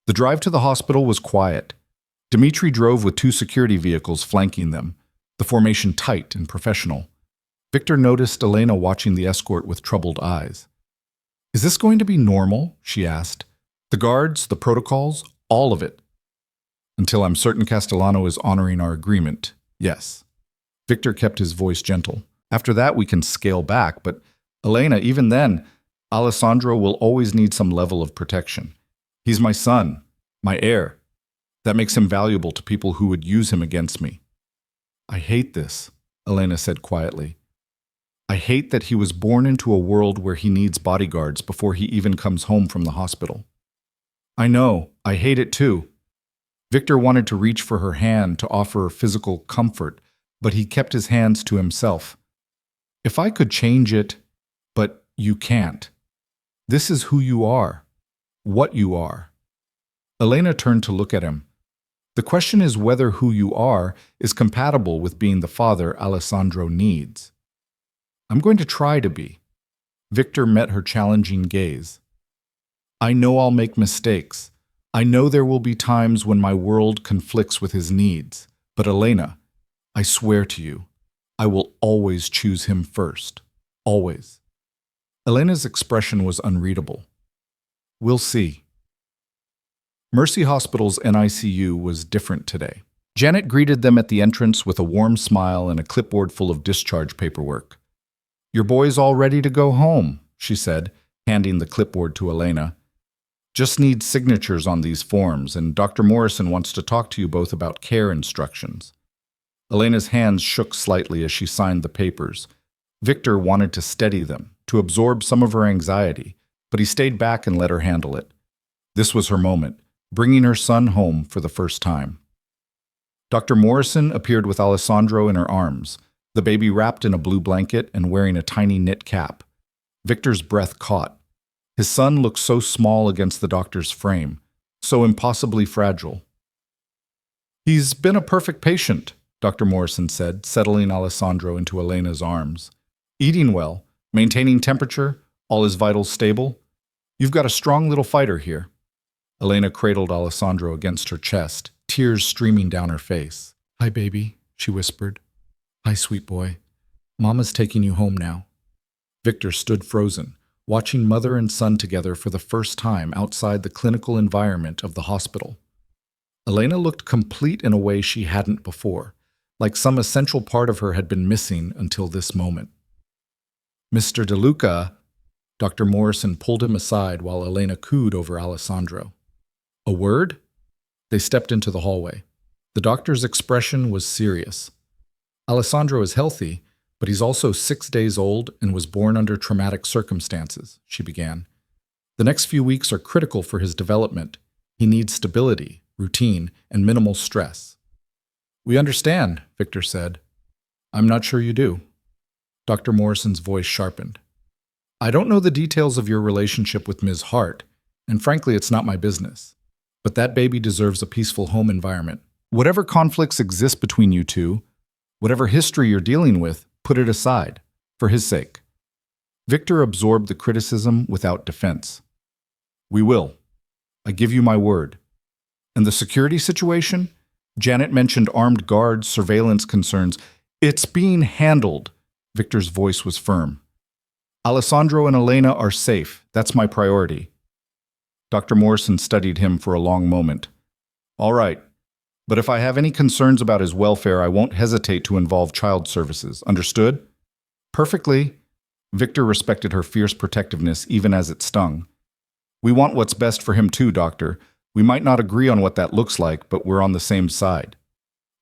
The drive to the hospital was quiet. Dmitri drove with 2 security vehicles flanking them, the formation tight and professional. Victor noticed Elena watching the escort with troubled eyes. "Is this going to be normal?" she asked. "The guards, the protocols, all of it." "Until I'm certain Castellano is honoring our agreement, yes." Victor kept his voice gentle. "After that we can scale back, but Elena, even then, Alessandro will always need some level of protection. He's my son, my heir. That makes him valuable to people who would use him against me." "I hate this," Elena said quietly. "I hate that he was born into a world where he needs bodyguards before he even comes home from the hospital." "I know, I hate it too." Victor wanted to reach for her hand to offer physical comfort, but he kept his hands to himself. "If I could change it, but you can't. This is who you are, what you are." Elena turned to look at him. "The question is whether who you are is compatible with being the father Alessandro needs." "I'm going to try to be." Victor met her challenging gaze. "I know I'll make mistakes. I know there will be times when my world conflicts with his needs. But Elena, I swear to you, I will always choose him first. Always." Elena's expression was unreadable. "We'll see." Mercy Hospital's NICU was different today. Janet greeted them at the entrance with a warm smile and a clipboard full of discharge paperwork. "Your boy's all ready to go home," she said, handing the clipboard to Elena. "Just need signatures on these forms, and Dr. Morrison wants to talk to you both about care instructions." Elena's hands shook slightly as she signed the papers. Victor wanted to steady them, to absorb some of her anxiety, but he stayed back and let her handle it. This was her moment, bringing her son home for the first time. Dr. Morrison appeared with Alessandro in her arms, the baby wrapped in a blue blanket and wearing a tiny knit cap. Victor's breath caught. His son looked so small against the doctor's frame, so impossibly fragile. "He's been a perfect patient," Dr. Morrison said, settling Alessandro into Elena's arms. "Eating well, maintaining temperature, all his vitals stable. You've got a strong little fighter here." Elena cradled Alessandro against her chest, tears streaming down her face. "Hi, baby," she whispered. "Hi, sweet boy. Mama's taking you home now." Victor stood frozen, watching mother and son together for the first time outside the clinical environment of the hospital. Elena looked complete in a way she hadn't before, like some essential part of her had been missing until this moment. "Mr. De Luca," Dr. Morrison pulled him aside while Elena cooed over Alessandro. "A word?" They stepped into the hallway. The doctor's expression was serious. "Alessandro is healthy, but he's also 6 days old and was born under traumatic circumstances," she began. "The next few weeks are critical for his development. He needs stability, routine, and minimal stress." "We understand," Victor said. "I'm not sure you do." Dr. Morrison's voice sharpened. "I don't know the details of your relationship with Ms. Hart, and frankly, it's not my business. But that baby deserves a peaceful home environment. Whatever conflicts exist between you two, whatever history you're dealing with, put it aside, for his sake." Victor absorbed the criticism without defense. "We will. I give you my word." "And the security situation?" Janet mentioned armed guards, surveillance concerns. "It's being handled." Victor's voice was firm. "Alessandro and Elena are safe. That's my priority." Dr. Morrison studied him for a long moment. "All right. But if I have any concerns about his welfare, I won't hesitate to involve child services. Understood?" "Perfectly." Victor respected her fierce protectiveness even as it stung. "We want what's best for him too, Doctor. We might not agree on what that looks like, but we're on the same side."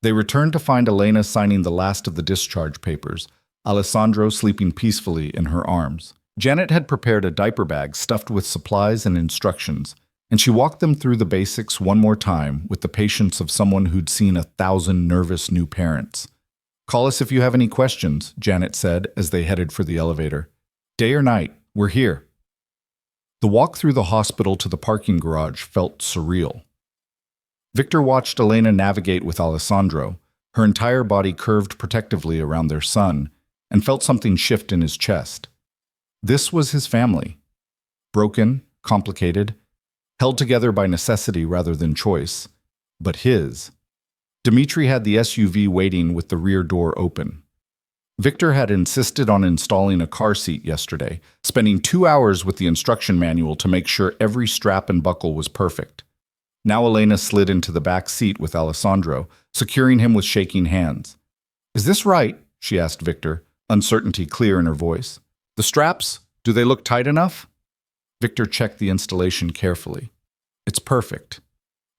They returned to find Elena signing the last of the discharge papers, Alessandro sleeping peacefully in her arms. Janet had prepared a diaper bag stuffed with supplies and instructions, and she walked them through the basics one more time with the patience of someone who'd seen 1,000 nervous new parents. "Call us if you have any questions," Janet said as they headed for the elevator. "Day or night, we're here." The walk through the hospital to the parking garage felt surreal. Victor watched Elena navigate with Alessandro, her entire body curved protectively around their son, and felt something shift in his chest. This was his family. Broken, complicated, held together by necessity rather than choice, but his. Dmitri had the SUV waiting with the rear door open. Victor had insisted on installing a car seat yesterday, spending 2 hours with the instruction manual to make sure every strap and buckle was perfect. Now Elena slid into the back seat with Alessandro, securing him with shaking hands. "Is this right?" she asked Victor, uncertainty clear in her voice. "The straps, do they look tight enough?" Victor checked the installation carefully. "It's perfect.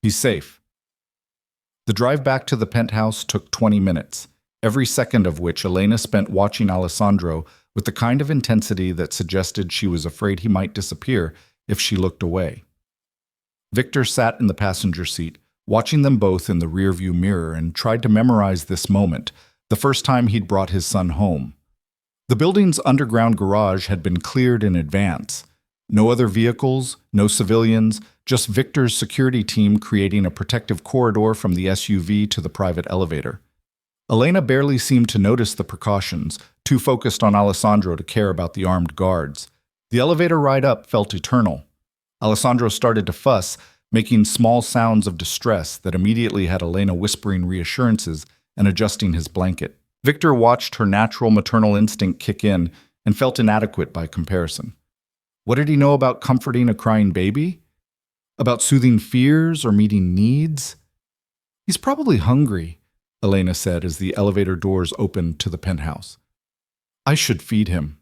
He's safe." The drive back to the penthouse took 20 minutes, every second of which Elena spent watching Alessandro with the kind of intensity that suggested she was afraid he might disappear if she looked away. Victor sat in the passenger seat, watching them both in the rearview mirror, and tried to memorize this moment, the first time he'd brought his son home. The building's underground garage had been cleared in advance. No other vehicles, no civilians, just Victor's security team creating a protective corridor from the SUV to the private elevator. Elena barely seemed to notice the precautions, too focused on Alessandro to care about the armed guards. The elevator ride up felt eternal. Alessandro started to fuss, making small sounds of distress that immediately had Elena whispering reassurances and adjusting his blanket. Victor watched her natural maternal instinct kick in and felt inadequate by comparison. What did he know about comforting a crying baby? About soothing fears or meeting needs? "He's probably hungry," Elena said as the elevator doors opened to the penthouse. "I should feed him."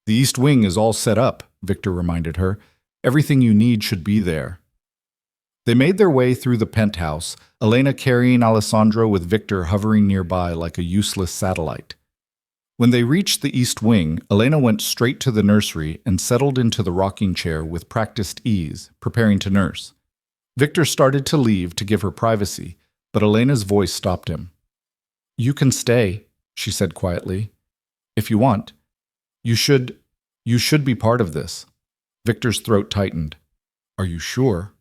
"The East Wing is all set up," Victor reminded her. "Everything you need should be there." They made their way through the penthouse, Elena carrying Alessandro with Victor hovering nearby like a useless satellite. When they reached the East Wing, Elena went straight to the nursery and settled into the rocking chair with practiced ease, preparing to nurse. Victor started to leave to give her privacy, but Elena's voice stopped him. "You can stay," she said quietly. "If you want. You should be part of this." Victor's throat tightened. "Are you sure?"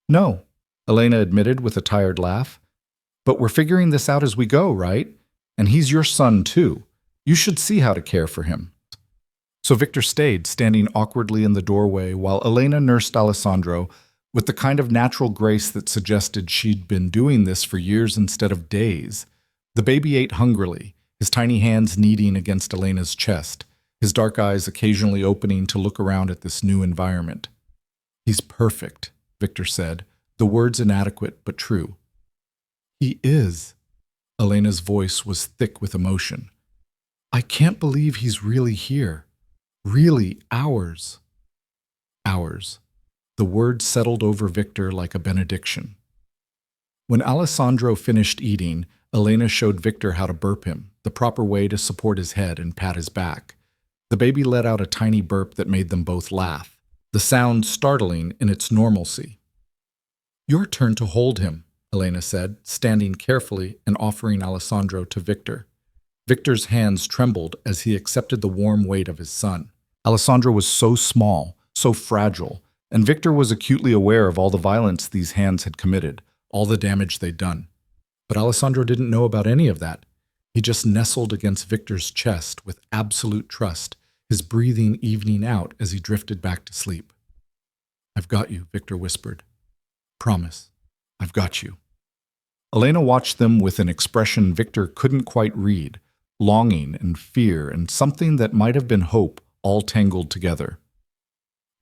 "No," Elena admitted with a tired laugh. "But we're figuring this out as we go, right? And he's your son, too. You should see how to care for him." So Victor stayed, standing awkwardly in the doorway while Elena nursed Alessandro with the kind of natural grace that suggested she'd been doing this for years instead of days. The baby ate hungrily, his tiny hands kneading against Elena's chest, his dark eyes occasionally opening to look around at this new environment. "He's perfect," Victor said, the words inadequate but true. "He is." Elena's voice was thick with emotion. "I can't believe he's really here. Really ours." Ours. The word settled over Victor like a benediction. When Alessandro finished eating, Elena showed Victor how to burp him, the proper way to support his head and pat his back. The baby let out a tiny burp that made them both laugh, the sound startling in its normalcy. "Your turn to hold him," Elena said, standing carefully and offering Alessandro to Victor. Victor's hands trembled as he accepted the warm weight of his son. Alessandro was so small, so fragile, and Victor was acutely aware of all the violence these hands had committed, all the damage they'd done. But Alessandro didn't know about any of that. He just nestled against Victor's chest with absolute trust, his breathing evening out as he drifted back to sleep. "I've got you," Victor whispered. "Promise, I've got you." Elena watched them with an expression Victor couldn't quite read, longing and fear and something that might have been hope all tangled together.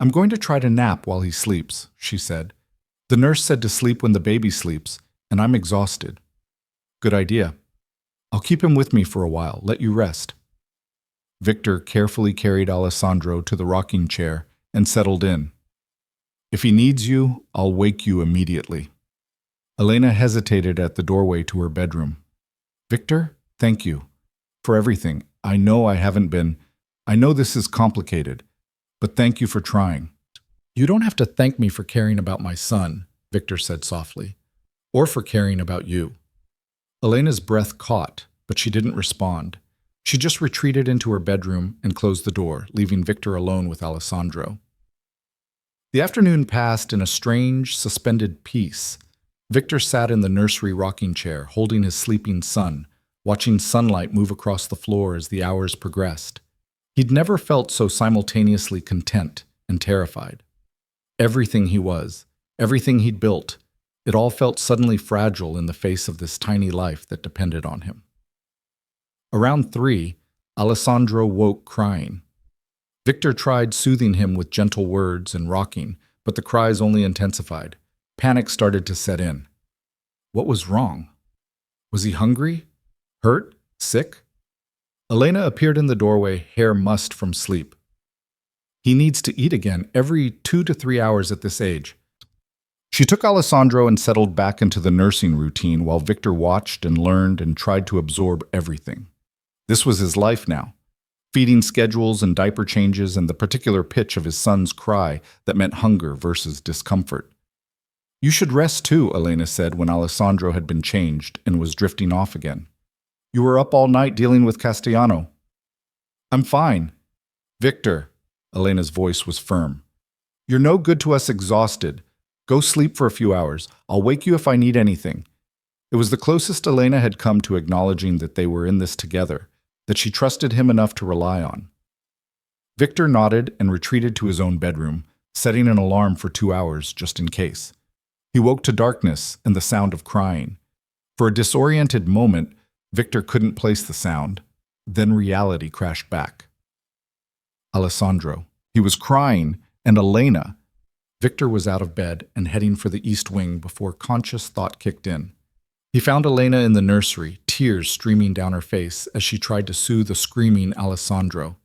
"I'm going to try to nap while he sleeps," she said. "The nurse said to sleep when the baby sleeps, and I'm exhausted." "Good idea. I'll keep him with me for a while, let you rest." Victor carefully carried Alessandro to the rocking chair and settled in. "If he needs you, I'll wake you immediately." Elena hesitated at the doorway to her bedroom. "Victor, thank you. For everything. I know this is complicated, but thank you for trying." "You don't have to thank me for caring about my son," Victor said softly, "or for caring about you." Elena's breath caught, but she didn't respond. She just retreated into her bedroom and closed the door, leaving Victor alone with Alessandro. The afternoon passed in a strange, suspended peace. Victor sat in the nursery rocking chair, holding his sleeping son, watching sunlight move across the floor as the hours progressed. He'd never felt so simultaneously content and terrified. Everything he was, everything he'd built, it all felt suddenly fragile in the face of this tiny life that depended on him. Around 3, Alessandro woke crying. Victor tried soothing him with gentle words and rocking, but the cries only intensified. Panic started to set in. What was wrong? Was he hungry? Hurt? Sick? Elena appeared in the doorway, hair mussed from sleep. He needs to eat again every 2 to 3 hours at this age. She took Alessandro and settled back into the nursing routine while Victor watched and learned and tried to absorb everything. This was his life now. Feeding schedules and diaper changes and the particular pitch of his son's cry that meant hunger versus discomfort. You should rest too, Elena said when Alessandro had been changed and was drifting off again. You were up all night dealing with Castellano. I'm fine. Victor, Elena's voice was firm. You're no good to us exhausted. Go sleep for a few hours. I'll wake you if I need anything. It was the closest Elena had come to acknowledging that they were in this together, that she trusted him enough to rely on. Victor nodded and retreated to his own bedroom, setting an alarm for 2 hours just in case. He woke to darkness and the sound of crying. For a disoriented moment, Victor couldn't place the sound. Then reality crashed back. Alessandro. He was crying, and Elena. Victor was out of bed and heading for the east wing before conscious thought kicked in. He found Elena in the nursery, tears streaming down her face as she tried to soothe a screaming Alessandro.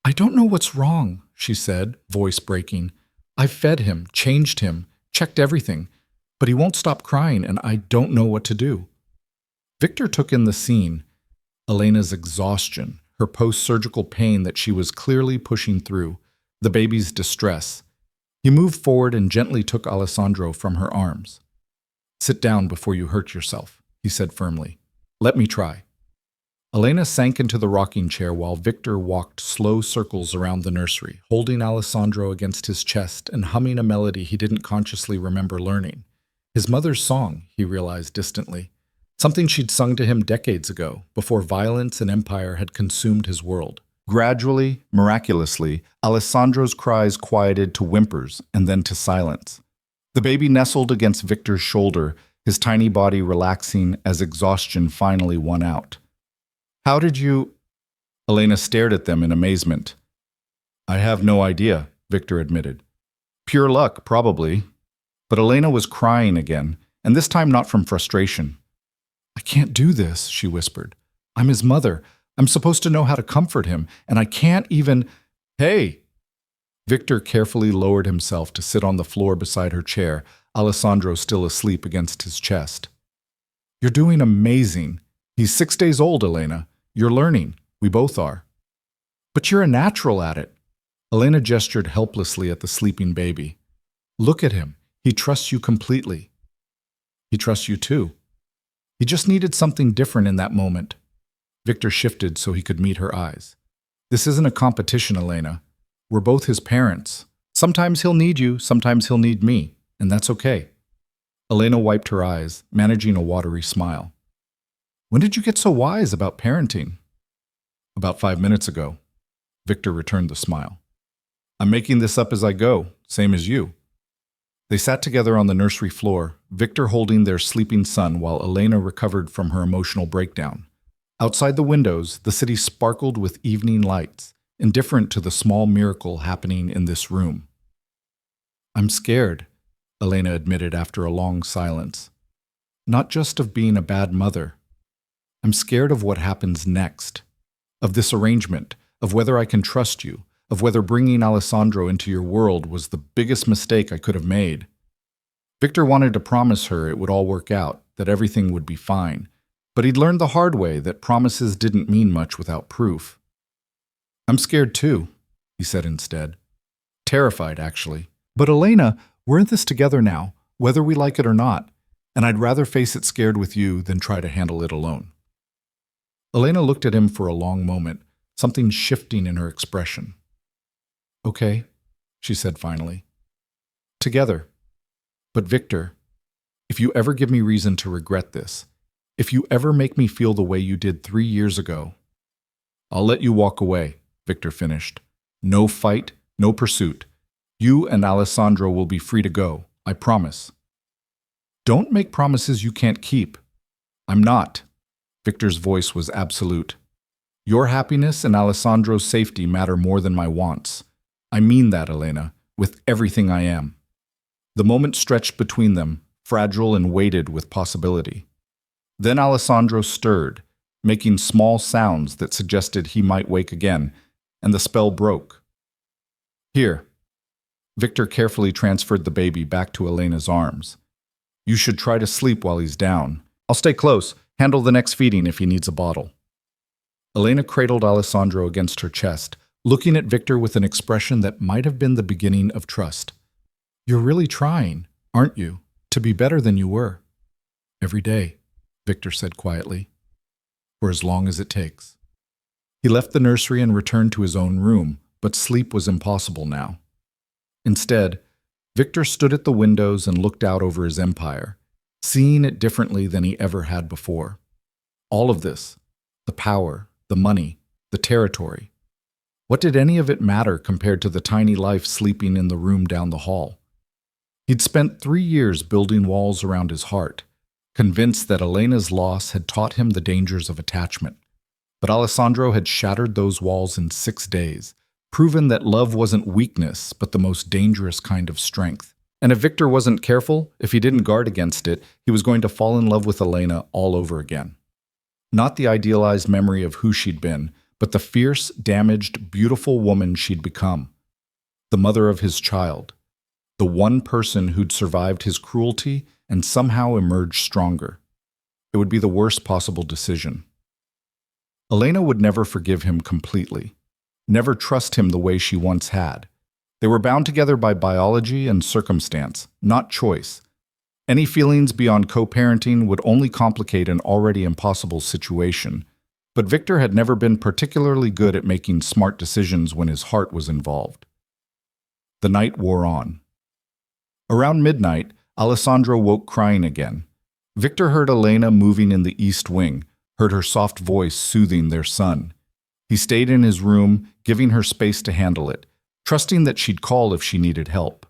I don't know what's wrong, she said, voice breaking. I've fed him, changed him, checked everything, but he won't stop crying and I don't know what to do. Victor took in the scene, Elena's exhaustion, her post-surgical pain that she was clearly pushing through, the baby's distress. He moved forward and gently took Alessandro from her arms. Sit down before you hurt yourself, he said firmly. Let me try. Elena sank into the rocking chair while Victor walked slow circles around the nursery, holding Alessandro against his chest and humming a melody he didn't consciously remember learning. His mother's song, he realized distantly. Something she'd sung to him decades ago, before violence and empire had consumed his world. Gradually, miraculously, Alessandro's cries quieted to whimpers and then to silence. The baby nestled against Victor's shoulder, his tiny body relaxing as exhaustion finally won out. How did you... Elena stared at them in amazement. I have no idea, Victor admitted. Pure luck, probably. But Elena was crying again, and this time not from frustration. I can't do this, she whispered. I'm his mother. I'm supposed to know how to comfort him, and I can't even... Hey! Victor carefully lowered himself to sit on the floor beside her chair, Alessandro still asleep against his chest. You're doing amazing. He's 6 days old, Elena. You're learning. We both are. But you're a natural at it. Elena gestured helplessly at the sleeping baby. Look at him. He trusts you completely. He trusts you too. He just needed something different in that moment. Victor shifted so he could meet her eyes. This isn't a competition, Elena. We're both his parents. Sometimes he'll need you, sometimes he'll need me, and that's okay. Elena wiped her eyes, managing a watery smile. When did you get so wise about parenting? About 5 minutes ago. Victor returned the smile. I'm making this up as I go, same as you. They sat together on the nursery floor, Victor holding their sleeping son while Elena recovered from her emotional breakdown. Outside the windows, the city sparkled with evening lights, indifferent to the small miracle happening in this room. I'm scared, Elena admitted after a long silence. Not just of being a bad mother. I'm scared of what happens next, of this arrangement, of whether I can trust you, of whether bringing Alessandro into your world was the biggest mistake I could have made. Victor wanted to promise her it would all work out, that everything would be fine, but he'd learned the hard way that promises didn't mean much without proof. I'm scared too, he said instead. Terrified, actually. But Elena, we're in this together now, whether we like it or not, and I'd rather face it scared with you than try to handle it alone. Elena looked at him for a long moment, something shifting in her expression. Okay, she said finally. Together. But Victor, if you ever give me reason to regret this, if you ever make me feel the way you did 3 years ago, I'll let you walk away, Victor finished. No fight, no pursuit. You and Alessandro will be free to go, I promise. Don't make promises you can't keep. I'm not. Victor's voice was absolute. Your happiness and Alessandro's safety matter more than my wants. I mean that, Elena, with everything I am. The moment stretched between them, fragile and weighted with possibility. Then Alessandro stirred, making small sounds that suggested he might wake again, and the spell broke. Here. Victor carefully transferred the baby back to Elena's arms. You should try to sleep while he's down. I'll stay close, handle the next feeding if he needs a bottle. Elena cradled Alessandro against her chest, looking at Victor with an expression that might have been the beginning of trust. You're really trying, aren't you, to be better than you were? Every day, Victor said quietly. For as long as it takes. He left the nursery and returned to his own room, but sleep was impossible now. Instead, Victor stood at the windows and looked out over his empire, seeing it differently than he ever had before. All of this, the power, the money, the territory. What did any of it matter compared to the tiny life sleeping in the room down the hall? He'd spent 3 years building walls around his heart, convinced that Elena's loss had taught him the dangers of attachment. But Alessandro had shattered those walls in 6 days, proven that love wasn't weakness, but the most dangerous kind of strength. And if Victor wasn't careful, if he didn't guard against it, he was going to fall in love with Elena all over again. Not the idealized memory of who she'd been, but the fierce, damaged, beautiful woman she'd become. The mother of his child. The one person who'd survived his cruelty and somehow emerged stronger. It would be the worst possible decision. Elena would never forgive him completely, never trust him the way she once had. They were bound together by biology and circumstance, not choice. Any feelings beyond co-parenting would only complicate an already impossible situation, but Victor had never been particularly good at making smart decisions when his heart was involved. The night wore on. Around midnight, Alessandro woke crying again. Victor heard Elena moving in the east wing, heard her soft voice soothing their son. He stayed in his room, giving her space to handle it, trusting that she'd call if she needed help.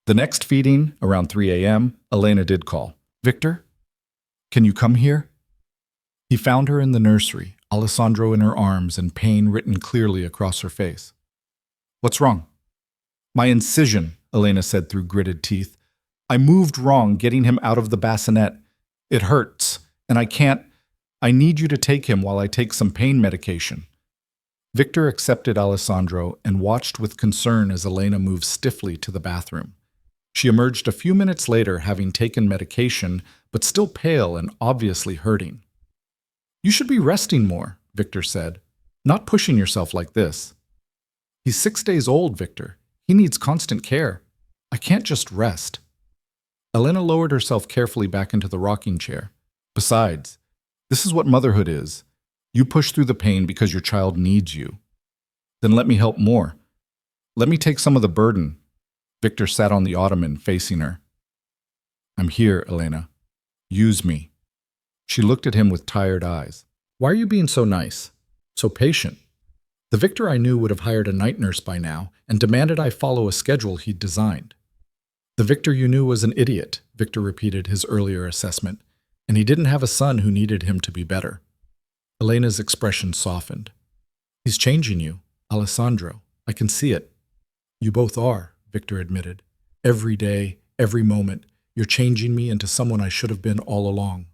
The next feeding, around 3 a.m., Elena did call. Victor? Can you come here? He found her in the nursery, Alessandro in her arms and pain written clearly across her face. What's wrong? My incision, Elena said through gritted teeth. I moved wrong getting him out of the bassinet. It hurts, and I need you to take him while I take some pain medication. Victor accepted Alessandro and watched with concern as Elena moved stiffly to the bathroom. She emerged a few minutes later having taken medication, but still pale and obviously hurting. You should be resting more, Victor said, not pushing yourself like this. He's 6 days old, Victor. He needs constant care. I can't just rest. Elena lowered herself carefully back into the rocking chair. Besides, this is what motherhood is. You push through the pain because your child needs you. Then let me help more. Let me take some of the burden. Victor sat on the ottoman facing her. I'm here, Elena. Use me. She looked at him with tired eyes. Why are you being so nice? So patient? The Victor I knew would have hired a night nurse by now and demanded I follow a schedule he'd designed. The Victor you knew was an idiot, Victor repeated his earlier assessment, and he didn't have a son who needed him to be better. Elena's expression softened. He's changing you, Alessandro. I can see it. You both are, Victor admitted. Every day, every moment, you're changing me into someone I should have been all along.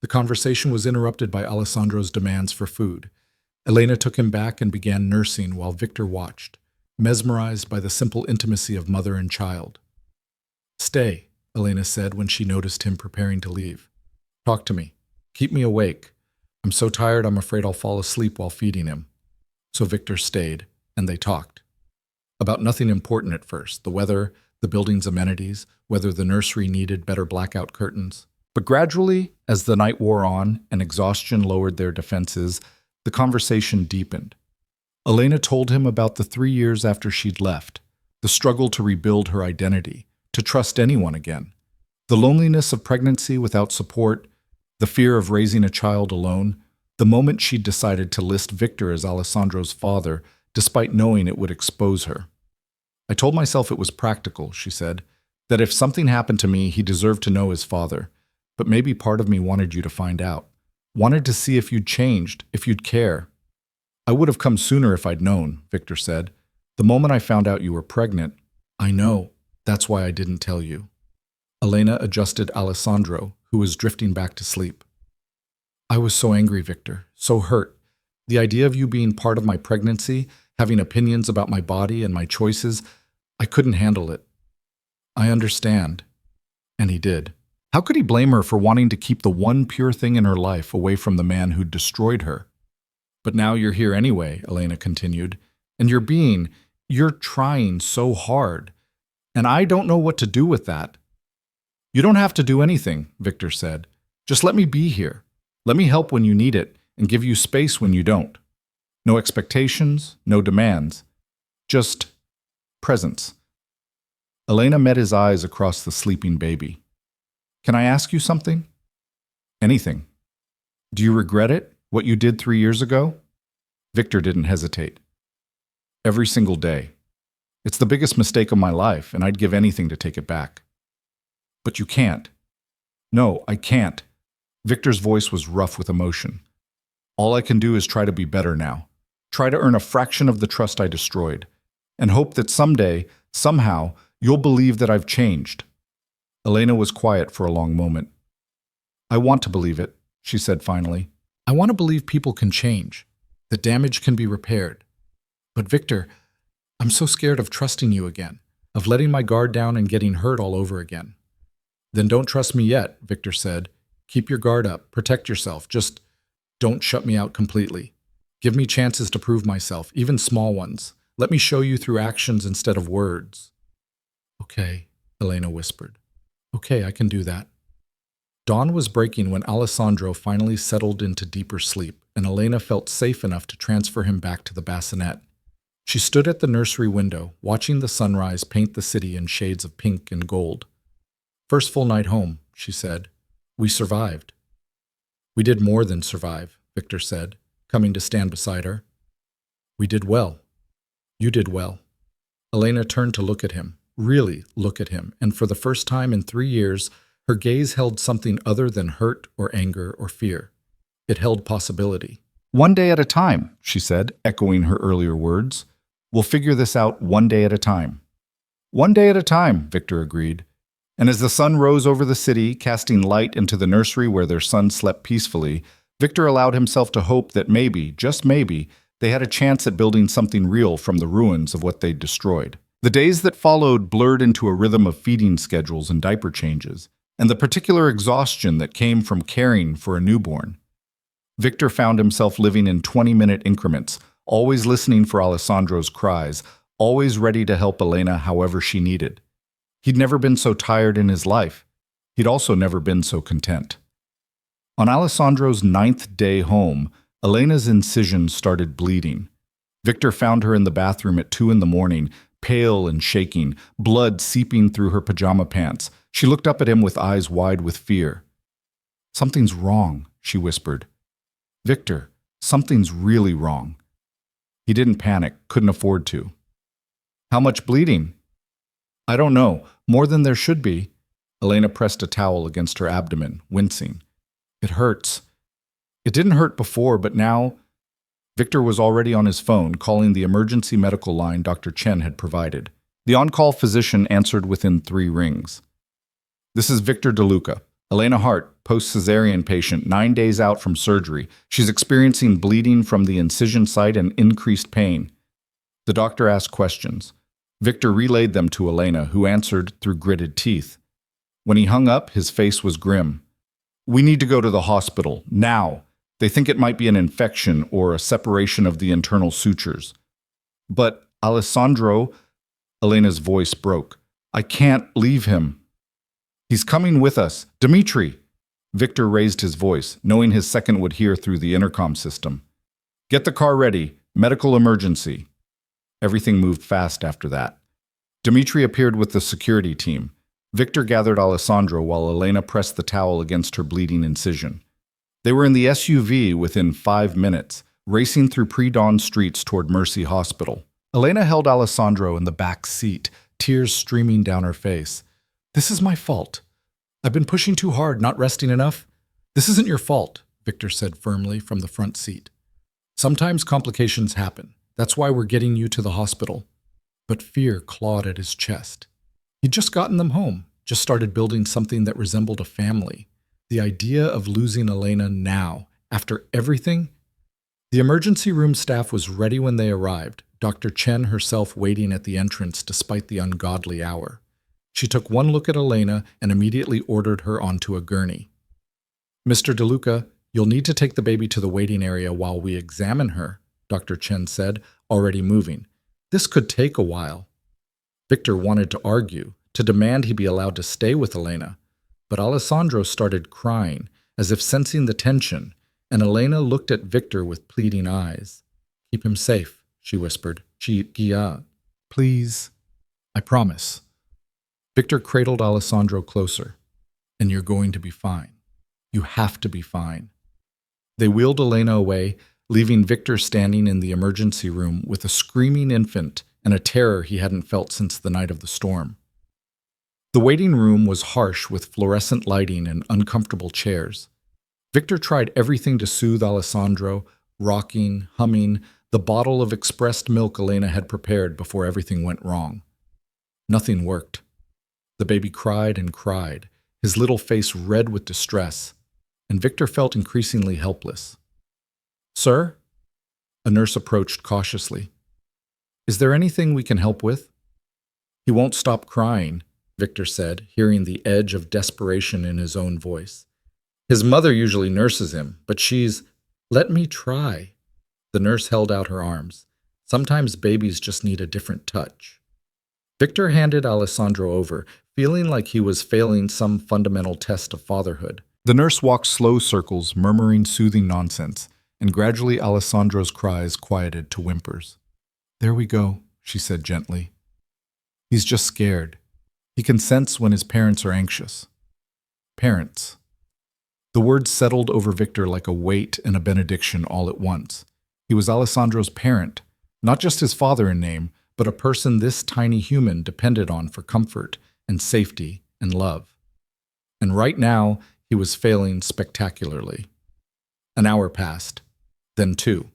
The conversation was interrupted by Alessandro's demands for food. Elena took him back and began nursing while Victor watched, mesmerized by the simple intimacy of mother and child. Stay, Elena said when she noticed him preparing to leave. Talk to me. Keep me awake. I'm so tired I'm afraid I'll fall asleep while feeding him. So Victor stayed, and they talked. About nothing important at first, the weather, the building's amenities, whether the nursery needed better blackout curtains. But gradually, as the night wore on and exhaustion lowered their defenses, the conversation deepened. Elena told him about the 3 years after she'd left, the struggle to rebuild her identity, to trust anyone again, the loneliness of pregnancy without support, the fear of raising a child alone, the moment she decided to list Victor as Alessandro's father, despite knowing it would expose her. I told myself it was practical, she said, that if something happened to me, he deserved to know his father. But maybe part of me wanted you to find out, wanted to see if you'd changed, if you'd care. I would have come sooner if I'd known, Victor said. The moment I found out you were pregnant, I know. That's why I didn't tell you. Elena adjusted Alessandro, who was drifting back to sleep. I was so angry, Victor, so hurt. The idea of you being part of my pregnancy, having opinions about my body and my choices, I couldn't handle it. I understand. And he did. How could he blame her for wanting to keep the one pure thing in her life away from the man who'd destroyed her? But now you're here anyway, Elena continued, and you're trying so hard. And I don't know what to do with that. You don't have to do anything, Victor said. Just let me be here. Let me help when you need it and give you space when you don't. No expectations, no demands. Just presence. Elena met his eyes across the sleeping baby. Can I ask you something? Anything. Do you regret it, what you did 3 years ago? Victor didn't hesitate. Every single day. It's the biggest mistake of my life, and I'd give anything to take it back. But you can't. No, I can't. Victor's voice was rough with emotion. All I can do is try to be better now. Try to earn a fraction of the trust I destroyed, and hope that someday, somehow, you'll believe that I've changed. Elena was quiet for a long moment. I want to believe it, she said finally. I want to believe people can change, that damage can be repaired. But Victor, I'm so scared of trusting you again, of letting my guard down and getting hurt all over again. Then don't trust me yet, Victor said. Keep your guard up, protect yourself, just don't shut me out completely. Give me chances to prove myself, even small ones. Let me show you through actions instead of words. Okay, Elena whispered. Okay, I can do that. Dawn was breaking when Alessandro finally settled into deeper sleep, and Elena felt safe enough to transfer him back to the bassinet. She stood at the nursery window, watching the sunrise paint the city in shades of pink and gold. First full night home, she said. We survived. We did more than survive, Victor said, coming to stand beside her. We did well. You did well. Elena turned to look at him, really look at him, and for the first time in 3 years, her gaze held something other than hurt or anger or fear. It held possibility. One day at a time, she said, echoing her earlier words. We'll figure this out one day at a time. One day at a time, Victor agreed. And as the sun rose over the city, casting light into the nursery where their son slept peacefully, Victor allowed himself to hope that maybe, just maybe, they had a chance at building something real from the ruins of what they'd destroyed. The days that followed blurred into a rhythm of feeding schedules and diaper changes, and the particular exhaustion that came from caring for a newborn. Victor found himself living in 20-minute increments, always listening for Alessandro's cries, always ready to help Elena however she needed. He'd never been so tired in his life. He'd also never been so content. On Alessandro's 9th day home, Elena's incision started bleeding. Victor found her in the bathroom at 2 a.m, pale and shaking, blood seeping through her pajama pants. She looked up at him with eyes wide with fear. Something's wrong, she whispered. Victor, something's really wrong. He didn't panic, couldn't afford to. How much bleeding? I don't know, more than there should be. Elena pressed a towel against her abdomen, wincing. It hurts. It didn't hurt before, but now... Victor was already on his phone, calling the emergency medical line Dr. Chen had provided. The on-call physician answered within 3 rings. This is Victor DeLuca. Elena Hart, post-cesarean patient, 9 days out from surgery. She's experiencing bleeding from the incision site and increased pain. The doctor asked questions. Victor relayed them to Elena, who answered through gritted teeth. When he hung up, his face was grim. We need to go to the hospital, now. They think it might be an infection or a separation of the internal sutures. But Alessandro, Elena's voice broke. I can't leave him. He's coming with us. Dimitri! Victor raised his voice, knowing his second would hear through the intercom system. Get the car ready. Medical emergency. Everything moved fast after that. Dmitri appeared with the security team. Victor gathered Alessandro while Elena pressed the towel against her bleeding incision. They were in the SUV within 5 minutes, racing through pre-dawn streets toward Mercy Hospital. Elena held Alessandro in the back seat, tears streaming down her face. "This is my fault. I've been pushing too hard, not resting enough." "This isn't your fault," Victor said firmly from the front seat. "Sometimes complications happen. That's why we're getting you to the hospital." But fear clawed at his chest. He'd just gotten them home, just started building something that resembled a family. The idea of losing Elena now, after everything. The emergency room staff was ready when they arrived, Dr. Chen herself waiting at the entrance despite the ungodly hour. She took one look at Elena and immediately ordered her onto a gurney. "Mr. DeLuca, you'll need to take the baby to the waiting area while we examine her," Dr. Chen said, already moving. "This could take a while." Victor wanted to argue, to demand he be allowed to stay with Elena, but Alessandro started crying, as if sensing the tension, and Elena looked at Victor with pleading eyes. "Keep him safe," she whispered. "Gia, please." "I promise." Victor cradled Alessandro closer. "And you're going to be fine. You have to be fine." They wheeled Elena away, leaving Victor standing in the emergency room with a screaming infant and a terror he hadn't felt since the night of the storm. The waiting room was harsh with fluorescent lighting and uncomfortable chairs. Victor tried everything to soothe Alessandro, rocking, humming, the bottle of expressed milk Elena had prepared before everything went wrong. Nothing worked. The baby cried and cried, his little face red with distress, and Victor felt increasingly helpless. "Sir?" A nurse approached cautiously. "Is there anything we can help with?" "He won't stop crying," Victor said, hearing the edge of desperation in his own voice. "His mother usually nurses him, but she's—" "Let me try." The nurse held out her arms. Sometimes babies just need a different touch. Victor handed Alessandro over, feeling like he was failing some fundamental test of fatherhood. The nurse walked slow circles, murmuring soothing nonsense, and gradually Alessandro's cries quieted to whimpers. "There we go," she said gently. "He's just scared. He can sense when his parents are anxious." Parents. The word settled over Victor like a weight and a benediction all at once. He was Alessandro's parent, not just his father in name, but a person this tiny human depended on for comfort and safety and love. And right now, he was failing spectacularly. An hour passed, then 2.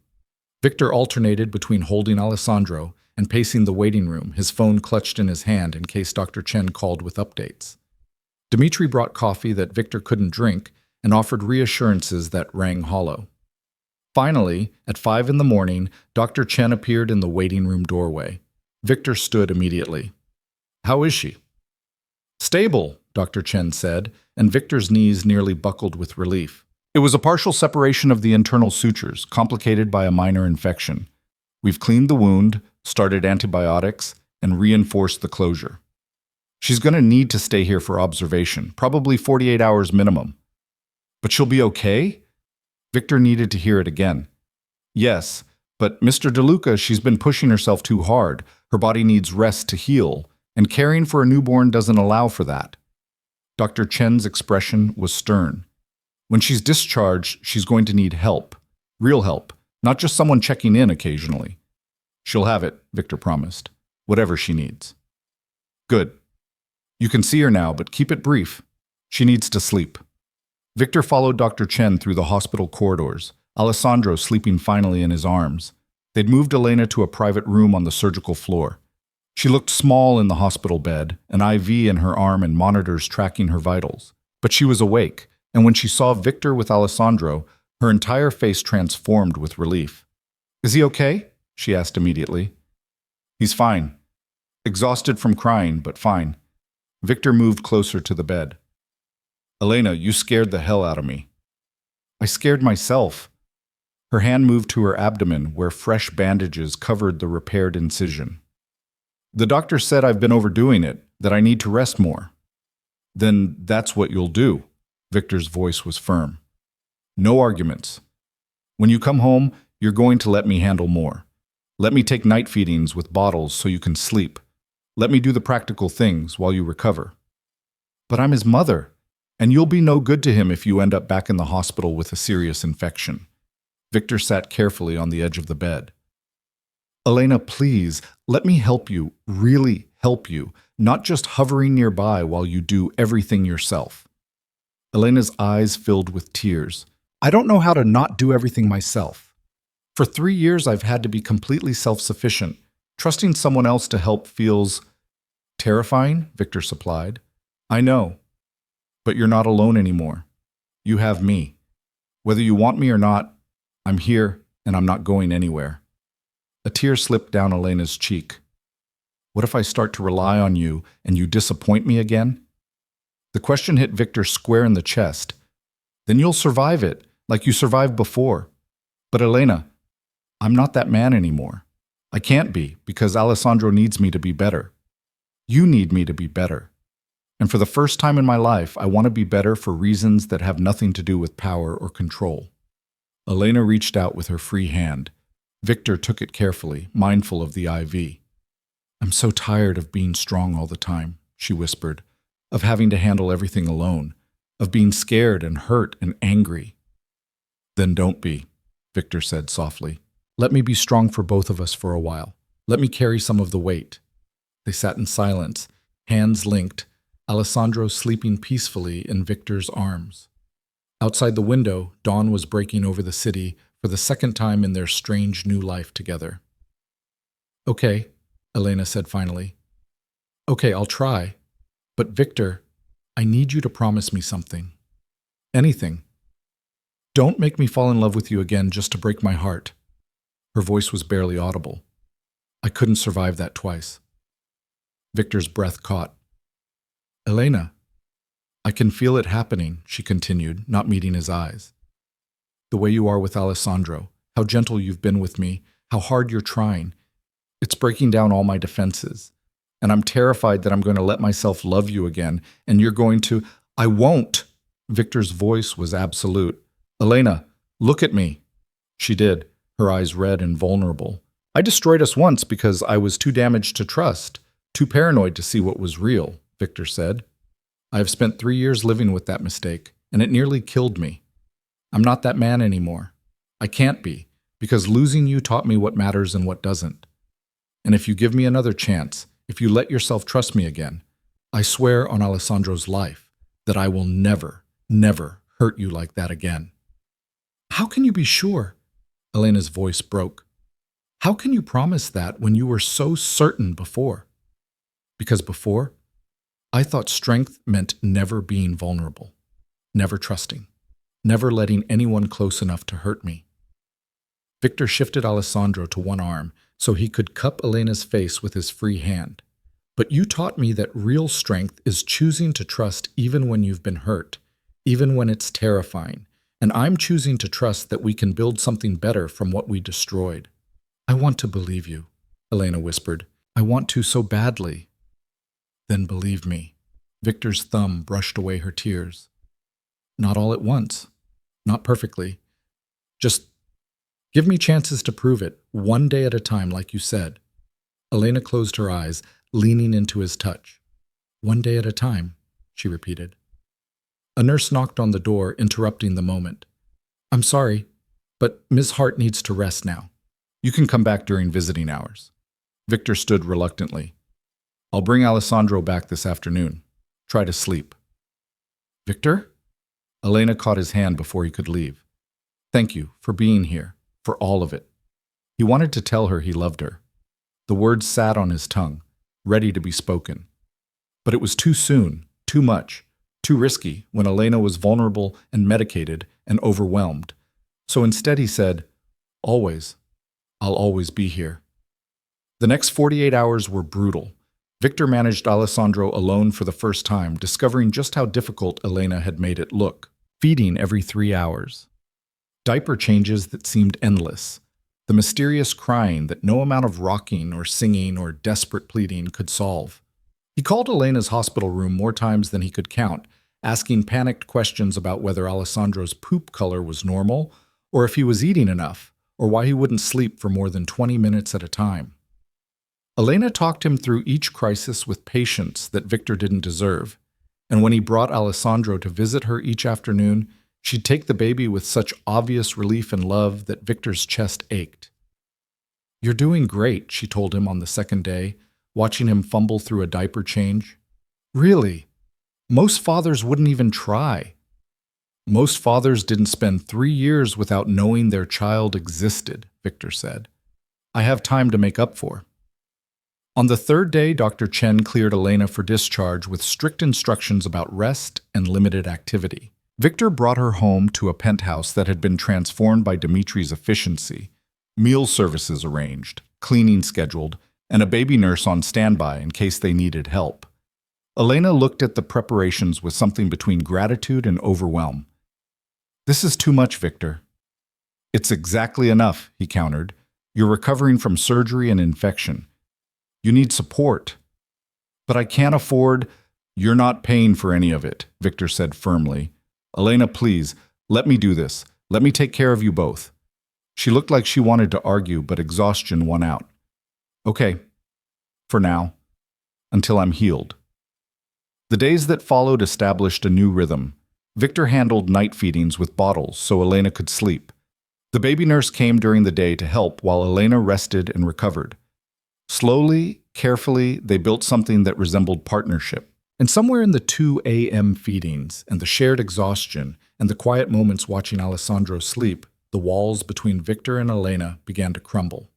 Victor alternated between holding Alessandro and pacing the waiting room, his phone clutched in his hand in case Dr. Chen called with updates. Dmitri brought coffee that Victor couldn't drink and offered reassurances that rang hollow. Finally, at 5 in the morning, Dr. Chen appeared in the waiting room doorway. Victor stood immediately. "How is she?" "Stable," Dr. Chen said, and Victor's knees nearly buckled with relief. "It was a partial separation of the internal sutures, complicated by a minor infection. We've cleaned the wound, started antibiotics, and reinforced the closure. She's going to need to stay here for observation, probably 48 hours minimum." "But she'll be okay?" Victor needed to hear it again. "Yes, but Mr. DeLuca, she's been pushing herself too hard. Her body needs rest to heal, and caring for a newborn doesn't allow for that." Dr. Chen's expression was stern. "When she's discharged, she's going to need help. Real help, not just someone checking in occasionally." "She'll have it," Victor promised. "Whatever she needs." "Good. You can see her now, but keep it brief. She needs to sleep." Victor followed Dr. Chen through the hospital corridors, Alessandro sleeping finally in his arms. They'd moved Elena to a private room on the surgical floor. She looked small in the hospital bed, an IV in her arm and monitors tracking her vitals. But she was awake, and when she saw Victor with Alessandro, her entire face transformed with relief. "Is he okay?" she asked immediately. "He's fine. Exhausted from crying, but fine." Victor moved closer to the bed. "Elena, you scared the hell out of me." "I scared myself." Her hand moved to her abdomen where fresh bandages covered the repaired incision. "The doctor said I've been overdoing it, that I need to rest more." "Then that's what you'll do." Victor's voice was firm. "No arguments. When you come home, you're going to let me handle more. Let me take night feedings with bottles so you can sleep. Let me do the practical things while you recover. But I'm his mother, and you'll be no good to him if you end up back in the hospital with a serious infection. Victor sat carefully on the edge of the bed. Elena, please, let me help you, really help you, not just hovering nearby while you do everything yourself. Elena's eyes filled with tears. I don't know how to not do everything myself. For 3 years, I've had to be completely self-sufficient. Trusting someone else to help feels terrifying, Victor supplied. I know, but you're not alone anymore. You have me. Whether you want me or not, I'm here and I'm not going anywhere. A tear slipped down Elena's cheek. What if I start to rely on you and you disappoint me again? The question hit Victor square in the chest. Then you'll survive it, like you survived before. But Elena, I'm not that man anymore. I can't be, because Alessandro needs me to be better. You need me to be better. And for the first time in my life, I want to be better for reasons that have nothing to do with power or control. Elena reached out with her free hand. Victor took it carefully, mindful of the IV. I'm so tired of being strong all the time, she whispered, of having to handle everything alone, of being scared and hurt and angry. Then don't be, Victor said softly. Let me be strong for both of us for a while. Let me carry some of the weight. They sat in silence, hands linked, Alessandro sleeping peacefully in Victor's arms. Outside the window, dawn was breaking over the city for the second time in their strange new life together. Okay, Elena said finally. Okay, I'll try. But Victor, I need you to promise me something. Anything. Don't make me fall in love with you again just to break my heart. Her voice was barely audible. I couldn't survive that twice. Victor's breath caught. Elena, I can feel it happening, she continued, not meeting his eyes. The way you are with Alessandro, how gentle you've been with me, how hard you're trying. It's breaking down all my defenses. And I'm terrified that I'm going to let myself love you again, and you're going to... I won't! Victor's voice was absolute. Elena, look at me. She did, her eyes red and vulnerable. I destroyed us once because I was too damaged to trust, too paranoid to see what was real, Victor said. I have spent 3 years living with that mistake, and it nearly killed me. I'm not that man anymore. I can't be, because losing you taught me what matters and what doesn't. And if you give me another chance, if you let yourself trust me again, I swear on Alessandro's life that I will never, never hurt you like that again. How can you be sure? Elena's voice broke. How can you promise that when you were so certain before? Because before, I thought strength meant never being vulnerable, never trusting, never letting anyone close enough to hurt me. Victor shifted Alessandro to one arm so he could cup Elena's face with his free hand. But you taught me that real strength is choosing to trust even when you've been hurt, even when it's terrifying, and I'm choosing to trust that we can build something better from what we destroyed. I want to believe you, Elena whispered. I want to so badly. Then believe me. Victor's thumb brushed away her tears. Not all at once. Not perfectly. Just give me chances to prove it, one day at a time, like you said. Elena closed her eyes, leaning into his touch. One day at a time, she repeated. A nurse knocked on the door, interrupting the moment. I'm sorry, but Ms. Hart needs to rest now. You can come back during visiting hours. Victor stood reluctantly. I'll bring Alessandro back this afternoon. Try to sleep. Victor? Elena caught his hand before he could leave. Thank you for being here, for all of it. He wanted to tell her he loved her. The words sat on his tongue, ready to be spoken. But it was too soon, too much, too risky when Elena was vulnerable and medicated and overwhelmed. So instead he said, always, I'll always be here. The next 48 hours were brutal. Victor managed Alessandro alone for the first time, discovering just how difficult Elena had made it look. Feeding every 3 hours. Diaper changes that seemed endless. The mysterious crying that no amount of rocking or singing or desperate pleading could solve. He called Elena's hospital room more times than he could count, asking panicked questions about whether Alessandro's poop color was normal, or if he was eating enough, or why he wouldn't sleep for more than 20 minutes at a time. Elena talked him through each crisis with patience that Victor didn't deserve, and when he brought Alessandro to visit her each afternoon, she'd take the baby with such obvious relief and love that Victor's chest ached. "You're doing great," she told him on the second day, watching him fumble through a diaper change. "Really? Most fathers wouldn't even try." "Most fathers didn't spend 3 years without knowing their child existed," Victor said. "I have time to make up for." On the third day, Dr. Chen cleared Elena for discharge with strict instructions about rest and limited activity. Victor brought her home to a penthouse that had been transformed by Dimitri's efficiency, meal services arranged, cleaning scheduled, and a baby nurse on standby in case they needed help. Elena looked at the preparations with something between gratitude and overwhelm. "This is too much, Victor." "It's exactly enough," he countered. "You're recovering from surgery and infection. You need support." "But I can't afford—" "You're not paying for any of it," Victor said firmly. "Elena, please, let me do this. Let me take care of you both." She looked like she wanted to argue, but exhaustion won out. "Okay, for now, until I'm healed." The days that followed established a new rhythm. Victor handled night feedings with bottles so Elena could sleep. The baby nurse came during the day to help while Elena rested and recovered. Slowly, carefully, they built something that resembled partnership. And somewhere in the 2 a.m. feedings and the shared exhaustion and the quiet moments watching Alessandro sleep, the walls between Victor and Elena began to crumble.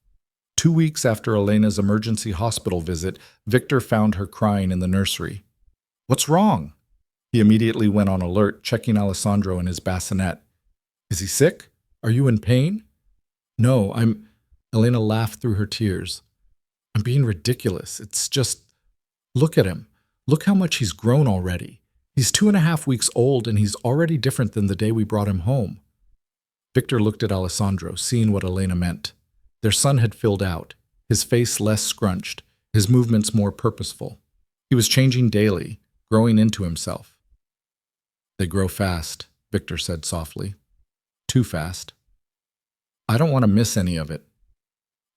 2 weeks after Elena's emergency hospital visit, Victor found her crying in the nursery. "What's wrong?" He immediately went on alert, checking Alessandro in his bassinet. "Is he sick? Are you in pain?" "No, Elena laughed through her tears. "I'm being ridiculous. It's just... Look at him. Look how much he's grown already. He's 2.5 weeks old and he's already different than the day we brought him home." Victor looked at Alessandro, seeing what Elena meant. Their son had filled out, his face less scrunched, his movements more purposeful. He was changing daily, growing into himself. "They grow fast," Victor said softly. "Too fast." "I don't want to miss any of it."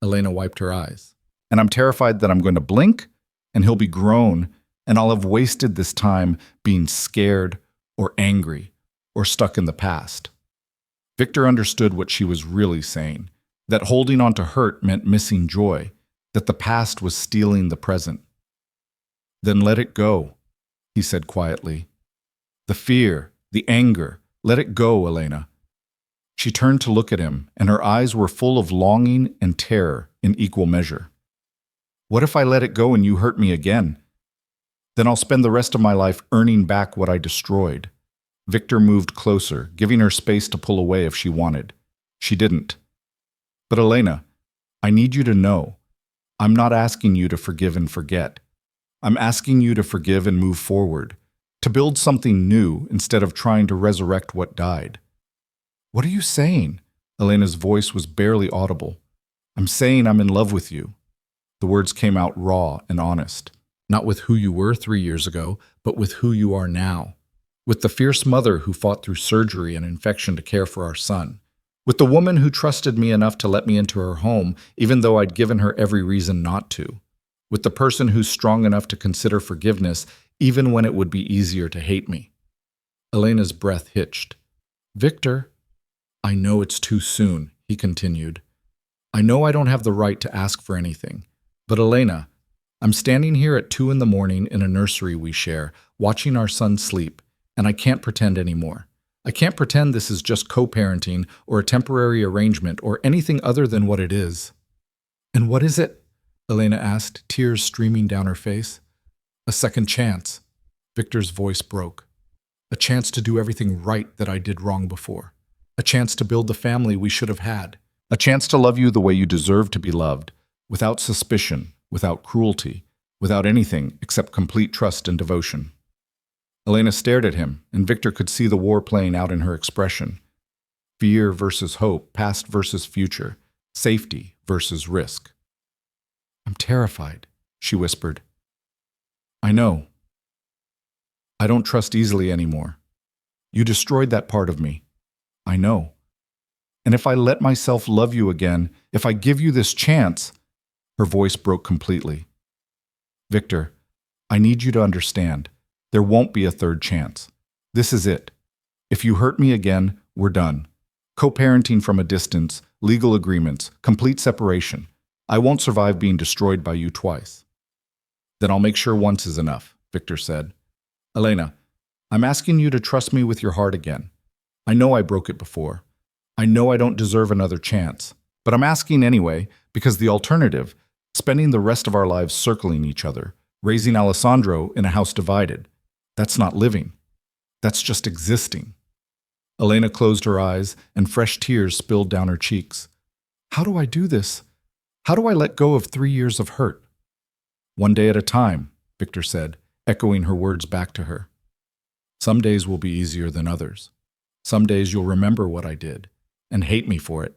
Elena wiped her eyes. "And I'm terrified that I'm going to blink, and he'll be grown, and I'll have wasted this time being scared or angry or stuck in the past." Victor understood what she was really saying, that holding on to hurt meant missing joy, that the past was stealing the present. "Then let it go," he said quietly. "The fear, the anger, let it go, Elena." She turned to look at him, and her eyes were full of longing and terror in equal measure. "What if I let it go and you hurt me again? Then I'll spend the rest of my life earning back what I destroyed." Victor moved closer, giving her space to pull away if she wanted. She didn't. "But Elena, I need you to know, I'm not asking you to forgive and forget. I'm asking you to forgive and move forward, to build something new instead of trying to resurrect what died." "What are you saying?" Elena's voice was barely audible. "I'm saying I'm in love with you." The words came out raw and honest. Not with who you were 3 years ago, but with who you are now. With the fierce mother who fought through surgery and infection to care for our son. With the woman who trusted me enough to let me into her home, even though I'd given her every reason not to. With the person who's strong enough to consider forgiveness, even when it would be easier to hate me. Elena's breath hitched. "Victor." "I know it's too soon," he continued. "I know I don't have the right to ask for anything. But Elena, I'm standing here at 2 in the morning in a nursery we share, watching our son sleep, and I can't pretend anymore. I can't pretend this is just co-parenting or a temporary arrangement or anything other than what it is." "And what is it?" Elena asked, tears streaming down her face. "A second chance." Victor's voice broke. "A chance to do everything right that I did wrong before. A chance to build the family we should have had. A chance to love you the way you deserve to be loved, without suspicion, without cruelty, without anything except complete trust and devotion." Elena stared at him, and Victor could see the war playing out in her expression. Fear versus hope, past versus future, safety versus risk. "I'm terrified," she whispered. "I know. I don't trust easily anymore. You destroyed that part of me. I know. And if I let myself love you again, if I give you this chance..." Her voice broke completely. Victor, I need you to understand. There won't be a third chance. This is it. If you hurt me again, we're done. Co-parenting from a distance, legal agreements, complete separation. I won't survive being destroyed by you twice. Then I'll make sure once is enough, Victor said. Elena, I'm asking you to trust me with your heart again. I know I broke it before. I know I don't deserve another chance. But I'm asking anyway, because the alternative, spending the rest of our lives circling each other, raising Alessandro in a house divided, that's not living. That's just existing. Elena closed her eyes, and fresh tears spilled down her cheeks. How do I do this? How do I let go of 3 years of hurt? One day at a time, Victor said, echoing her words back to her. Some days will be easier than others. Some days you'll remember what I did and hate me for it.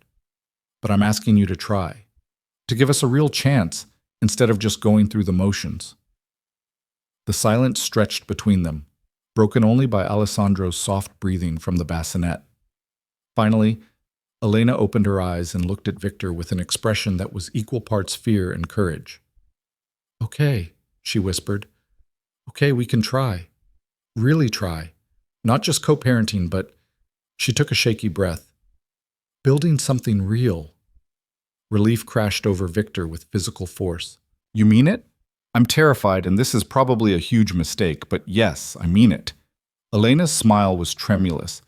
But I'm asking you to try, to give us a real chance instead of just going through the motions. The silence stretched between them, broken only by Alessandro's soft breathing from the bassinet. Finally, Elena opened her eyes and looked at Victor with an expression that was equal parts fear and courage. Okay, she whispered. Okay, we can try. Really try. Not just co-parenting, but she took a shaky breath. Building something real. Relief crashed over Victor with physical force. You mean it? I'm terrified, and this is probably a huge mistake, but yes, I mean it. Elena's smile was tremulous.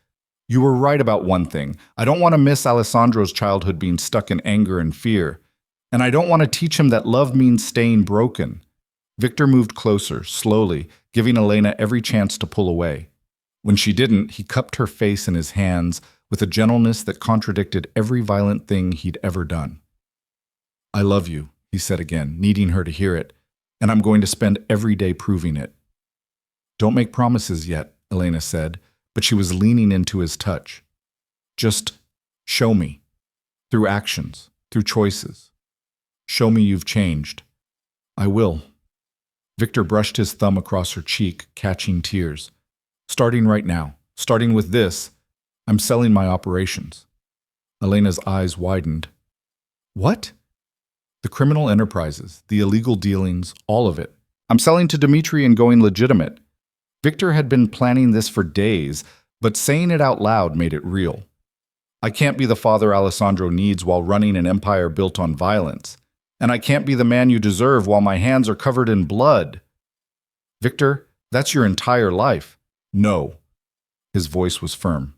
You were right about one thing. I don't want to miss Alessandro's childhood being stuck in anger and fear. And I don't want to teach him that love means staying broken. Victor moved closer, slowly, giving Elena every chance to pull away. When she didn't, he cupped her face in his hands with a gentleness that contradicted every violent thing he'd ever done. I love you, he said again, needing her to hear it, and I'm going to spend every day proving it. Don't make promises yet, Elena said, but she was leaning into his touch. Just show me. Through actions, through choices. Show me you've changed. I will. Victor brushed his thumb across her cheek, catching tears. Starting right now, starting with this, I'm selling my operations. Elena's eyes widened. What? The criminal enterprises, the illegal dealings, all of it. I'm selling to Dimitri and going legitimate. Victor had been planning this for days, but saying it out loud made it real. I can't be the father Alessandro needs while running an empire built on violence. And I can't be the man you deserve while my hands are covered in blood. Victor, that's your entire life. No. His voice was firm.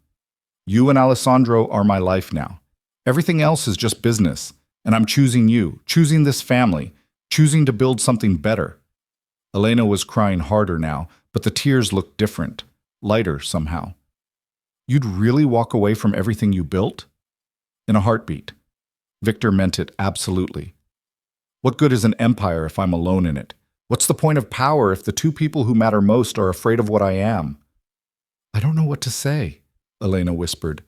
You and Alessandro are my life now. Everything else is just business, and I'm choosing you, choosing this family, choosing to build something better. Elena was crying harder now, but the tears looked different, lighter somehow. You'd really walk away from everything you built? In a heartbeat. Victor meant it absolutely. What good is an empire if I'm alone in it? What's the point of power if the two people who matter most are afraid of what I am? I don't know what to say, Elena whispered.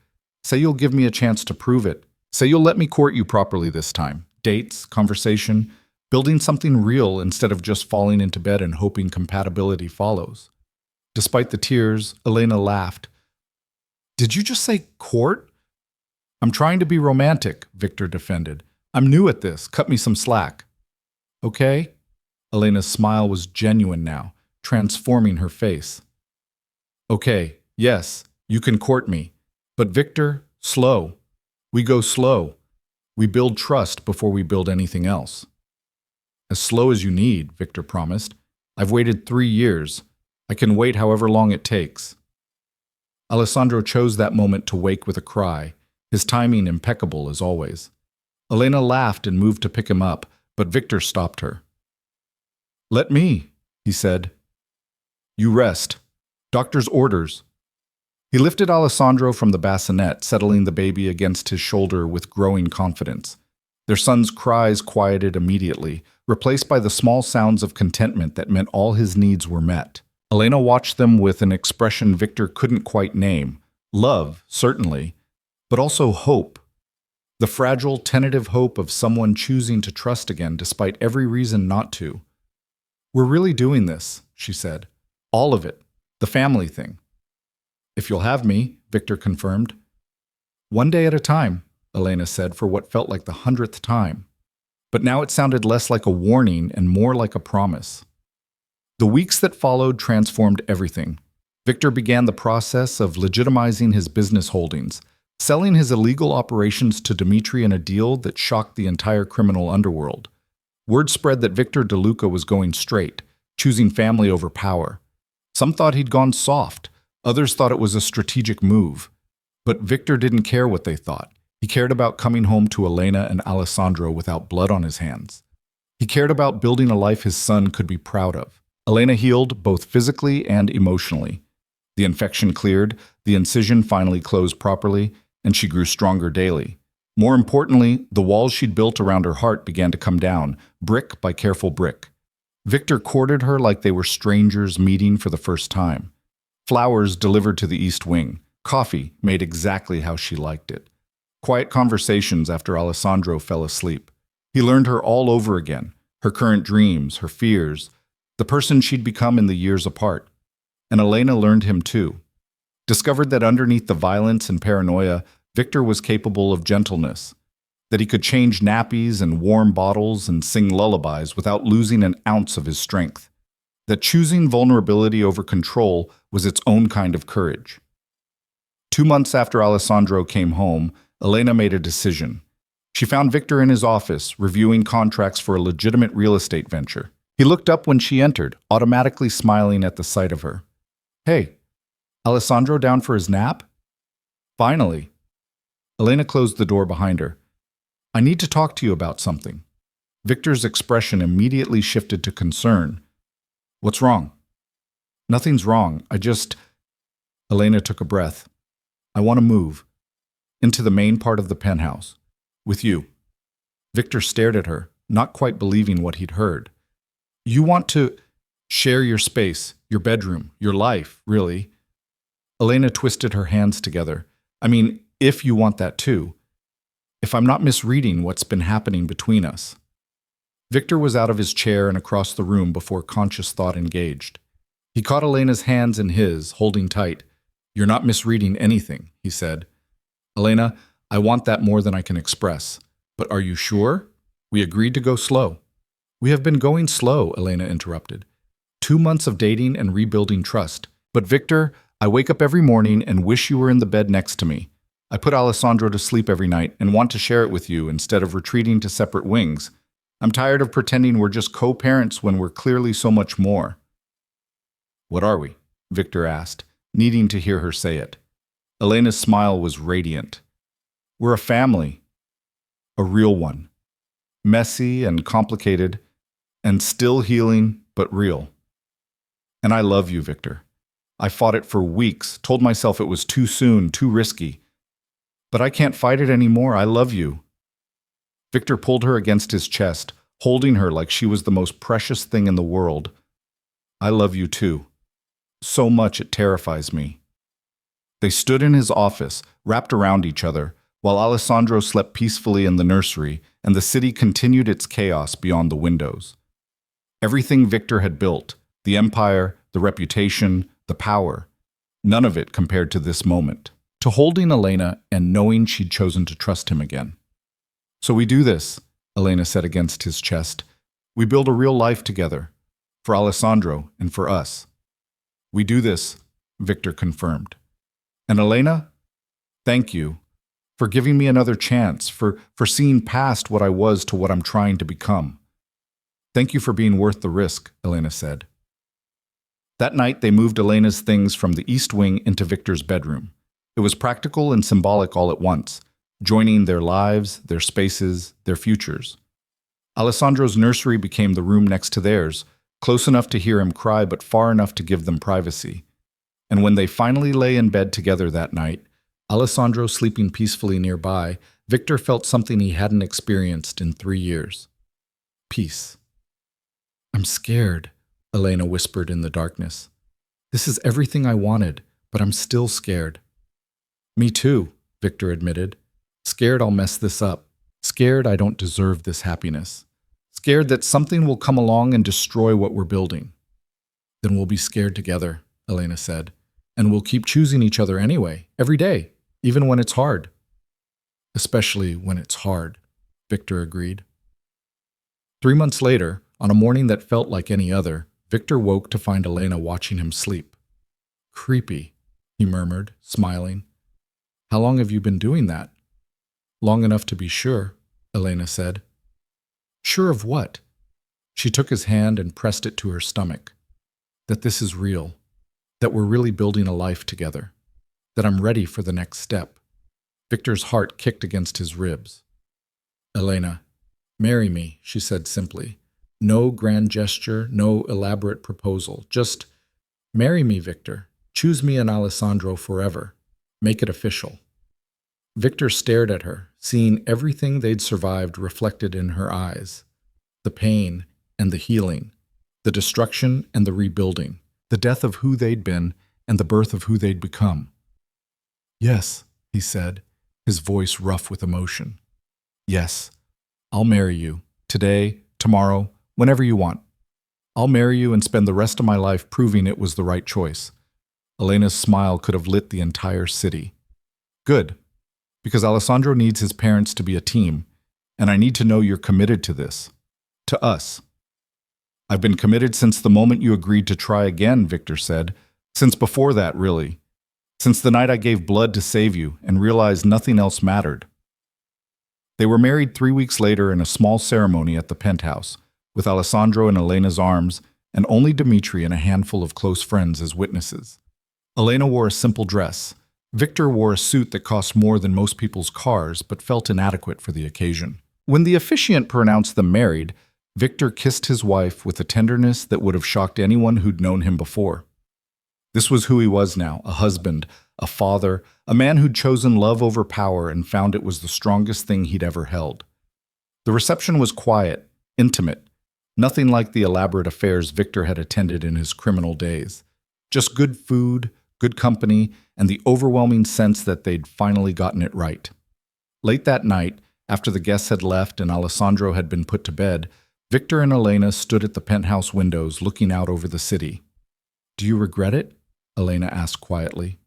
Say you'll give me a chance to prove it. Say you'll let me court you properly this time. Dates, conversation, building something real instead of just falling into bed and hoping compatibility follows. Despite the tears, Elena laughed. Did you just say court? I'm trying to be romantic, Victor defended. I'm new at this. Cut me some slack. Okay? Elena's smile was genuine now, transforming her face. Okay, yes, you can court me. But Victor, slow. We go slow. We build trust before we build anything else. As slow as you need, Victor promised. I've waited 3 years. I can wait however long it takes. Alessandro chose that moment to wake with a cry, his timing impeccable as always. Elena laughed and moved to pick him up, but Victor stopped her. Let me, he said. You rest. Doctor's orders. He lifted Alessandro from the bassinet, settling the baby against his shoulder with growing confidence. Their son's cries quieted immediately, replaced by the small sounds of contentment that meant all his needs were met. Elena watched them with an expression Victor couldn't quite name. Love, certainly, but also hope. The fragile, tentative hope of someone choosing to trust again despite every reason not to. We're really doing this, she said. All of it. The family thing. If you'll have me, Victor confirmed. One day at a time, Elena said for what felt like the 100th time. But now it sounded less like a warning and more like a promise. The weeks that followed transformed everything. Victor began the process of legitimizing his business holdings, selling his illegal operations to Dmitri in a deal that shocked the entire criminal underworld. Word spread that Victor DeLuca was going straight, choosing family over power. Some thought he'd gone soft, others thought it was a strategic move. But Victor didn't care what they thought. He cared about coming home to Elena and Alessandro without blood on his hands. He cared about building a life his son could be proud of. Elena healed both physically and emotionally. The infection cleared, the incision finally closed properly, and she grew stronger daily. More importantly, the walls she'd built around her heart began to come down, brick by careful brick. Victor courted her like they were strangers meeting for the first time. Flowers delivered to the East Wing, coffee made exactly how she liked it. Quiet conversations after Alessandro fell asleep. He learned her all over again, her current dreams, her fears, the person she'd become in the years apart. And Elena learned him too. Discovered that underneath the violence and paranoia, Victor was capable of gentleness, that he could change nappies and warm bottles and sing lullabies without losing an ounce of his strength, that choosing vulnerability over control was its own kind of courage. 2 months after Alessandro came home, Elena made a decision. She found Victor in his office, reviewing contracts for a legitimate real estate venture. He looked up when she entered, automatically smiling at the sight of her. "Hey, Alessandro down for his nap?" "Finally." Elena closed the door behind her. "I need to talk to you about something." Victor's expression immediately shifted to concern. "What's wrong?" "Nothing's wrong. Elena took a breath. "I want to move. Into the main part of the penthouse. With you." Victor stared at her, not quite believing what he'd heard. "You want to share your space, your bedroom, your life, really." Elena twisted her hands together. "I mean, if you want that too. If I'm not misreading what's been happening between us." Victor was out of his chair and across the room before conscious thought engaged. He caught Elena's hands in his, holding tight. "You're not misreading anything," he said. "Elena, I want that more than I can express. But are you sure? We agreed to go slow." "We have been going slow," Elena interrupted. 2 months of dating and rebuilding trust. "But Victor, I wake up every morning and wish you were in the bed next to me. I put Alessandro to sleep every night and want to share it with you instead of retreating to separate wings. I'm tired of pretending we're just co-parents when we're clearly so much more." "What are we?" Victor asked, needing to hear her say it. Elena's smile was radiant. "We're a family. A real one. Messy and complicated, and still healing, but real. And I love you, Victor. I fought it for weeks, told myself it was too soon, too risky. But I can't fight it anymore. I love you." Victor pulled her against his chest, holding her like she was the most precious thing in the world. "I love you too. So much it terrifies me." They stood in his office, wrapped around each other, while Alessandro slept peacefully in the nursery and the city continued its chaos beyond the windows. Everything Victor had built, the empire, the reputation, the power, none of it compared to this moment, to holding Elena and knowing she'd chosen to trust him again. "So we do this," Elena said against his chest. "We build a real life together, for Alessandro and for us." "We do this," Victor confirmed. "And Elena, thank you for giving me another chance, for seeing past what I was to what I'm trying to become." "Thank you for being worth the risk," Elena said. That night, they moved Elena's things from the East Wing into Victor's bedroom. It was practical and symbolic all at once, joining their lives, their spaces, their futures. Alessandro's nursery became the room next to theirs, close enough to hear him cry but far enough to give them privacy. And when they finally lay in bed together that night, Alessandro sleeping peacefully nearby, Victor felt something he hadn't experienced in 3 years. Peace. "I'm scared," Elena whispered in the darkness. "This is everything I wanted, but I'm still scared." "Me too," Victor admitted. "Scared I'll mess this up. Scared I don't deserve this happiness. Scared that something will come along and destroy what we're building." "Then we'll be scared together," Elena said. "And we'll keep choosing each other anyway, every day, even when it's hard." "Especially when it's hard," Victor agreed. 3 months later, on a morning that felt like any other, Victor woke to find Elena watching him sleep. "Creepy," he murmured, smiling. "How long have you been doing that?" "Long enough to be sure," Elena said. "Sure of what?" She took his hand and pressed it to her stomach. "That this is real. That we're really building a life together. That I'm ready for the next step." Victor's heart kicked against his ribs. "Elena, marry me," she said simply. No grand gesture, no elaborate proposal. Just marry me, Victor. Choose me and Alessandro forever. Make it official. Victor stared at her, seeing everything they'd survived reflected in her eyes. The pain and the healing, the destruction and the rebuilding, the death of who they'd been and the birth of who they'd become. "Yes," he said, his voice rough with emotion. "Yes, I'll marry you, today, tomorrow, whenever you want. I'll marry you and spend the rest of my life proving it was the right choice." Elena's smile could have lit the entire city. "Good, because Alessandro needs his parents to be a team, and I need to know you're committed to this. To us." "I've been committed since the moment you agreed to try again," Victor said. "Since before that, really. Since the night I gave blood to save you and realized nothing else mattered." They were married 3 weeks later in a small ceremony at the penthouse, with Alessandro in Elena's arms and only Dimitri and a handful of close friends as witnesses. Elena wore a simple dress. Victor wore a suit that cost more than most people's cars but felt inadequate for the occasion. When the officiant pronounced them married, Victor kissed his wife with a tenderness that would have shocked anyone who'd known him before. This was who he was now, a husband, a father, a man who'd chosen love over power and found it was the strongest thing he'd ever held. The reception was quiet, intimate, nothing like the elaborate affairs Victor had attended in his criminal days. Just good food, good company, and the overwhelming sense that they'd finally gotten it right. Late that night, after the guests had left and Alessandro had been put to bed, Victor and Elena stood at the penthouse windows looking out over the city. "Do you regret it?" Elena asked quietly.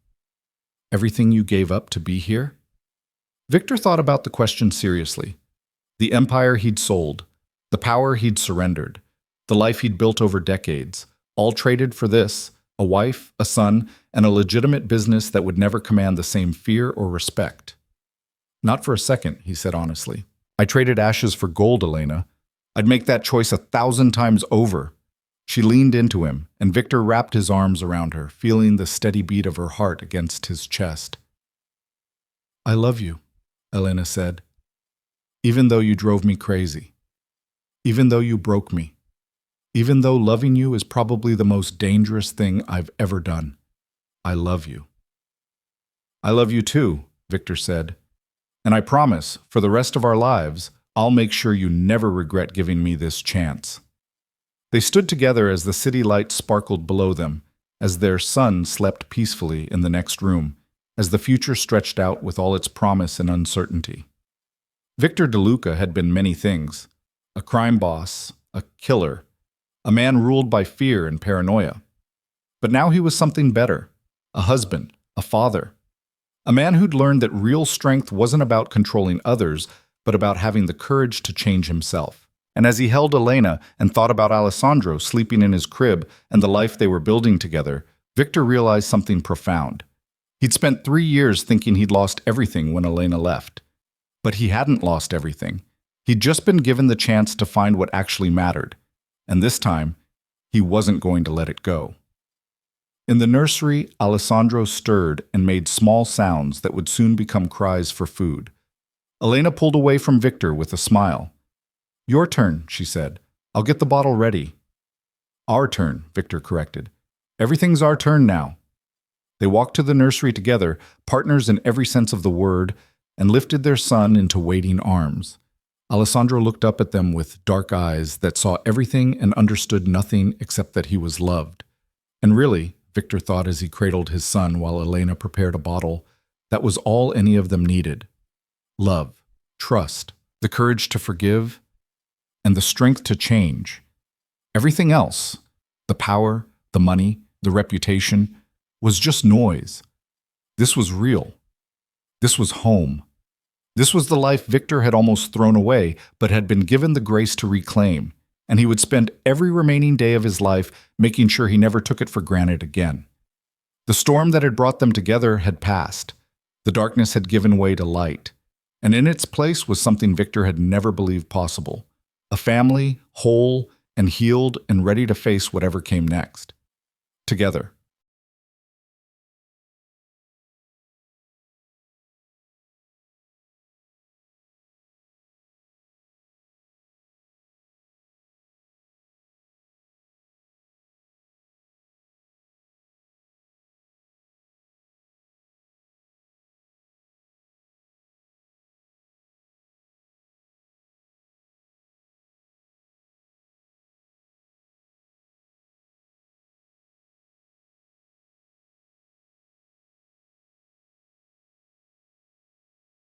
"Everything you gave up to be here?" Victor thought about the question seriously. The empire he'd sold, the power he'd surrendered, the life he'd built over decades, all traded for this, a wife, a son, and a legitimate business that would never command the same fear or respect. "Not for a second," he said honestly. "I traded ashes for gold, Elena. I'd make that choice 1,000 times over." She leaned into him, and Victor wrapped his arms around her, feeling the steady beat of her heart against his chest. "I love you," Elena said, "even though you drove me crazy, even though you broke me, even though loving you is probably the most dangerous thing I've ever done. I love you." "I love you too," Victor said, "and I promise, for the rest of our lives, I'll make sure you never regret giving me this chance." They stood together as the city lights sparkled below them, as their son slept peacefully in the next room, as the future stretched out with all its promise and uncertainty. Victor DeLuca had been many things: a crime boss, a killer, a man ruled by fear and paranoia. But now he was something better: a husband, a father, a man who'd learned that real strength wasn't about controlling others, but about having the courage to change himself. And as he held Elena and thought about Alessandro sleeping in his crib and the life they were building together, Victor realized something profound. He'd spent 3 years thinking he'd lost everything when Elena left. But he hadn't lost everything. He'd just been given the chance to find what actually mattered. And this time, he wasn't going to let it go. In the nursery, Alessandro stirred and made small sounds that would soon become cries for food. Elena pulled away from Victor with a smile. "Your turn," she said. "I'll get the bottle ready." "Our turn," Victor corrected. "Everything's our turn now." They walked to the nursery together, partners in every sense of the word, and lifted their son into waiting arms. Alessandro looked up at them with dark eyes that saw everything and understood nothing except that he was loved. And really, Victor thought as he cradled his son while Elena prepared a bottle, that was all any of them needed. Love, trust, the courage to forgive, and the strength to change. Everything else, the power, the money, the reputation, was just noise. This was real. This was home. This was the life Victor had almost thrown away, but had been given the grace to reclaim, and he would spend every remaining day of his life making sure he never took it for granted again. The storm that had brought them together had passed. The darkness had given way to light, and in its place was something Victor had never believed possible: a family, whole and healed and ready to face whatever came next. Together.